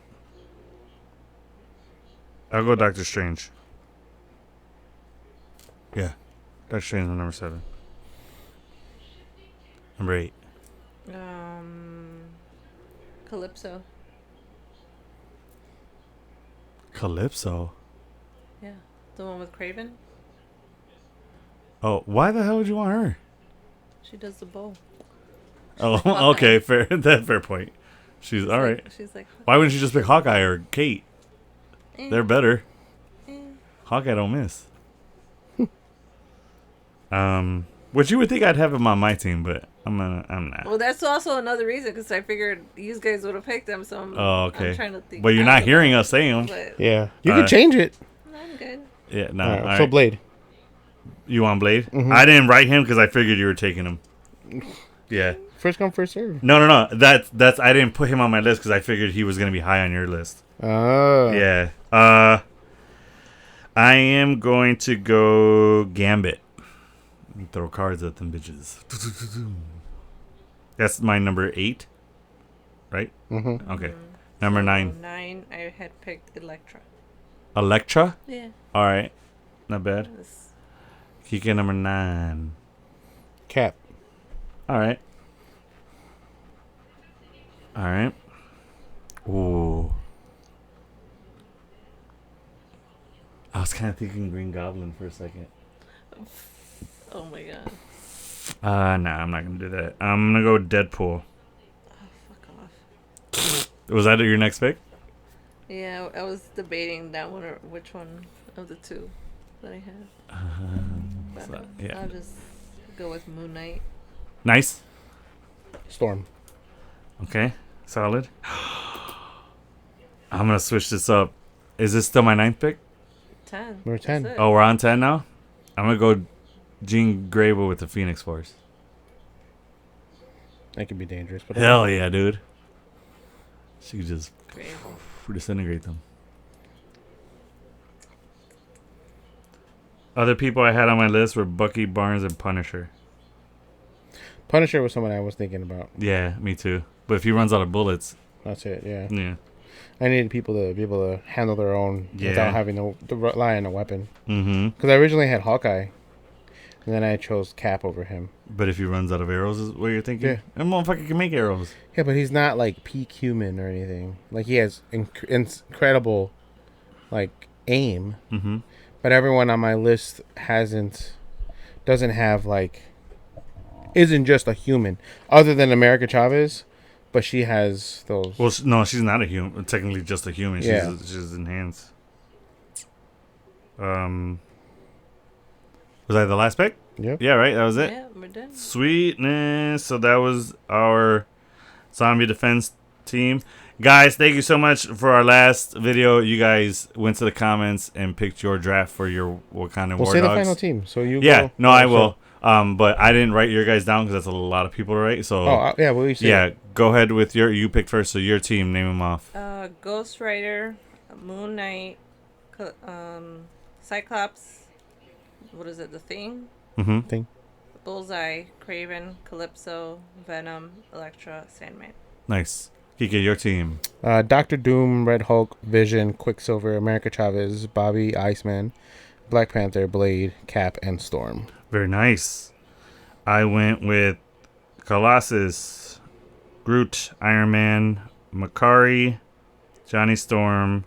I'll go Doctor Strange. Yeah. Doctor Strange is number 7. Number 8. Calypso. Calypso. Yeah. The one with Craven. Oh, why the hell would you want her? She does the bow. Oh, okay. Fair. That's fair point. She's all right. She's like, Why wouldn't you just pick Hawkeye or Kate? They're better. eh. Hawkeye don't miss. Which you would think I'd have him on my team, but I'm not. Well, that's also another reason because I figured you guys would have picked them. So Oh, okay. I'm trying to think. But you're out not of hearing it, us saying them. But Yeah. You Alright. can change it. I'm good. Yeah, no. Alright, all so right. Blade. You want Blade? Mhm. I didn't write him because I figured you were taking him. Yeah. First come, first serve. No. That's I didn't put him on my list because I figured he was gonna be high on your list. Oh. Yeah. I am going to go Gambit. Throw cards at them bitches. That's my number 8, right? Mm-hmm. Okay. Number 9. 9. I had picked Elektra. Elektra. Yeah. All right. Not bad. This- Kike number 9. Cap. All right. All right. Ooh. I was kind of thinking Green Goblin for a second. Oh my god. Nah, I'm not gonna do that. I'm gonna go Deadpool. Fuck off. Was that your next pick? Yeah, I was debating that one or which one of the two that I had. But, So, yeah. I'll just go with Moon Knight. Nice. Storm. Okay. Solid. I'm gonna switch this up. Is this still my 9th pick? 10. Number 10. That's it. Oh, we're on 10 now? I'm gonna go Jean Grey with the Phoenix Force. That could be dangerous. But Hell yeah, dude. She could just Great. disintegrate them. Other people I had on my list were Bucky Barnes and Punisher. Punisher was someone I was thinking about. Yeah, me too. But if he runs out of bullets, That's it. Yeah. yeah. I needed people to be able to handle their own Yeah. without having to rely on a weapon. Mm-hmm. Because I originally had Hawkeye, and then I chose Cap over him. But if he runs out of arrows, is what you're thinking? Yeah. That motherfucker can make arrows. Yeah, but he's not like peak human or anything. Like he has incredible, like aim. Mm-hmm. But everyone on my list doesn't have like, isn't just a human, other than America Chavez, but she has those. Well, no, she's not a human. Technically, just a human. Yeah. She's enhanced. Was that the last pick? Yep. Yeah, right. That was it. Yeah, we're done. Sweetness. So that was our zombie defense team. Guys, thank you so much for our last video. You guys went to the comments and picked your draft for your Wakanda We'll War say the Dogs. final team. So you. Yeah, go. no, I will. But I didn't write your guys down because that's a lot of people to write. So Yeah. Well, yeah, go ahead with you picked first. So your team, name them off. Ghost Rider, Moon Knight, Cyclops. What is it? The Thing. Mm-hmm. Bullseye, Craven, Calypso, Venom, Elektra, Sandman. Nice. Kike, your team. Doctor Doom, Red Hulk, Vision, Quicksilver, America Chavez, Bobby, Iceman, Black Panther, Blade, Cap, and Storm. Very nice. I went with Colossus, Groot, Iron Man, Makari, Johnny Storm,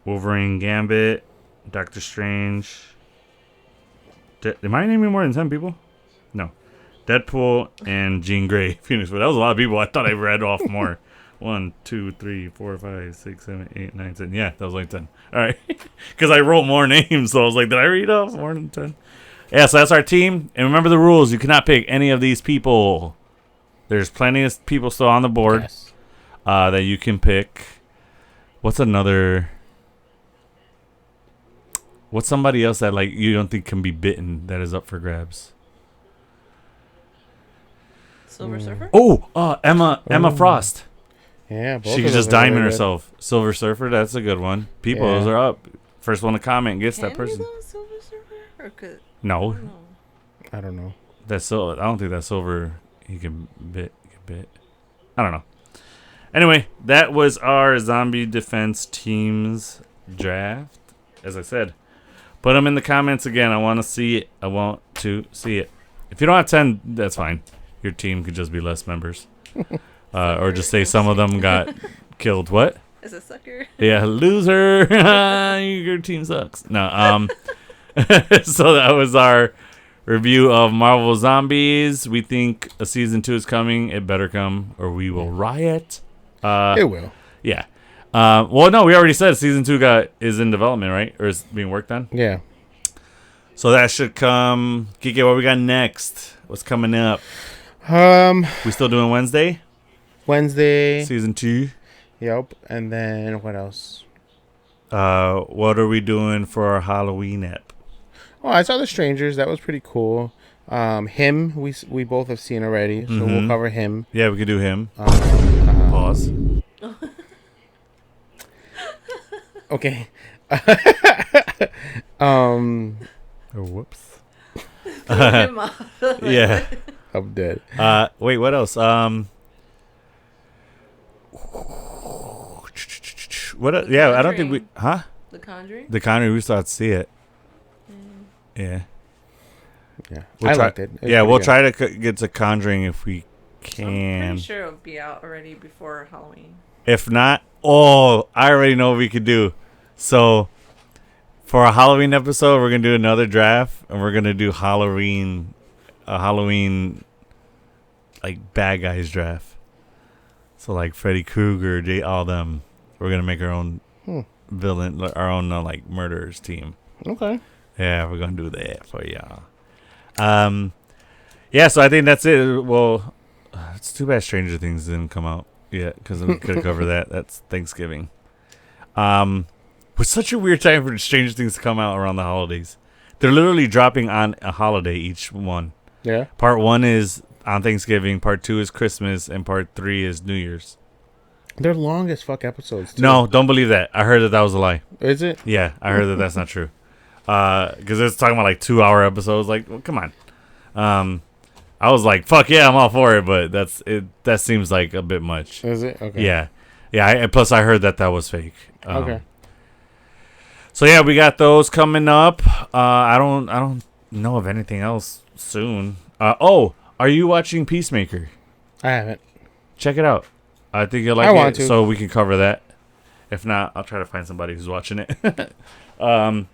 Wolverine, Gambit, Doctor Strange. Am I naming more than 10 people? No. Deadpool and Jean Grey. Phoenix. But that was a lot of people. I thought I read off more. 1, 2, 3, 4, 5, 6, 7, 8, 9, 10. Yeah, that was like 10. All right. Because I wrote more names. So I was like, did I read off more than 10? Yeah, so that's our team. And remember the rules. You cannot pick any of these people. There's plenty of people still on the board that you can pick. What's somebody else that like you don't think can be bitten that is up for grabs? Silver Surfer? Oh, Emma Frost. Yeah, both She of could those just are really diamond good. herself. Silver Surfer, that's a good one. People, Yeah. those are up. First one to comment gets Can that person. you go Silver Surfer? Or could... No, No. I don't know. that's silver. I don't think that's silver. He can bit. I don't know. Anyway, that was our zombie defense team's draft. As I said, put them in the comments again. I want to see it. I want to see it. If you don't have 10, that's fine. Your team could just be less members. Or just say some of them got killed. What? As a sucker. Yeah, loser. Your team sucks. No, so that was our review of Marvel Zombies. We think a season 2 is coming. It better come or we will riot. It will. Yeah. Well, no, we already said season 2 is in development, right? Or is being worked on? Yeah. So that should come. Kike, what we got next? What's coming up? We still doing Wednesday? Wednesday. Season 2. Yep. And then what else? What are we doing for our Halloween ep? Oh, I saw The Strangers. That was pretty cool. Him, we both have seen already, so we'll cover him. Yeah, we could do him. Pause. Okay. Oh, whoops. Throw him off. Yeah. I'm dead. Wait, what else? What? Yeah, I don't think we. Huh? The Conjuring? The Conjuring. We still have to see it. Yeah. Yeah, We'll I try, liked it. It was yeah, pretty we'll good. try to get to Conjuring if we I'm can. pretty sure it'll be out already before Halloween. If not, I already know what we could do. So, For a Halloween episode, we're gonna do another draft, and we're gonna do Halloween like bad guys draft. So like Freddy Krueger, all them. We're gonna make our own villain, our own like murderers team. Okay. Yeah, we're gonna do that for y'all. Yeah. So I think that's it. Well, it's too bad Stranger Things didn't come out yet because we could cover that. That's Thanksgiving. It's such a weird time for Stranger Things to come out around the holidays. They're literally dropping on a holiday each one. Yeah. Part 1 is on Thanksgiving. Part 2 is Christmas, and Part 3 is New Year's. They're long as fuck episodes, too. No, don't believe that. I heard that was a lie. Is it? Yeah, I heard that that's not true. Because it's talking about like 2-hour episodes. Like, well, come on. I was like, fuck yeah, I'm all for it, but that seems like a bit much. Is it? Okay. Yeah. And plus I heard that was fake. Okay. So yeah, we got those coming up. I don't know of anything else soon. Are you watching Peacemaker? I haven't. Check it out. I think you'll like I want it, to. so we can cover that. If not, I'll try to find somebody who's watching it. So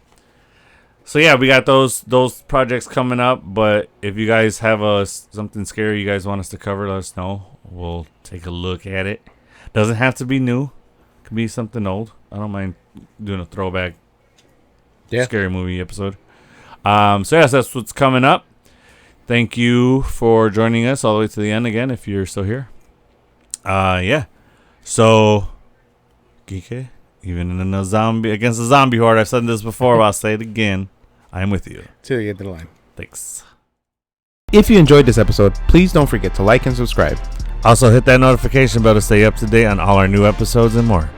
yeah, we got those projects coming up. But if you guys have something scary you guys want us to cover, let us know. We'll take a look at it. Doesn't have to be new. Could be something old. I don't mind doing a throwback scary movie episode. So yes, that's what's coming up. Thank you for joining us all the way to the end again, if you're still here. Yeah. So, Geeke, even in against a zombie horde, I've said this before, but I'll say it again. I am with you. Till you get to the line. Thanks. If you enjoyed this episode, please don't forget to like and subscribe. Also, hit that notification bell to stay up to date on all our new episodes and more.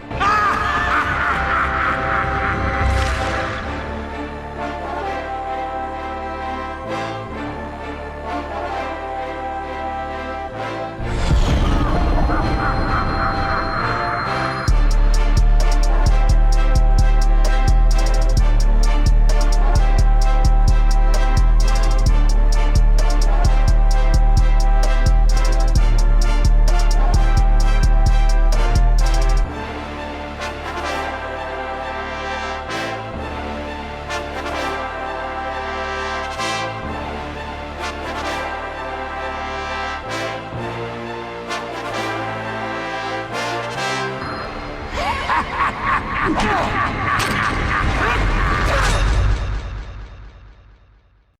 Ha ha ha ha!